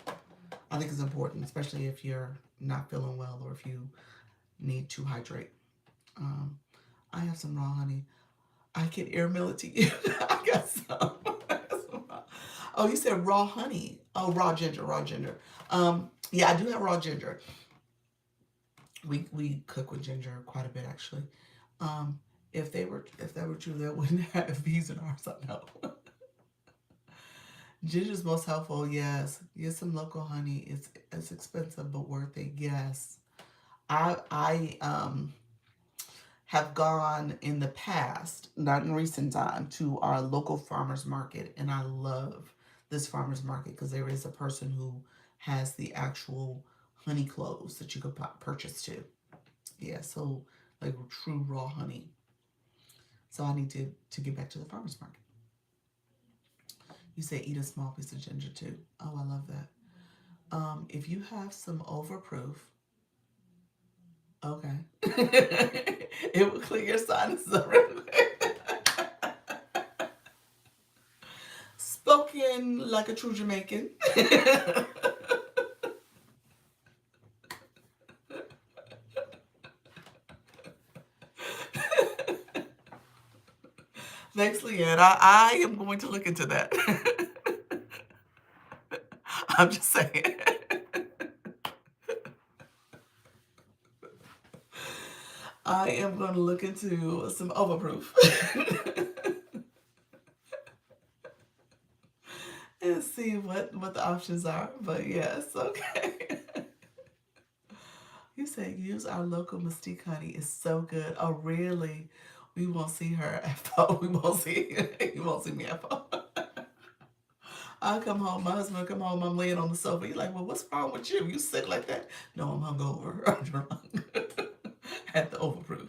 I think it's important, especially if you're not feeling well or if you need to hydrate. Um, I have some raw honey. I can airmail it to you. I got some. Oh, you said raw honey. Oh, raw ginger, raw ginger. Yeah, I do have raw ginger. We cook with ginger quite a bit actually. Um, if that were true, that wouldn't have bees in ours. I know. Ginger's most helpful. Yes, get some local honey. It's expensive but worth it. Yes, I have gone in the past, not in recent time, to our local farmers market, and I love this farmers market because there is a person who has the actual honey cloves that you could purchase too. Yeah, so like true raw honey. So I need to get back to the farmers market. You say eat a small piece of ginger too. Oh, I love that. If you have some overproof, okay, it will clear your sinuses up real quick. Spoken like a true Jamaican. Thanks, Leanne. I am going to look into that. I'm just saying. I am going to look into some overproof and see what the options are. But yes, okay. You say use our local Mystique honey. It's so good. Oh, really? We won't see her at phone. We won't see. You won't see me at phone. I come home. My husband come home. I'm laying on the sofa. He's like, "Well, what's wrong with you? You sick like that?" No, I'm hungover. I'm drunk. At the overproof.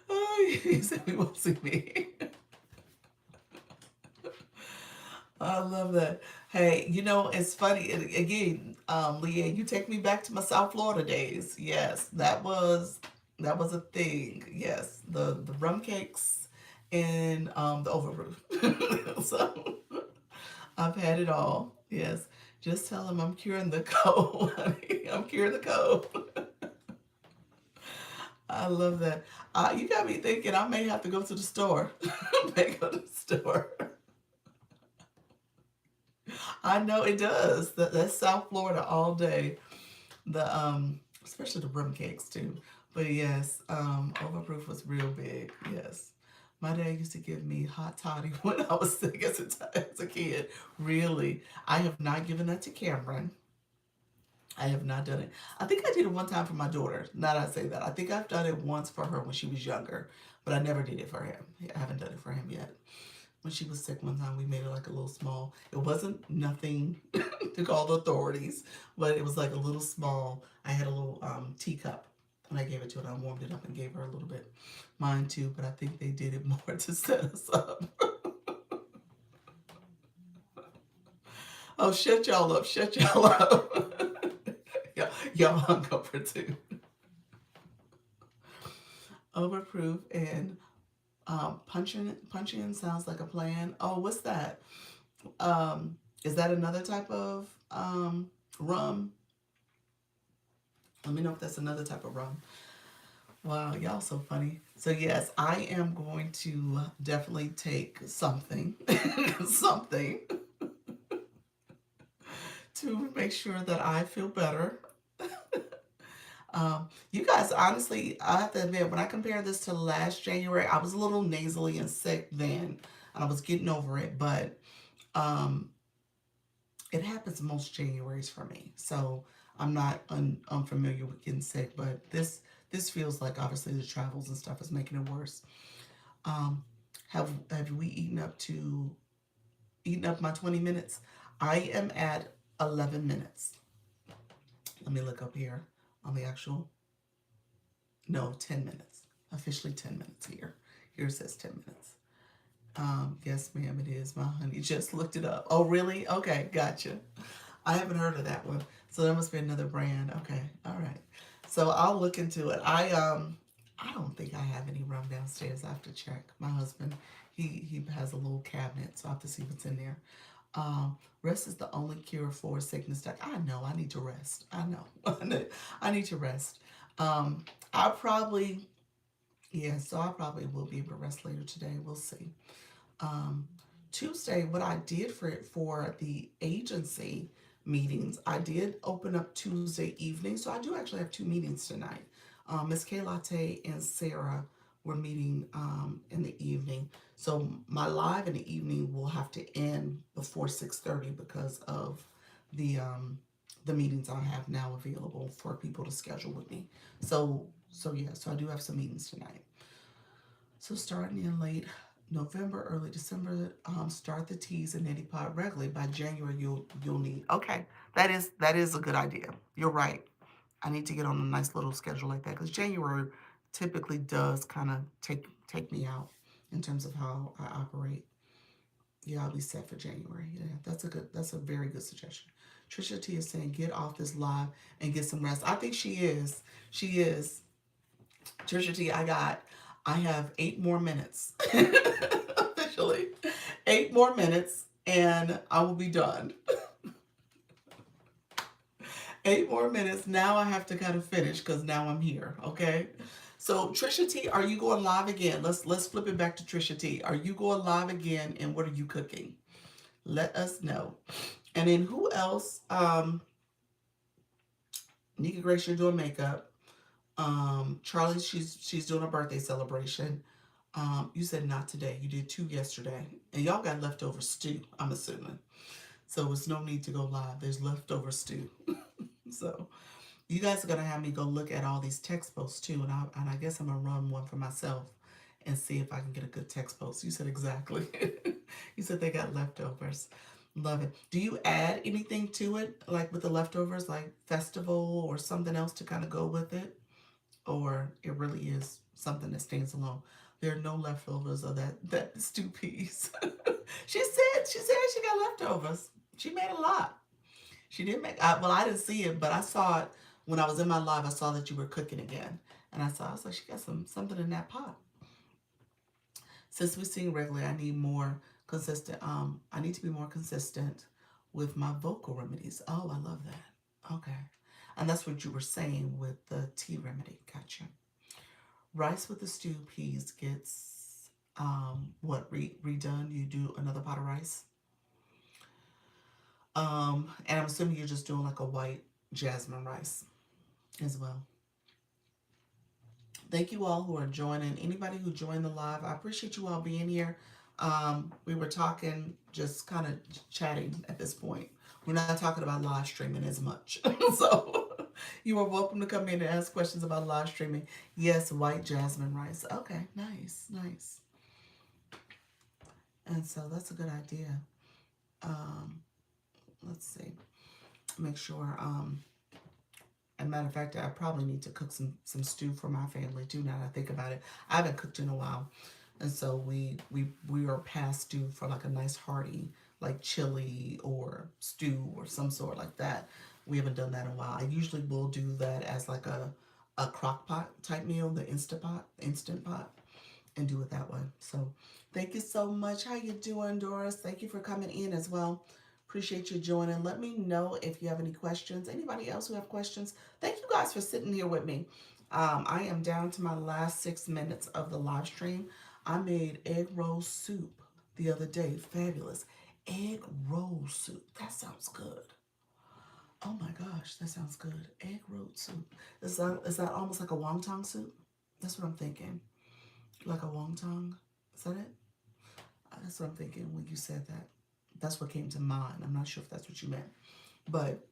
Oh, he said we won't see me. I love that. Hey, you know, it's funny. Again, Leah, you take me back to my South Florida days. Yes, that was. That was a thing. Yes, the rum cakes and the overproof. So I've had it all. Yes, just tell them I'm curing the cold, honey. I'm curing the cold. I love that. You got me thinking I may have to go to the store. May go to the store. I know it does. That's South Florida all day. The especially the rum cakes too. But yes, overproof was real big. Yes. My dad used to give me hot toddy when I was sick as a kid. Really. I have not given that to Cameron. I have not done it. I think I did it one time for my daughter. Now that I say that, I think I've done it once for her when she was younger, but I never did it for him. I haven't done it for him yet. When she was sick one time, we made it like a little small. It wasn't nothing to call the authorities, but it was like a little small. I had a little teacup and I gave it to her. I warmed it up and gave her a little bit. Mine too, but I think they did it more to set us up. Oh, shut y'all up. Shut y'all up. Y'all hung over too. Overproof and punching sounds like a plan. Oh, what's that? Is that another type of rum? Let me know if that's another type of rum. Wow, y'all so funny. So yes, I am going to definitely take something, something to make sure that I feel better. You guys, honestly, I have to admit, when I compare this to last January, I was a little nasally and sick then, and I was getting over it. But um, it happens most Januaries for me, so I'm not unfamiliar with getting sick. But this feels like obviously the travels and stuff is making it worse. Um, have we eaten up my 20 minutes? I am at 11 minutes. Let me look up here on the actual. No, 10 minutes. Officially 10 minutes here. Here it says 10 minutes. Yes, ma'am, it is. My honey just looked it up. Oh, really? Okay, gotcha. I haven't heard of that one. So that must be another brand. Okay, all right. So I'll look into it. I don't think I have any rum downstairs. I have to check. My husband, he has a little cabinet, so I have to see what's in there. Rest is the only cure for sickness. That I know. I need to rest. I know. I need to rest. Um, I probably yeah. So I probably will be able to rest later today. We'll see. um, Tuesday, what I did for the agency meetings, I did open up Tuesday evening. So I do actually have two meetings tonight. Miss K Latte and Sarah were meeting in the evening. So my live in the evening will have to end before 6:30 because of the meetings I have now available for people to schedule with me. So yeah, so I do have some meetings tonight. So starting in late November, early December, start the teas and neti pot regularly. By January, you'll need. Okay, that is a good idea. You're right. I need to get on a nice little schedule like that because January typically does kind of take me out in terms of how I operate. Yeah, I'll be set for January. Yeah, that's a very good suggestion. Trisha T is saying get off this live and get some rest. I think she is. She is. Trisha T, I have 8 more minutes. Officially. 8 more minutes and I will be done. 8 more minutes. Now I have to kind of finish because now I'm here. Okay. So Trisha T, are you going live again? Let's flip it back to Trisha T. Are you going live again and what are you cooking? Let us know. And then who else? Nika Grace, you're doing makeup. Charlie, she's doing a birthday celebration. You said not today. You did two yesterday, and y'all got leftover stew. I'm assuming, so it's no need to go live. There's leftover stew. So you guys are gonna have me go look at all these text posts too, and I guess I'm gonna run one for myself and see if I can get a good text post. You said exactly. You said they got leftovers. Love it. Do you add anything to it, like with the leftovers, like festival or something else to kind of go with it? Or it really is something that stands alone. There are no leftovers of that stew piece. She said she got leftovers. She made a lot. She did make. Well, I didn't see it, but I saw it when I was in my live. I saw that you were cooking again, And I was like, she got something in that pot. Since we sing regularly, I need more consistent. I need to be more consistent with my vocal remedies. Oh, I love that. Okay. And that's what you were saying with the tea remedy. Gotcha. Rice with the stewed peas gets what redone. You do another pot of rice. And I'm assuming you're just doing like a white jasmine rice as well. Thank you all who are joining. Anybody who joined the live, I appreciate you all being here. We were talking, just kind of chatting at this point. We're not talking about live streaming as much. So you are welcome to come in and ask questions about live streaming. Yes, white jasmine rice. Okay, nice, nice. And so that's a good idea. Um, let's see. Make sure. As a matter of fact, I probably need to cook some stew for my family too. Now that I think about it, I haven't cooked in a while, and so we are past due for like a nice hearty like chili or stew or some sort like that. We haven't done that in a while. I usually will do that as like a crock pot type meal, the instant pot, and do it that way. So thank you so much. How you doing, Doris? Thank you for coming in as well. Appreciate you joining. Let me know if you have any questions. Anybody else who have questions? Thank you guys for sitting here with me. I am down to my last 6 minutes of the live stream. I made egg roll soup the other day. Fabulous. Egg roll soup. That sounds good. Oh my gosh, that sounds good. Egg roll soup. Is that almost like a wonton soup? That's what I'm thinking. Like a wonton. Is that it? That's what I'm thinking when you said that. That's what came to mind. I'm not sure if that's what you meant, but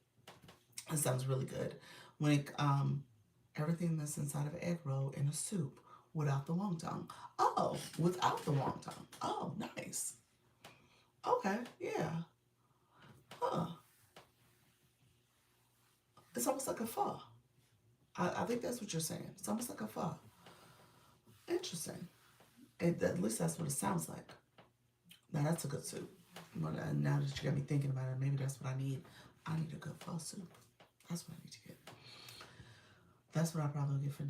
it sounds really good. When everything that's inside of an egg roll in a soup without the wonton. Oh, without the wonton. Oh, nice. Okay, yeah. Huh. It's almost like a pho. I think that's what you're saying. It's almost like a pho. Interesting. At least that's what it sounds like. Now that's a good soup. Well, now that you got me thinking about it, maybe that's what I need. I need a good pho soup. That's what I need to get. That's what I probably get for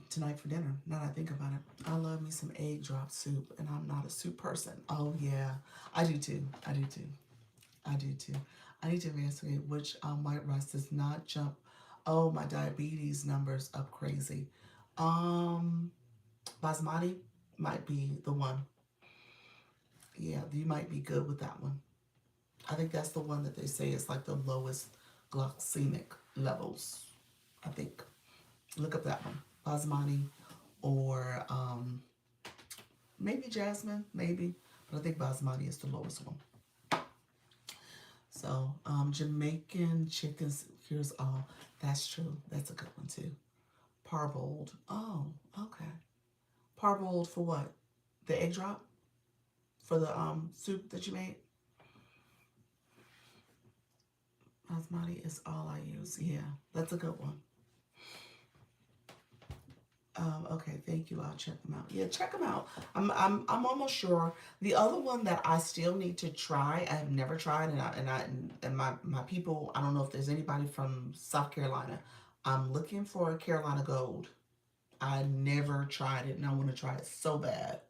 tonight for dinner. Now that I think about it, I love me some egg drop soup, and I'm not a soup person. Oh yeah, I do too. I do too. I do too. I need to investigate which white rice does not jump. Oh, my diabetes numbers up crazy. Um, Basmati might be the one. Yeah, you might be good with that one. I think that's the one that they say is like the lowest glycemic levels. I think. Look up that one. Basmati or maybe jasmine, maybe. But I think basmati is the lowest one. So Jamaican chicken, here's all. That's true. That's a good one too. Parboiled. Oh, okay. Parboiled for what? The egg drop? For the soup that you made? Basmati is all I use. Yeah, that's a good one. Okay, thank you. I'll check them out. Yeah, check them out. I'm almost sure. The other one that I still need to try, I have never tried, and my people. I don't know if there's anybody from South Carolina. I'm looking for a Carolina Gold. I never tried it, and I want to try it so bad.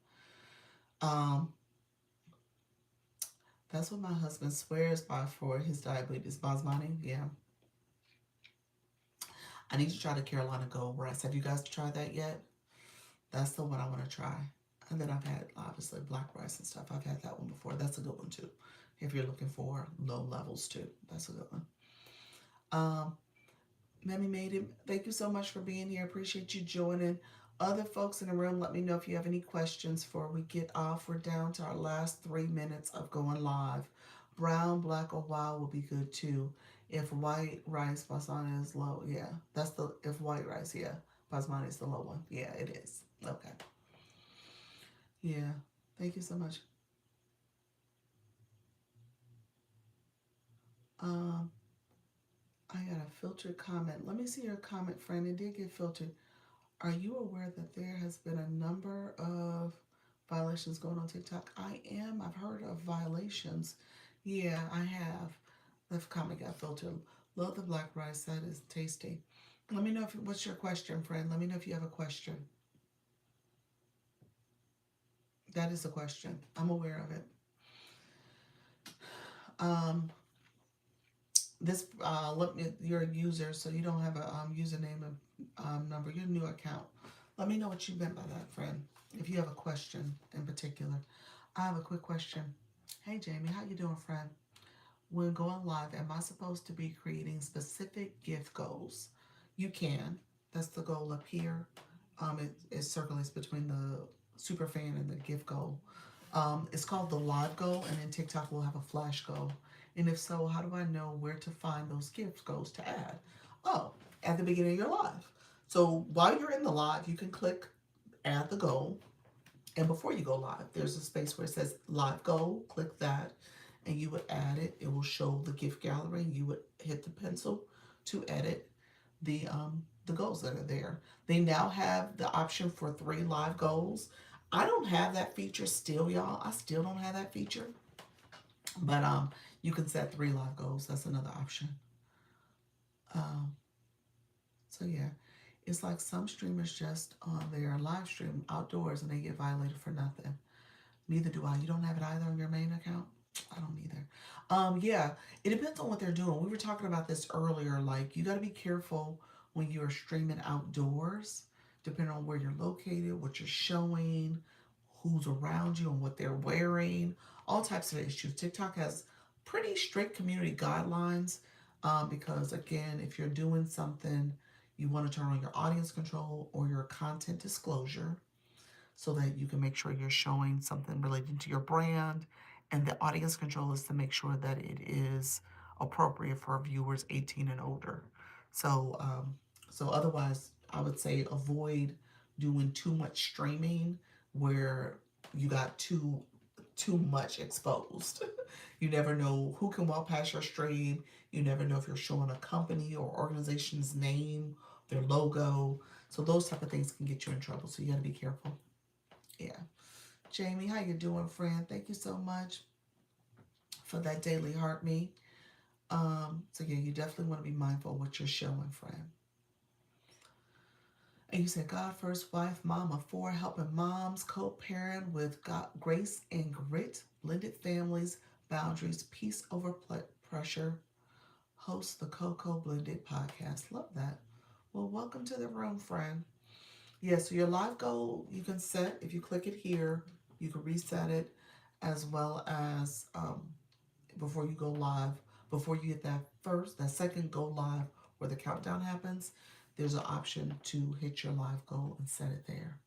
Um, that's what my husband swears by for his diabetes. Basmati. Yeah, I need to try the Carolina Gold rice. Have you guys tried that yet? That's the one I want to try. And then I've had obviously black rice and stuff. I've had that one before. That's a good one too. If you're looking for low levels too, that's a good one. Um, Mammy made it. Thank you so much for being here. Appreciate you joining. Other folks in the room, let me know if you have any questions before we get off. We're down to our last 3 minutes of going live. Brown, black, or wild will be good too. If white rice basmati is low, yeah, that's the if white rice, yeah, basmati is the low one. Yeah, it is. Okay. Yeah. Thank you so much. Um, I got a filtered comment. Let me see your comment, friend. It did get filtered. Are you aware that there has been a number of violations going on TikTok? I am. I've heard of violations. Yeah, I have. The comment got filtered. Love the black rice. That is tasty. Let me know if what's your question, friend. Let me know if you have a question. That is a question. I'm aware of it. Um, this let me. You're a user, so you don't have a username and number. Your new account. Let me know what you meant by that, friend. If you have a question in particular, I have a quick question. Hey, Jamie, how you doing, friend? When going live, am I supposed to be creating specific gift goals? You can. That's the goal up here. It circulates between the super fan and the gift goal. It's called the live goal, and then TikTok will have a flash goal. And if so, how do I know where to find those gift goals to add? Oh, at the beginning of your live. So while you're in the live, you can click add the goal. And before you go live, there's a space where it says live goal. Click that, and you would add it. It will show the gift gallery. You would hit the pencil to edit the goals that are there. They now have the option for 3 live goals. I don't have that feature still, y'all. I still don't have that feature. But you can set 3 live goals. That's another option. Um, so yeah, it's like some streamers just on their live stream outdoors and they get violated for nothing. Neither do I. You don't have it either on your main account? I don't either. Yeah, it depends on what they're doing. We were talking about this earlier. Like, you got to be careful when you're streaming outdoors, depending on where you're located, what you're showing, who's around you, and what they're wearing, all types of issues. TikTok has pretty strict community guidelines because, again, if you're doing something, you want to turn on your audience control or your content disclosure so that you can make sure you're showing something related to your brand. And the audience control is to make sure that it is appropriate for viewers 18 and older. So, so otherwise, I would say avoid doing too much streaming where you got too much exposed. You never know who can walk past your stream. You never know if you're showing a company or organization's name, their logo. So those type of things can get you in trouble. So you got to be careful. Yeah. Jamie, how you doing, friend? Thank you so much for that daily heart me. So yeah, you definitely want to be mindful of what you're showing, friend. And you said God first, wife, mom of 4, helping moms co-parent with God, grace and grit, blended families, boundaries, peace over pressure. Host the Coco Blended podcast. Love that. Well, welcome to the room, friend. Yeah, so your live goal you can set if you click it here. You can reset it as well as before you go live, before you hit that second go live where the countdown happens, there's an option to hit your live goal and set it there.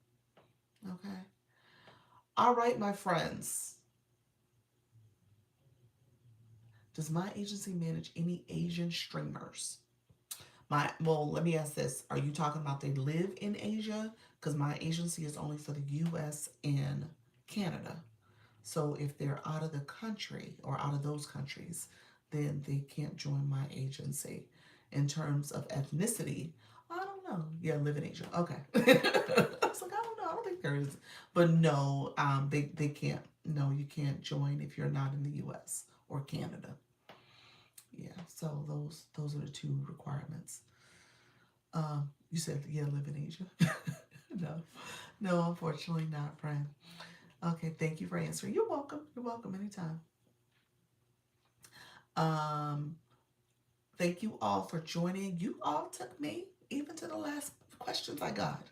Okay. All right, my friends. Does my agency manage any Asian streamers? Let me ask this. Are you talking about they live in Asia? Because my agency is only for the US and Canada. So if they're out of the country or out of those countries, then they can't join my agency. In terms of ethnicity, I don't know. Yeah, live in Asia. Okay. I was like, I don't know. I don't think there is. But no, they can't. No, you can't join if you're not in the US or Canada. Yeah, so those are the 2 requirements. You said, yeah, live in Asia. No, no, unfortunately not, friend. Okay, thank you for answering. You're welcome. You're welcome anytime. Um, Thank you all for joining. You all took me even to the last questions I got.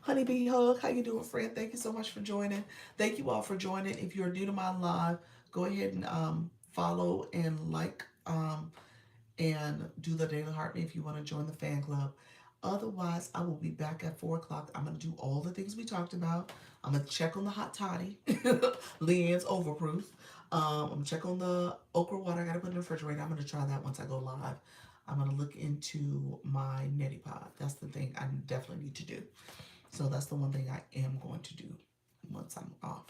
Honeybee Hug, how you doing, friend? Thank you so much for joining. Thank you all for joining. If you're new to my live, go ahead and follow and like and do the Daily Heart Me if you want to join the fan club. Otherwise, I will be back at 4 o'clock. I'm going to do all the things we talked about. I'm going to check on the hot toddy, Leanne's overproof. I'm going to check on the okra water I got to put in the refrigerator. I'm going to try that once I go live. I'm going to look into my neti pot. That's the thing I definitely need to do. So that's the one thing I am going to do once I'm off.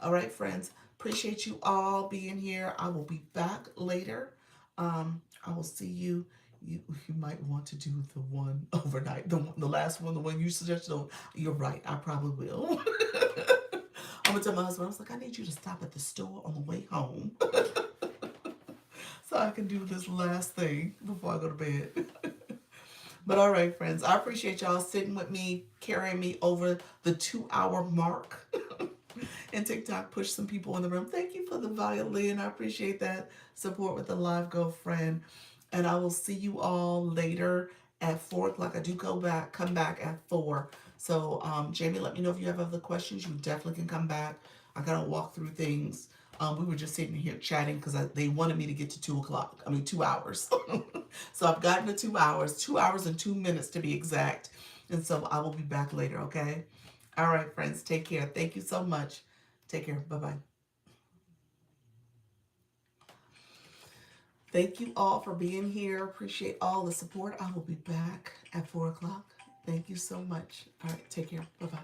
All right, friends. Appreciate you all being here. I will be back later. I will see you. You might want to do the one overnight, the last one, the one you suggested. Oh, you're right. I probably will. I'm gonna tell my husband. I was like, I need you to stop at the store on the way home, so I can do this last thing before I go to bed. But all right, friends, I appreciate y'all sitting with me, carrying me over the 2 hour mark. And TikTok pushed some people in the room. Thank you for the violin. I appreciate that support with the live girlfriend. And I will see you all later at 4 o'clock. I do come back at 4. So, Jamie, let me know if you have other questions. You definitely can come back. I gotta walk through things. We were just sitting here chatting because they wanted me to get to 2 o'clock. I mean, 2 hours. So I've gotten to 2 hours, 2 hours and 2 minutes to be exact. And so I will be back later, okay? All right, friends, take care. Thank you so much. Take care. Bye bye. Thank you all for being here. Appreciate all the support. I will be back at 4 o'clock. Thank you so much. All right, take care. Bye bye.